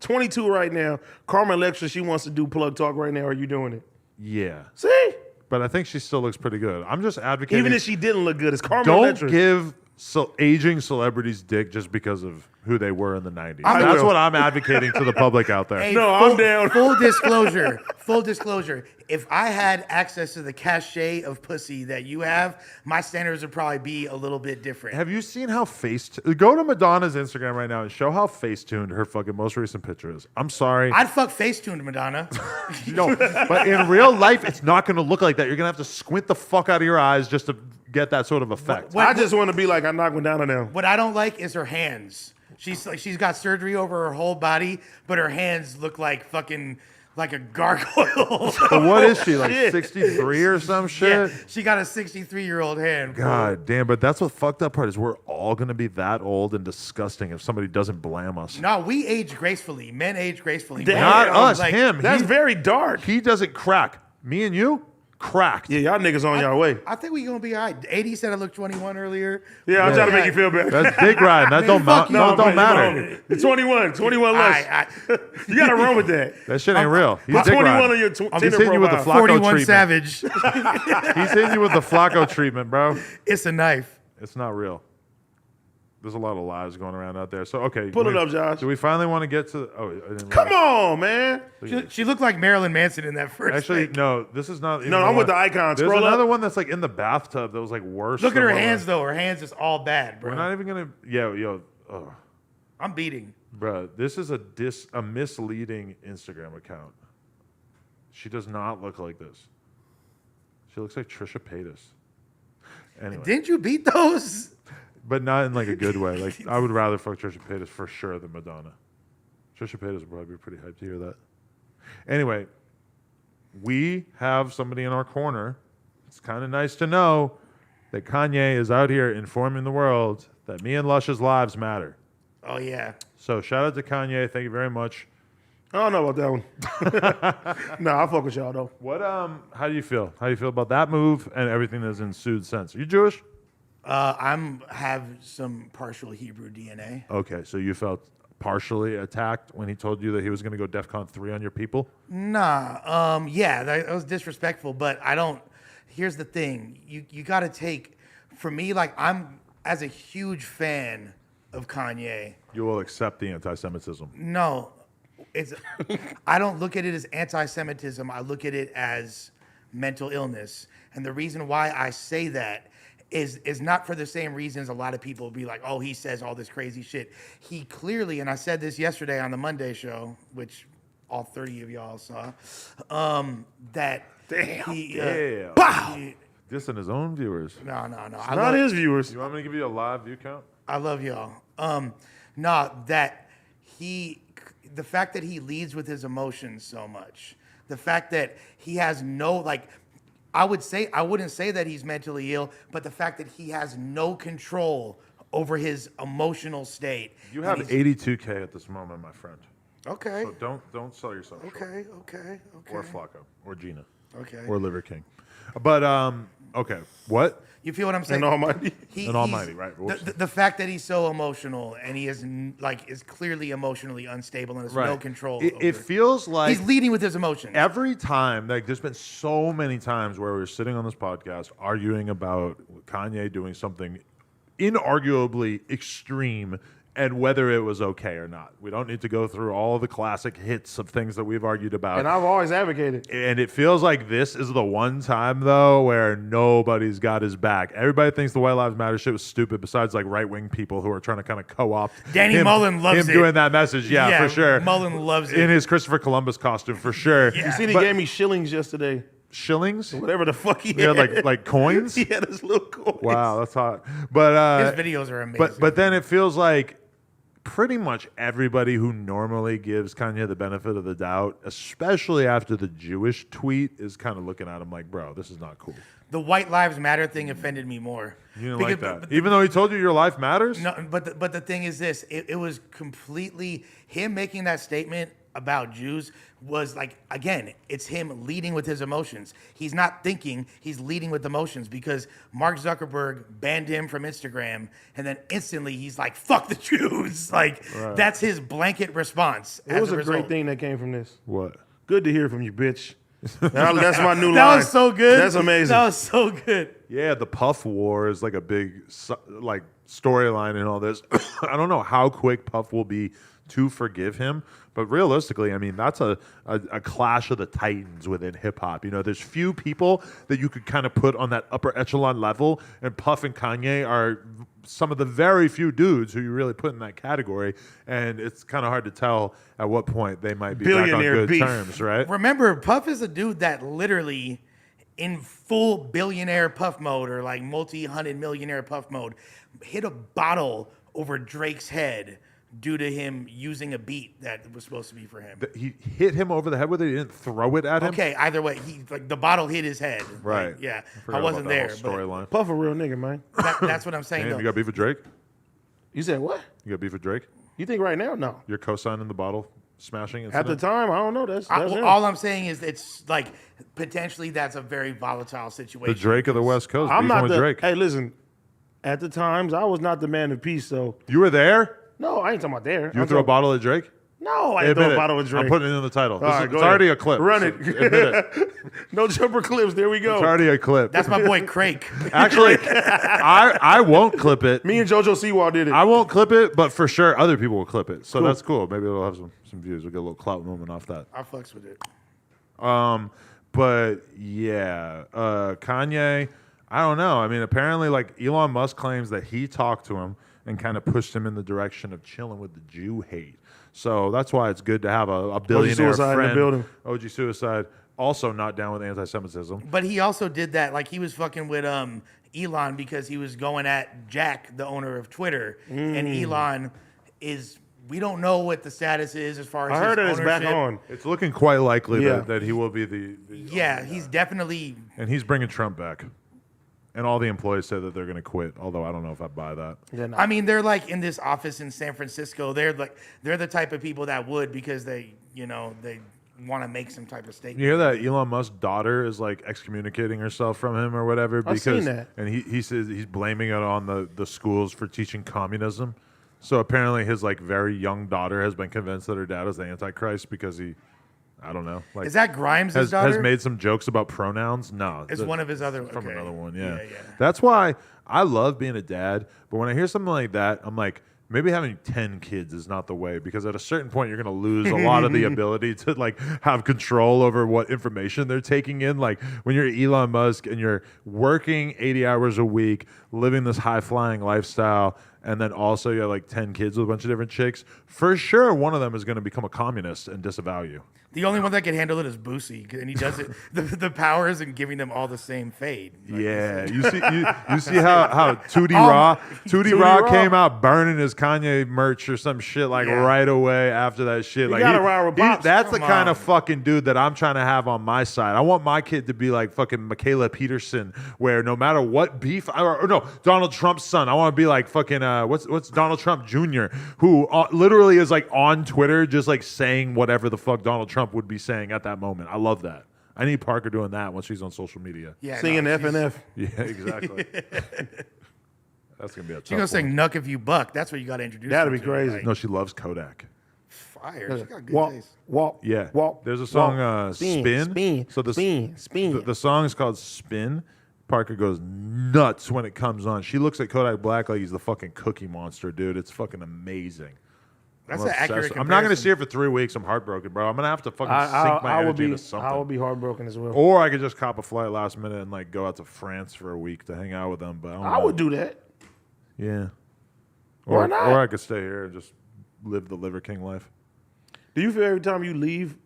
22 right now, Carmen Electra, she wants to do plug talk right now. Are you doing it? Yeah. See? But I think she still looks pretty good. I'm just advocating. Even if she didn't look good, it's Carmen don't Electra. give aging celebrities dick just because of who they were in the 90s. I That's will. what I'm advocating to the public out there. Hey, No, I'm down. Full disclosure. Full disclosure. If I had access to the cachet of pussy that you have, my standards would probably be a little bit different. Have you seen how go to Madonna's Instagram right now and show how face-tuned her fucking most recent picture is? I'm sorry. I'd fuck Facetune Madonna. No, but in real life, it's not going to look like that. You're going to have to squint the fuck out of your eyes just to get that sort of effect. What- I just want to be like, I knocked one down on them. What I don't like is her hands. She's got surgery over her whole body, but her hands look like fucking like a gargoyle. But what is she, like Shit. 63 or some shit? Yeah, she got a 63-year-old hand. bro. God damn, but that's what fucked up part is we're all going to be that old and disgusting if somebody doesn't blam us. No, we age gracefully. Men age gracefully. Damn. Not us, Like, him. That's he, very dark. he doesn't crack. Me and you, cracked. Yeah, y'all niggas on y'all way. I think we gonna be all right. 80 said I looked 21 earlier. Yeah, I'm Yeah. trying to make you feel better. That's dick riding. That don't, fuck you. don't matter. It's 21 less. You got to run with that. That shit ain't real. He's Put dick 21 riding. on your He's Tinder hitting you with the profile. Flacco 41 treatment. Savage. He's hitting you with the Flacco treatment, bro. It's a knife. It's not real. There's a lot of lies going around out there. So, okay. Pull it up, Josh. Do we finally want to get to... Oh, I didn't Come realize. on, man. She looked like Marilyn Manson in that first Actually, thing. no, this is not... even No, I'm with one. the icon. There's Scroll another up. one that's like in the bathtub that was like worse. Look at than her what hands, was- though. Her hands is all bad, bro. We're not even going to... Yo. Oh, I'm beating. bro, this is a misleading Instagram account. She does not look like this. She looks like Trisha Paytas. Anyway. Didn't you beat those? But not in like a good way. Like I would rather fuck Trisha Paytas for sure than Madonna. Trisha Paytas would probably be pretty hyped to hear that. Anyway, we have somebody in our corner. It's kind of nice to know that Kanye is out here informing the world that me and Lush's lives matter. Oh, yeah. So shout out to Kanye. Thank you very much. I don't know about that one. No, I fuck with y'all though. What how do you feel? How do you feel about that move and everything that's ensued since? Are you Jewish? Have some partial Hebrew DNA. Okay, so you felt partially attacked when he told you that he was going to go DEFCON 3 on your people? Nah. Yeah, that was disrespectful, but I don't. Here's the thing. You got to take, for me, like I'm, as a huge fan of Kanye, You will accept the anti-Semitism. no, it's, I don't look at it as anti-Semitism. I look at it as mental illness. And the reason why I say that is not for the same reasons a lot of people will be like, oh, he says all this crazy shit. He clearly, and I said this yesterday on the Monday show, which all 30 of y'all saw, that he, Yeah. Pow! Dissing his own viewers. no. Not his viewers. You want me to give you a live view count? I love y'all. That the fact that he leads with his emotions so much, the fact that he has no, like, I wouldn't say that he's mentally ill, but the fact that he has no control over his emotional state. You have And he's- 82K at this moment, my friend. Okay. So don't sell yourself short. Okay. Or Flacco. Or Gina. Okay. Or Liver King. But, okay. What? You feel what I'm saying? And Almighty. And Almighty, right. Whoops. The fact that he's so emotional and he is is clearly emotionally unstable and has no control. It over feels like he's leading with his emotions. every time, like there's been so many times where we're sitting on this podcast arguing about Kanye doing something inarguably extreme and whether it was okay or not. We don't need to go through all the classic hits of things that we've argued about. And I've always advocated. And it feels like this is the one time, though, where nobody's got his back. Everybody thinks the White Lives Matter shit was stupid, besides like right-wing people who are trying to kind of co-opt Danny Mullen loves him it. doing that message. Yeah, for sure. Mullen loves it. In his Christopher Columbus costume, for sure. You see, he gave me shillings yesterday. Shillings? Whatever the fuck he Yeah, had. like coins? He had his little coins. Wow, that's hot. But His videos are amazing. But then it feels like pretty much everybody who normally gives Kanye the benefit of the doubt, especially after the Jewish tweet, is kind of looking at him like, bro, this is not cool. The White Lives Matter thing offended me more. You didn't like that. Even though he told you your life matters? No, but the thing is this, it was completely, him making that statement about Jews was like, again, it's him leading with his emotions. He's not thinking, he's leading with emotions, because Mark Zuckerberg banned him from Instagram, and then instantly he's like, fuck the Jews. Like, that's his blanket response. It was a great thing that came from this. What? Good to hear from you, bitch. That's my new line. That was so good. That's amazing. That was so good. Yeah, the Puff War is like a big like storyline in all this. I don't know how quick Puff will be to forgive him, but realistically, I mean, that's a clash of the titans within hip hop. You know, there's few people that you could kind of put on that upper echelon level, and Puff and Kanye are some of the very few dudes who you really put in that category, and it's kind of hard to tell at what point they might be back on Billionaire good beef. terms, right? Remember, Puff is a dude that literally, in full billionaire Puff mode or like multi-hundred millionaire Puff mode, hit a bottle over Drake's head due to him using a beat that was supposed to be for him. He hit him over the head with it. He didn't throw it at him. Okay, either way, the bottle hit his head. Right. Like, yeah, forgot I wasn't about that there. whole But storyline. Puff a real nigga, man. that's what I'm saying. Damn, though. you got beef with Drake? You said what? You got beef with Drake? You think right now? No. You're co-signing the bottle smashing At the incident? time, I don't know. That's him. All I'm saying is it's like potentially that's a very volatile situation. The Drake of the West Coast. I'm beefing not with the. Drake. Hey, listen. At the times, I was not the man of peace. So You were there? no, I ain't talking about there. You I'm threw a talking- bottle at Drake? No, I Admit ain't throw it. a bottle of Drake. I'm putting it in the title. All right, It's go ahead. already a clip. Run so it. admit it. No jumper clips. There we go. It's already a clip. That's my boy Craig. Actually, I won't clip it. Me and JoJo Siwa did it. I won't clip it, but for sure other people will clip it. So that's cool. Maybe it'll have some views. We'll get a little clout moment off that. I fucks with it. But yeah, Kanye, I don't know. I mean, apparently, like Elon Musk claims that he talked to him and kind of pushed him in the direction of chilling with the Jew hate. So that's why it's good to have a billionaire Suicide in the friend. building. OG Suicide, also not down with anti-Semitism. But he also did that, like he was fucking with Elon because he was going at Jack, the owner of Twitter, and Elon is. We don't know what the status is as far as I heard his that it's back ownership. on. It's looking quite likely Yeah. that he will be the Yeah, he's definitely. and he's bringing Trump back. And all the employees said that they're going to quit, although I don't know if I buy that. Yeah, no. I mean, they're like in this office in San Francisco. They're the type of people that would because they want to make some type of statement. You hear that Elon Musk's daughter is like excommunicating herself from him or whatever I've because seen that. and he says he's blaming it on the schools for teaching communism. So apparently his like very young daughter has been convinced that her dad is the Antichrist because he, I don't know, like Is that Grimes' has daughter? made some jokes about pronouns. No, It's one of his other from okay. another one. Yeah. yeah. That's why I love being a dad. But when I hear something like that, I'm like, maybe having 10 kids is not the way because at a certain point you're going to lose a lot of the ability to like have control over what information they're taking in. Like when you're Elon Musk and you're working 80 hours a week, living this high flying lifestyle, and then also you have like 10 kids with a bunch of different chicks, for sure one of them is going to become a communist and disavow you. The only one that can handle it is Boosie, and he does it. The powers and giving them all the same fade. Like, Yeah, you see how Tootie Raw came out burning his Kanye merch or some shit like Yeah. right away after that shit. Like gotta ride with Pops. that's the Come kind on. of fucking dude that I'm trying to have on my side. I want my kid to be like fucking Michaela Peterson, where no matter what beef or no Donald Trump's son, I want to be like fucking what's Donald Trump Jr. who literally is like on Twitter just like saying whatever the fuck Donald Trump would be saying at that moment. I love that. I need Parker doing that when she's on social media. Yeah, Singing no, F and F. Yeah, exactly. That's gonna be a tough She's gonna one. sing "Nuck If You Buck." That's what you got to introduce. That'd her be to. crazy. Like, No, she loves Kodak. fire. She got good Walk, taste. walk, Yeah. walk. There's a song, walk, Spin. spin, So the spin. The song is called Spin, Parker goes nuts when it comes on. She looks at Kodak Black like he's the fucking Cookie Monster, dude. It's fucking amazing. That's an accurate comparison. I'm not going to see her for 3 weeks. I'm heartbroken, bro. I'm going to have to fucking sink my energy into something. I will be heartbroken as well. Or I could just cop a flight last minute and like go out to France for a week to hang out with them. But I would do that. Yeah. Why not? Or I could stay here and just live the Liver King life. Do you feel every time you leave,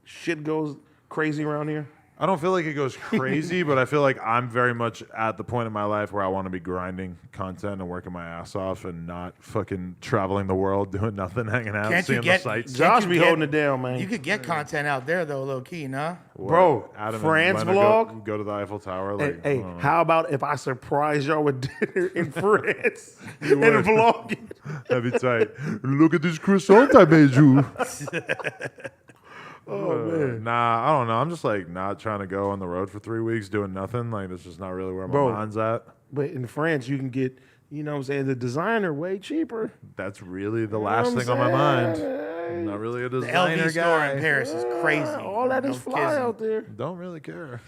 shit goes crazy around here? I don't feel like it goes crazy, but I feel like I'm very much at the point in my life where I want to be grinding content and working my ass off and not fucking traveling the world, doing nothing, hanging out, seeing the sights. Josh be holding it down, man. You could get content out there, though, low-key, nah? Bro, Adam France and Lena vlog? Go to the Eiffel Tower. Like, Hey, how about if I surprise y'all with dinner in France and vlog it? That'd be tight. Look at this croissant I made you. Oh, man. Nah, I don't know. I'm just like not trying to go on the road for 3 weeks doing nothing. Like, that's just not really where my mind's at. But in France, you can get, you know what I'm saying, the designer way cheaper. That's really the last thing on my mind. I'm not really a The designer LV store guy. in Paris is crazy. All that is fly out there. Don't really care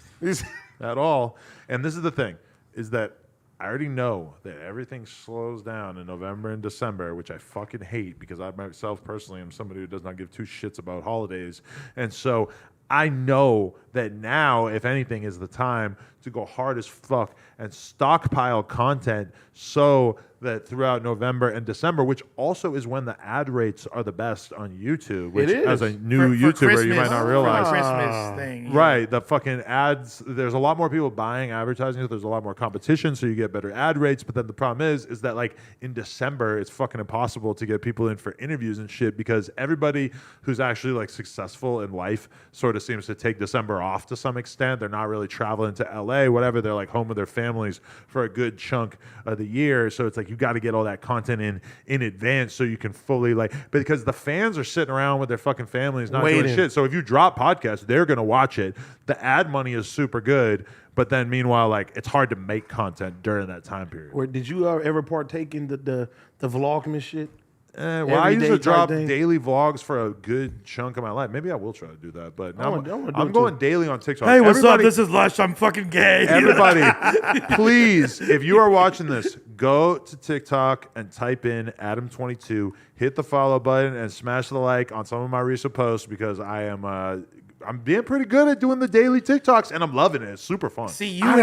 at all. And this is the thing, is that I already know that everything slows down in November and December, which I fucking hate because I myself personally am somebody who does not give two shits about holidays. And so I know that now, if anything, is the time to go hard as fuck and stockpile content so that throughout November and December, which also is when the ad rates are the best on YouTube, which as a new YouTuber, Christmas, you might not realize. For the Christmas thing. Yeah. Right, the fucking ads, there's a lot more people buying advertising, so there's a lot more competition, so you get better ad rates, but then the problem is that like in December, it's fucking impossible to get people in for interviews and shit because everybody who's actually like successful in life sort of seems to take December off to some extent. They're not really traveling to LA, whatever. They're like home with their families for a good chunk of the year, so it's like you got to get all that content in advance so you can fully like, because the fans are sitting around with their fucking families not doing shit. So if you drop podcasts, they're gonna watch it. The ad money is super good, but then meanwhile, like it's hard to make content during that time period. Or did you ever partake in the Vlogmas shit? Well, I used to drop daily vlogs for a good chunk of my life. Maybe I will try to do that, but now I'm going daily on TikTok. Hey, what's up? This is Lush. I'm fucking gay. Everybody, please, if you are watching this, go to TikTok and type in Adam22, hit the follow button, and smash the like on some of my recent posts because I'm being pretty good at doing the daily TikToks, and I'm loving it. It's super fun. See, you in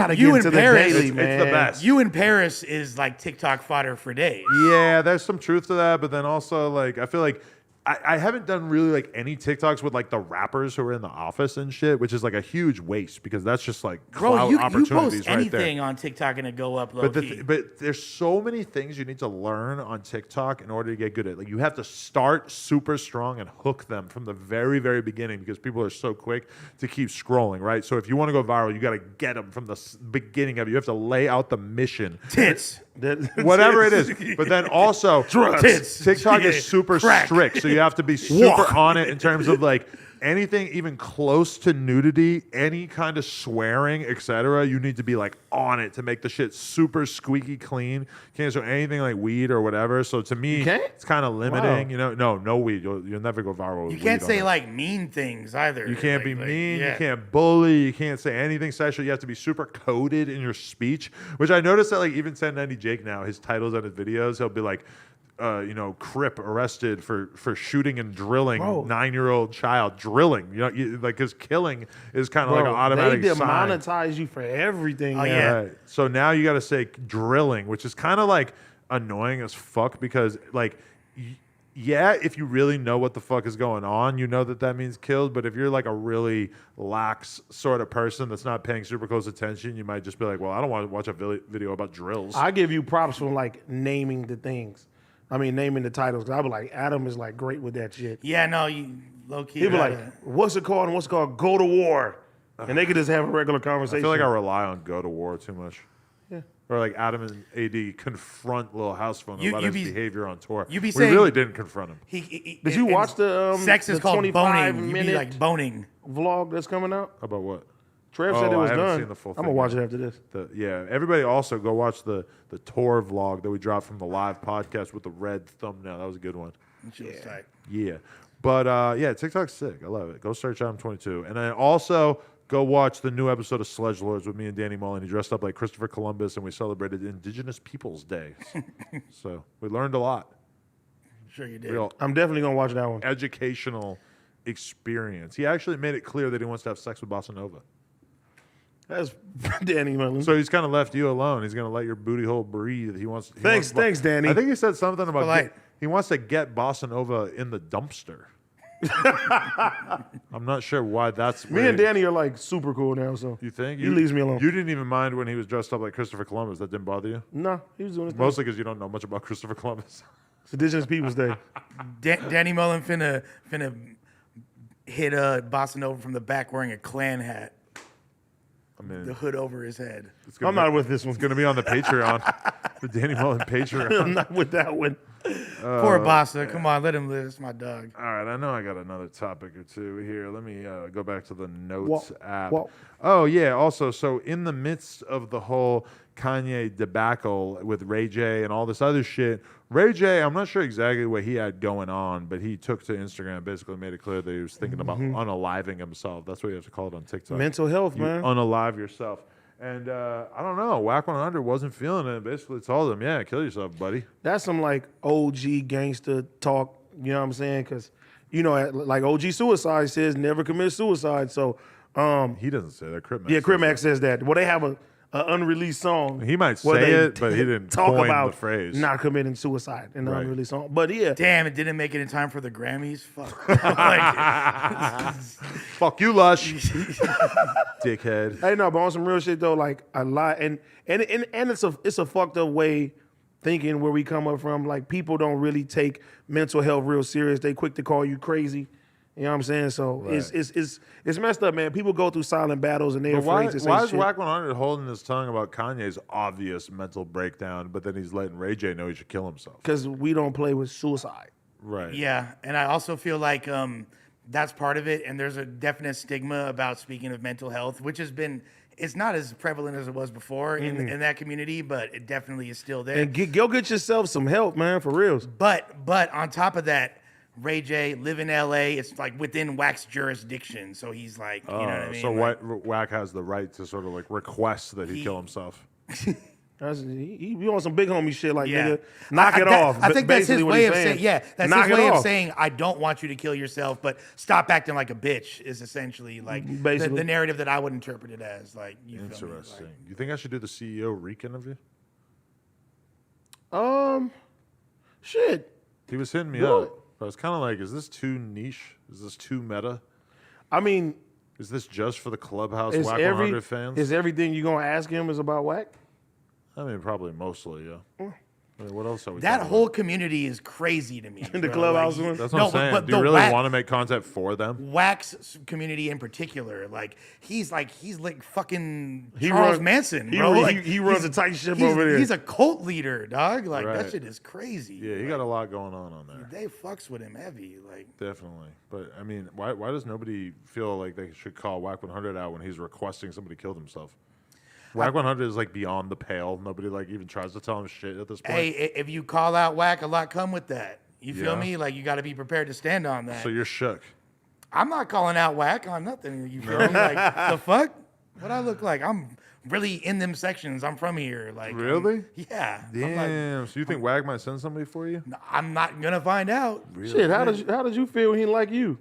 Paris, it's the best. You in Paris is like TikTok fodder for days. Yeah, there's some truth to that, but then also like I feel like I haven't done really like any TikToks with like the rappers who are in the office and shit, which is like a huge waste because that's just like clout opportunities you post right there. anything on TikTok and it go up low key. But there's so many things you need to learn on TikTok in order to get good at it. Like you have to start super strong and hook them from the very, very beginning because people are so quick to keep scrolling, right? So if you want to go viral, you got to get them from the beginning of it. You have to lay out the mission. Tits. Whatever it is. But then also, TikTok is super strict. So you have to be super on it in terms of like anything even close to nudity, any kind of swearing, etc. You need to be like on it to make the shit super squeaky clean. Can't show anything like weed or whatever. So to me, it's kind of limiting. You know, no weed. You'll never go viral. You can't say like mean things either. You can't be mean. You can't bully. You can't say anything sexual. You have to be super coded in your speech. Which I noticed that like even 1090 Jake now, his titles on his videos, he'll be like, Crip arrested for shooting and drilling 9-year-old child. Drilling, like his killing is kind of like an automatic they sign. demonetize you for everything. Oh, yeah. Right. So now you got to say drilling, which is kind of like annoying as fuck because like. If you really know what the fuck is going on, you know that means killed. But if you're like a really lax sort of person that's not paying super close attention, you might just be like, well, I don't want to watch a video about drills. I give you props for like naming the things. I mean, naming the titles. Cause I be like, Adam is like great with that shit. Yeah, no, you low key. He'll be like, what's it called? And what's it called? Go to war. And they could just have a regular conversation. I feel like I rely on go to war too much. Yeah. Or like Adam and AD confront Lil House Phone about his behavior on tour. You be we really didn't confront him. Did you watch the sex is the called 25 boning. You minute be like boning vlog that's coming out? About what? Trev said it was I haven't done. seen the full I'm thing gonna watch yet. it after this. Everybody also go watch the tour vlog that we dropped from the live podcast with the red thumbnail. That was a good one. Yeah. But TikTok's sick. I love it. Go search Adam22. And then also Go watch the new episode of Sledge Lords with me and Danny Mullen. He dressed up like Christopher Columbus, and we celebrated Indigenous Peoples Day. So we learned a lot. Sure you did. Real I'm definitely gonna watch that one. educational experience. He actually made it clear that he wants to have sex with Bossa Nova. That's Danny Mullen. So he's kind of left you alone. He's going to let your booty hole breathe. Thanks, Danny. I think he said something about polite. he wants to get Bossa Nova in the dumpster. I'm not sure why that's Me and Danny are like super cool now, so You think? he leaves me alone. You didn't even mind when he was dressed up like Christopher Columbus. That didn't bother you? No, he was doing his thing. Mostly because you don't know much about Christopher Columbus. It's Indigenous Peoples Day. Danny Mullen finna hit Bossa Nova from the back wearing a Klan hat. I mean, The hood over his head. I'm not with this one. It's going to be on the Patreon. The Danny Mullen Patreon. I'm not with that one. Poor Bossa. Come on, let him live. It's my dog. All right, I know I got another topic or two here. Let me go back to the Notes app. Whoa. Oh, yeah. Also, so in the midst of the whole Kanye debacle with Ray J and all this other shit, Ray J, I'm not sure exactly what he had going on, but he took to Instagram and basically made it clear that he was thinking about unaliving himself. That's what you have to call it on TikTok. Mental health, You man. unalive yourself. And I don't know. Whack 100 wasn't feeling it. Basically told him, yeah, kill yourself, buddy. That's some like OG gangster talk. You know what I'm saying? Because like OG Suicide says, never commit suicide. So He doesn't say that. Crip Max yeah, says Crip that. Max says that. Well, they have a unreleased song. He might where say they it, but he didn't talk coin about the phrase. not committing suicide in the Right. unreleased song. But yeah, Damn, it didn't make it in time for the Grammys. Fuck. Like, Fuck you, Lush. Dickhead. hey, no, but on some real shit though, like a lot, and it's a fucked up way thinking where we come up from. Like people don't really take mental health real serious. They quick to call you crazy. You know what I'm saying? So Right. it's messed up, man. People go through silent battles and they're But why afraid to say is shit. Whack 100 holding his tongue about Kanye's obvious mental breakdown, but then he's letting Ray J know he should kill himself? Because we don't play with suicide. Right. yeah, and I also feel like that's part of it. And there's a definite stigma about speaking of mental health, which has been, it's not as prevalent as it was before in that community, but it definitely is still there. And go get yourself some help, man, for reals. But on top of that, Ray J live in LA. It's like within Wack's jurisdiction, so he's like, you know what I mean. So Like, Whack has the right to sort of like request that he kill himself. He on some big homie shit, like yeah, nigga, knock it off. I think that's his basically what way he's of saying. Yeah, that's knock his it way of off. saying I don't want you to kill yourself, but stop acting like a bitch. Is essentially like Basically. the narrative that I would interpret it as. Like, you feel me? Interesting. You think I should do the CEO Reek interview? Shit. He was hitting me Do up. But I was kind of like, is this too niche? Is this too meta? I mean, Is this just for the Clubhouse is Whack 100 fans? is everything you gonna ask him is about Whack? I mean, probably mostly, yeah. I mean, what else are we That talking whole about? community is crazy to me. In the bro. Clubhouse Like, one? That's what I'm saying. but Do you the really Wack- want to make content for them? Wax community in particular, like he's like fucking He Charles runs- Manson, he bro. run- Like, he runs he's- a tight ship he's- over there. He's a cult leader, dog. Like Right. that shit is crazy. Yeah, he got a lot going on there. They fucks with him heavy. Like Definitely. But, I mean, why does nobody feel like they should call Whack 100 out when he's requesting somebody kill themselves? Whack 100 is like beyond the pale. Nobody like even tries to tell him shit at this point. hey, if you call out Whack, a lot come with that. You feel Yeah. me? Like you got to be prepared to stand on that. So you're shook. I'm not calling out Whack on nothing. You feel me? Like the fuck? What I look like? I'm really in them sections. I'm from here. Like Really? yeah. Damn. So you think Whack might send somebody for you? I'm not gonna find out. Shit, how did you feel when he like you?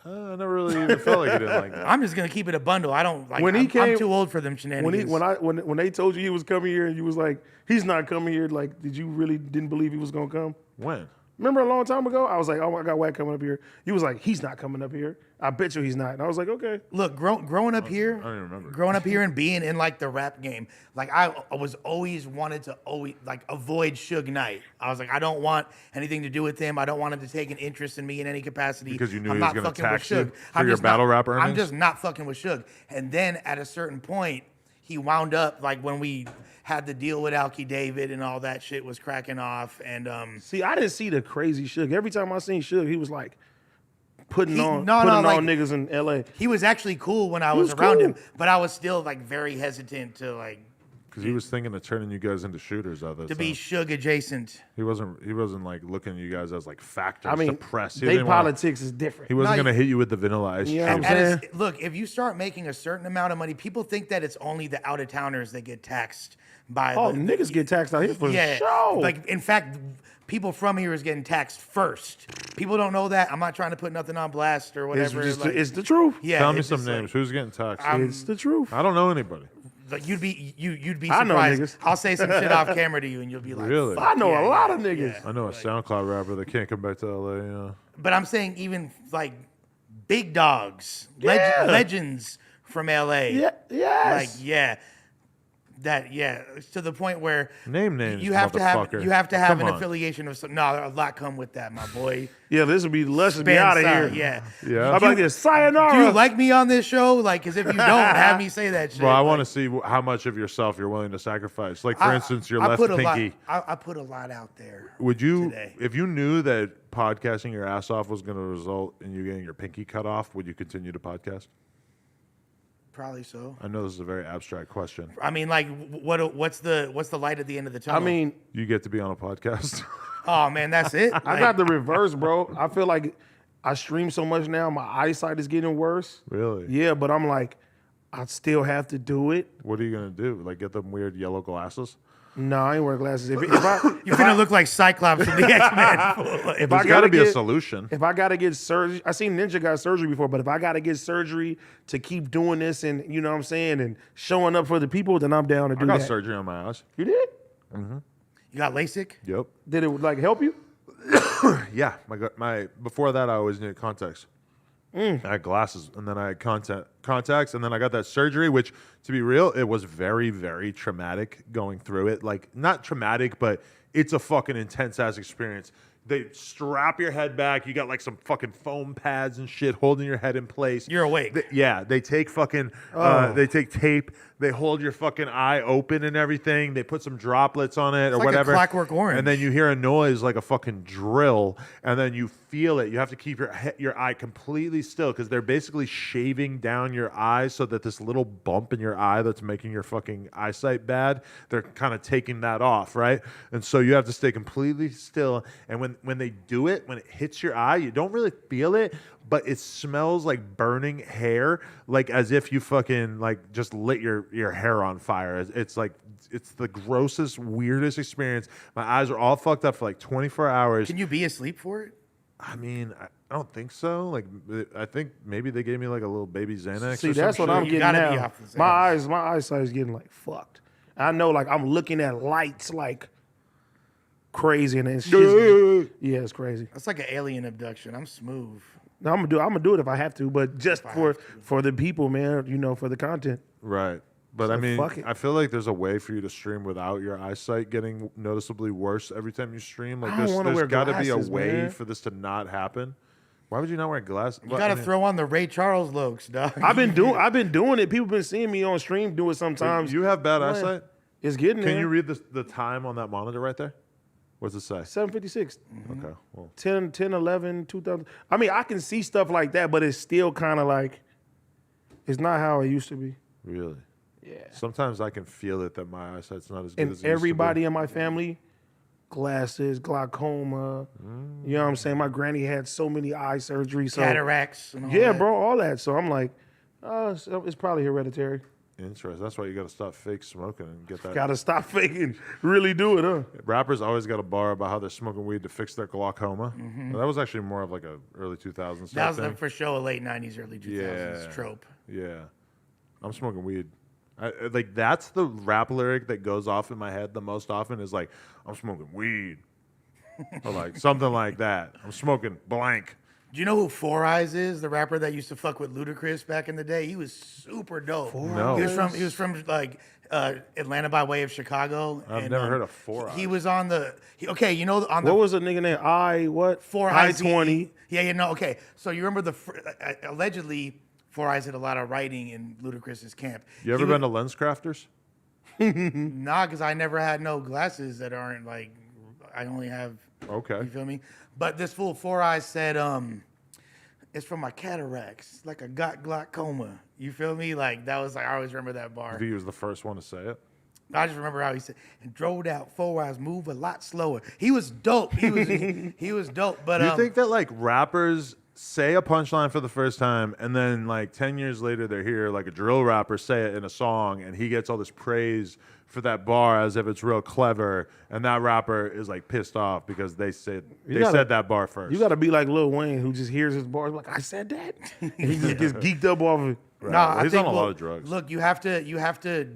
I never really even felt like he didn't like that. I'm just gonna keep it a bundle. I don't like. When he I'm came- too old for them shenanigans. When they told you he was coming here and you was like, he's not coming here, like, did you really didn't believe he was gonna come? When? Remember a long time ago? I was like, oh, I got Whack coming up here. You was like, he's not coming up here. I bet you he's not. And I was like, okay. Look, growing up here, I don't even remember. growing up here and being in like the rap game, like I was always wanted to like avoid Suge Knight. I was like, I don't want anything to do with him. I don't want him to take an interest in me in any capacity. Because you knew I'm he was not gonna fucking with tax you Suge. for your just battle not- rap I'm earnings? just not fucking with Suge. And then at a certain point, he wound up like when we had the deal with Alki David and all that shit was cracking off. And See, I didn't see the crazy Suge. Every time I seen Suge, he was like putting He- on no, no, like- niggas in LA. he was actually cool when I He was was around cool. him, but I was still like very hesitant to like Because he was thinking of turning you guys into shooters of this. To be Suge adjacent. He wasn't like looking at you guys as like factors I mean, to press. He they didn't wanna- politics is different. He wasn't No, gonna hit you with the vanilla ice. Yeah, juice. I'm saying. Look, if you start making a certain amount of money, people think that it's only the out of towners that get taxed by. Oh, niggas get taxed out here for sure. Like, in fact, people from here is getting taxed first. People don't know that. I'm not trying to put nothing on blast or it's, whatever. just, like, it's the truth. yeah, Tell me it's some just names. Who's getting taxed? It's the truth. I don't know anybody. Like, you'd be I know surprised. niggas. I'll say some shit off camera to you, and you'll be like, Really? "Fuck I know yeah, a lot yeah, of niggas. yeah." I know a SoundCloud rapper that can't come back to LA. Yeah. But I'm saying even like big dogs, Yeah. legends from LA. Yeah, yes. Like it's to the point where Name names, you have to have Come an on. affiliation of some. No, a lot come with that, my boy. Yeah, this would be Lush to be Span out of side, here. Yeah. Yeah. How about this? Sayonara. Do you like me on this show? Like, because if you don't, have me say that shit. Well, I Like, want to see how much of yourself you're willing to sacrifice. Like, for instance, your I left put a pinky. lot. I put a lot out there. Would you, today. if you knew that podcasting your ass off was going to result in you getting your pinky cut off, would you continue to podcast? Probably so. I know this is a very abstract question. I mean, like, what's the light at the end of the tunnel? I mean, You get to be on a podcast. oh man, that's it. I Like, got the reverse, bro. I feel like I stream so much now, my eyesight is getting worse. Really? Yeah, but I'm like, I still have to do it. What are you going to do? Like, get them weird yellow glasses? No, I ain't wearing glasses. If you're gonna look like Cyclops from the X-Men. if There's I got to gotta be a get, solution. if I gotta get surgery, I seen Ninja got surgery before, but if I gotta get surgery to keep doing this and you know what I'm saying and showing up for the people, then I'm down to I do got that. surgery on my eyes. You did? You got LASIK? Yep. Did it like help you? Yeah. My before that, I always needed contacts. I had glasses, and then I had contacts, and then I got that surgery, which, to be real, it was very, very traumatic going through it. Like, not traumatic, but it's a fucking intense-ass experience. They strap your head back. You got, like, some fucking foam pads and shit holding your head in place. You're awake. They take fucking, they take tape. They hold your fucking eye open and everything. They put some droplets on it or like a whatever. Clockwork Orange. And then you hear a noise like a fucking drill, and then you feel it. You have to keep your eye completely still because they're basically shaving down your eye so that this little bump in your eye that's making your fucking eyesight bad, they're kind of taking that off, right? And so you have to stay completely still. And when they do it, when it hits your eye, you don't really feel it, but it smells like burning hair, like as if you fucking like just lit your hair on fire. It's like it's the grossest, weirdest experience. My eyes are all fucked up for like 24 hours. Can you be asleep for it? I mean, I don't think so. Like, I think maybe they gave me like a little baby Xanax. See, or that's some what I'm shit. You getting gotta be now. off the My Xanax. eyesight is getting like fucked. I know, like I'm looking at lights like crazy, and it's just, yeah, it's crazy. That's like an alien abduction. I'm smooth. No, I'm gonna do it if I have to, but just for the people, man. You know, for the content. Right. But So I mean, fuck it. I feel like there's a way for you to stream without your eyesight getting noticeably worse every time you stream. Like, I don't wanna there's wear got to be a glasses, way man. for this to not happen. Why would you not wear glasses? You gotta throw on the Ray Charles looks, dog. I've been doing it. People been seeing me on stream do it sometimes. You have bad Man, eyesight? It's getting Can there. you read the time on that monitor right there? What's it say? 756, Okay. Well, 10, 11, 2000. I mean, I can see stuff like that, but it's still kind of like, it's not how it used to be. really? Yeah. Sometimes I can feel it that my eyesight's not as good And as it everybody used in my family, glasses, glaucoma. You know what I'm saying? My granny had so many eye surgeries. So, Cataracts. And all yeah, that. bro, all that. So I'm like, so it's probably hereditary. to be. Interesting. That's why you got to stop fake smoking and get that. Gotta stop faking. Really do it, huh? Rappers always got a bar about how they're smoking weed to fix their glaucoma. Well, that was actually more of like a early 2000s That was thing. for sure a late 90s, early 2000s Yeah. trope. Yeah. I'm smoking weed. Like, that's the rap lyric that goes off in my head the most often is like, I'm smoking weed. Or like something like that. I'm smoking blank. Do you know who Four Eyes is? The rapper that used to fuck with Ludacris back in the day. He was super dope. No. He was from like Atlanta by way of Chicago. I've never heard of Four He Eyes. was on the okay. You know on the What was the nigga name? Four Eyes. I-20. Yeah, you know. Okay, so you remember allegedly Four Eyes did a lot of writing in Ludacris's camp. You ever been to Lens Crafters? Nah, because I never had no glasses that aren't like. I only have. Okay. You feel me? But this fool Four Eyes said, it's from my cataracts. Like I got glaucoma. You feel me? Like that was like I always remember that bar. He was the first one to say it. I just remember how he said, and drove out 4 hours, move a lot slower. He was dope. He was dope. But Do you think that like rappers say a punchline for the first time and then like 10 years later they hear like a drill rapper say it in a song and he gets all this praise for that bar as if it's real clever, and that rapper is like pissed off because they said that bar first? You got to be like Lil Wayne, who just hears his bars like, I said that? And he just gets geeked up off of it. Right. No, Well, he's on a lot of drugs. Look, you have to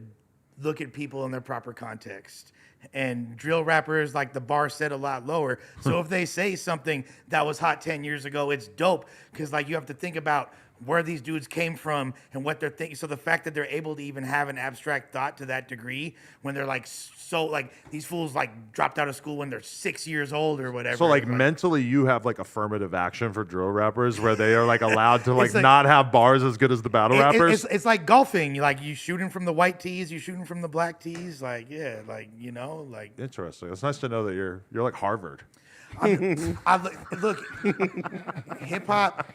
look at people in their proper context. And drill rappers, like the bar set a lot lower. So if they say something that was hot 10 years ago, it's dope. Because like you have to think about where these dudes came from and what they're thinking. So the fact that they're able to even have an abstract thought to that degree when they're like so like these fools like dropped out of school when they're 6 years old or whatever. So like mentally you have like affirmative action for drill rappers where they are like allowed to like not have bars as good as the battle rappers. It's like golfing. You shooting from the white tees, you shooting from the black tees. Like, yeah, like, you know, like. Interesting. It's nice to know that you're like Harvard. Look, hip hop,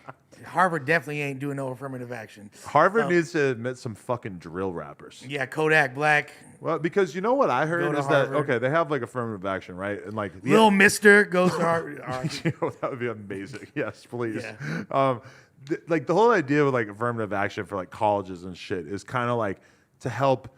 Harvard definitely ain't doing no affirmative action. Harvard needs to admit some fucking drill rappers. Yeah, Kodak Black. Well, because you know what I heard Go is to that Harvard. okay, they have like affirmative action, right? And like Lil Mister goes to Harvard. You know, that would be amazing. Yes, please. Yeah. Like the whole idea with like affirmative action for like colleges and shit is kind of like to help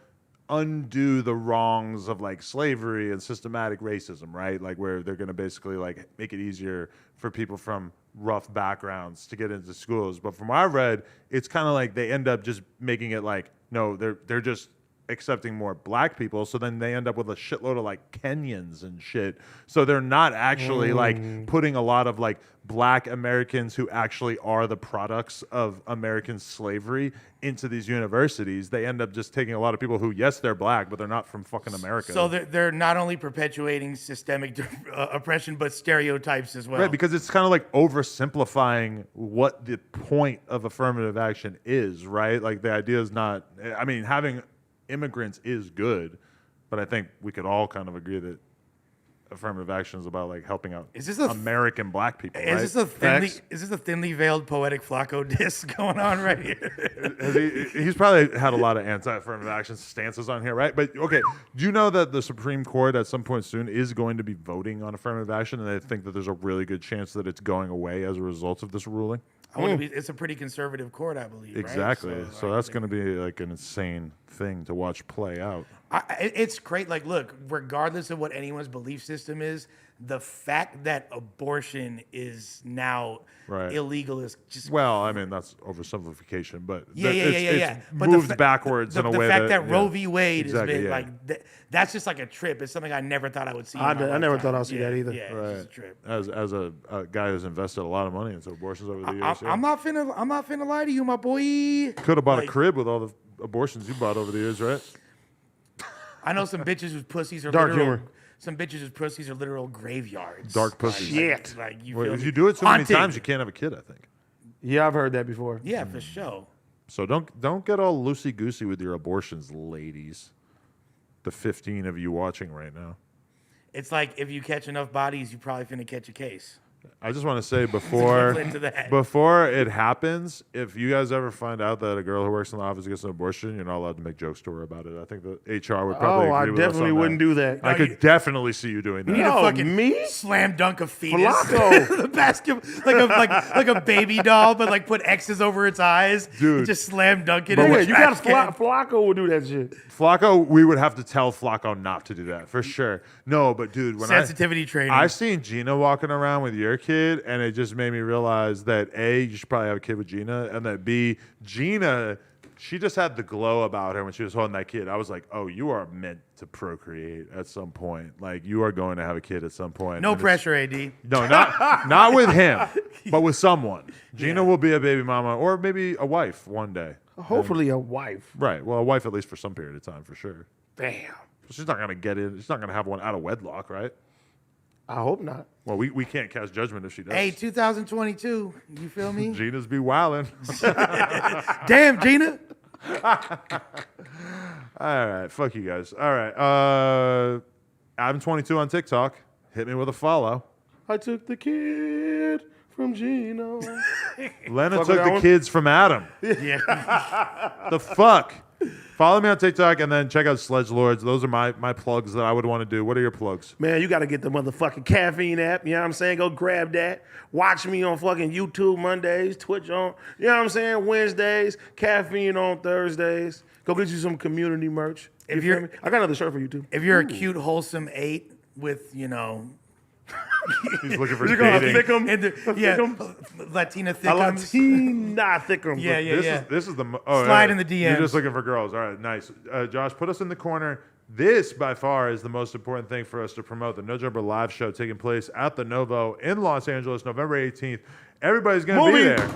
undo the wrongs of like slavery and systematic racism, right? Like where they're going to basically like make it easier for people from rough backgrounds to get into schools. But from what I read, it's kind of like they end up just making it like, no, they're just accepting more black people, so then they end up with a shitload of like Kenyans and shit. So they're not actually like putting a lot of like black Americans who actually are the products of American slavery into these universities. They end up just taking a lot of people who, yes, they're black, but they're not from fucking America. So they're not only perpetuating systemic oppression, but stereotypes as well. Right, because it's kind of like oversimplifying what the point of affirmative action is, right? Like the idea is not, I mean, having immigrants is good, but I think we could all kind of agree that affirmative action is about like helping out American black people. Right? Is this a thinly veiled poetic Flacco diss going on right here? He's probably had a lot of anti-affirmative action stances on here, right? But okay, do you know that the Supreme Court at some point soon is going to be voting on affirmative action, and they think that there's a really good chance that it's going away as a result of this ruling? It's a pretty conservative court, I believe. Exactly. Right? So that's going to be like an insane thing to watch play out. It's great. Like, look, regardless of what anyone's belief system is, the fact that abortion is now illegal is just. Well, I mean, that's oversimplification, but yeah. But moved backwards in a way. The fact that Roe v. Wade exactly, has been like that's just like a trip. It's something I never thought I would see. I never thought I'd see that either. Yeah, right. It's just a trip. As a guy who's invested a lot of money into abortions over the years, I'm not finna lie to you, my boy. Could have bought a crib with all the abortions you bought over the years, right? I know some bitches whose pussies are Dark literal. humor. Some bitches whose pussies are literal graveyards. Dark pussies. Shit. Like you Well, feel if me? you do it too many Haunted. times, you can't have a kid, I think. Yeah, I've heard that before. Yeah, for sure. So don't get all loosey goosey with your abortions, ladies. The 15 of you watching right now. It's like if you catch enough bodies, you probably finna catch a case. I just want to say before it happens, if you guys ever find out that a girl who works in the office gets an abortion, you're not alled to make jokes to her about it. I think the HR would probably agree with us definitely on wouldn't that. do that. I could definitely see you doing that. You need to No, fucking me? slam dunk a fetus. Flacco. The basketball, like a baby doll, but like put X's over its eyes. Dude. Just slam dunk it. But in yeah, the you got trash can. Flacco would do that shit. Flacco, we would have to tell Flacco not to do that for sure. No, but dude, when Sensitivity training. I seen Gina walking around with your kid, and it just made me realize that A, you should probably have a kid with Gina, and that B, Gina, she just had the glow about her when she was holding that kid. I was like, oh, you are meant to procreate at some point. Like, you are going to have a kid at some point. No And pressure, AD. No, not with him, but with someone. Gina will be a baby mama, or maybe a wife one day. Hopefully a wife. Right. Well, a wife at least for some period of time, for sure. Damn. She's not gonna get in. She's not gonna have one out of wedlock, right? I hope not. Well, we can't cast judgment if she does. Hey, 2022. You feel me? Gina's be wildin'. Damn, Gina. All right, fuck you guys. All right, Adam 22 on TikTok. Hit me with a follow. I took the kid from Gino. Lena Fuck took that the one. kids from Adam. Yeah. The fuck? Follow me on TikTok and then check out Sledge Lords. Those are my plugs that I would want to do. What are your plugs? Man, you got to get the motherfucking caffeine app. You know what I'm saying? Go grab that. Watch me on fucking YouTube Mondays, Twitch on, you know what I'm saying? Wednesdays, caffeine on Thursdays. Go get you some community merch. If You you're- feel me? I got another shirt for you too. If you're a cute, wholesome 8 with, He's looking for You're gonna dating. thick 'em? and Latina thickums. Latina thickums. Yeah, yeah. This is the oh, Slide in the You're DMs. just looking for girls. All right, nice. Josh, put us in the corner. This, by far, is the most important thing for us to promote. The No Jumper live show taking place at the Novo in Los Angeles, November 18th. Everybody's going to be there.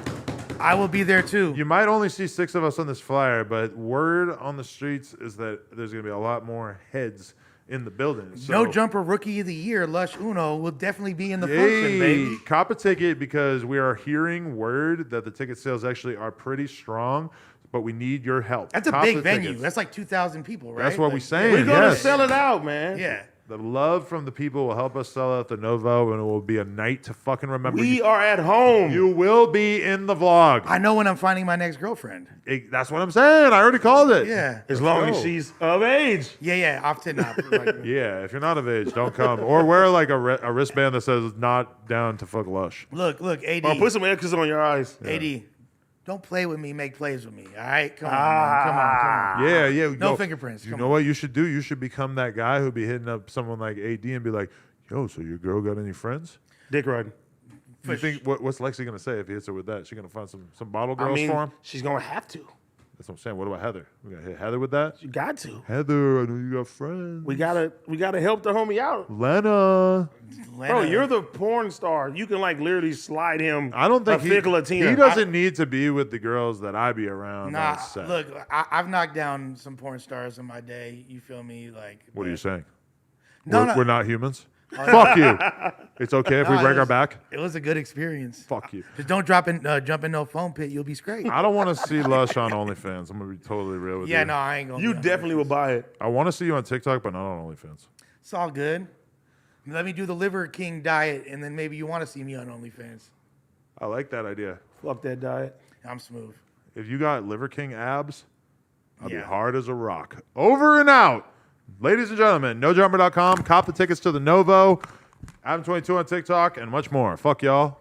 I will be there too. You might only see 6 of us on this flyer, but word on the streets is that there's going to be a lot more heads in the building. So, No Jumper Rookie of the Year, Lush Uno, will definitely be in the function, baby. Cop a ticket because we are hearing word that the ticket sales actually are pretty strong, but we need your help. That's a Cop big the venue. tickets. That's like 2,000 people, right? That's what we're saying. We're gonna yes. sell it out, man. Yeah. The love from the people will help us sell out the Novo, and it will be a night to fucking remember. We are at home. You will be in the vlog. I know when I'm finding my next girlfriend. That's what I'm saying. I already called it. Yeah. as long go. as she's of age. Yeah, off to not. Like, Yeah, if you're not of age, don't come. Or wear like a wristband that says "not down to fuck Lush." look, AD. Or put some X's on your eyes. AD, don't play with me, make plays with me. All right? Come on, man. Come on. Yeah. No fingerprints. You Come know on. what you should do? You should become that guy who'd be hitting up someone like AD and be like, "Yo, so your girl got any friends?" Dick riding. You think what's Lexi gonna say if he hits her with that? She gonna find some bottle girls I mean, for him? she's gonna have to. That's what I'm saying. What about Heather? We gonna hit Heather with that? You got to. Heather, I know you got friends. We gotta help the homie out. Lena. Bro, you're the porn star. You can like literally slide him. I don't think a thick Latina. he doesn't need to be with the girls that I be around. Nah, on set. look, I've knocked down some porn stars in my day. You feel me? Like, What are you saying? No, We're not humans. Fuck you. It's okay if we No, break it our was- back. It was a good experience. Fuck you. Just don't jump in no foam pit. You'll be straight. I don't want to see Lush on OnlyFans. I'm gonna be totally real with you. Yeah, no, I ain't gonna. You be on definitely it. will buy it. I want to see you on TikTok, but not on OnlyFans. It's all good. Let me do the Liver King diet, and then maybe you want to see me on OnlyFans. I like that idea. Fuck that diet. I'm smooth. If you got Liver King abs, I'll be Yeah. hard as a rock. Over and out. Ladies and gentlemen, nojumper.com. Cop the tickets to the Novo. Adam22 on TikTok and much more. Fuck y'all.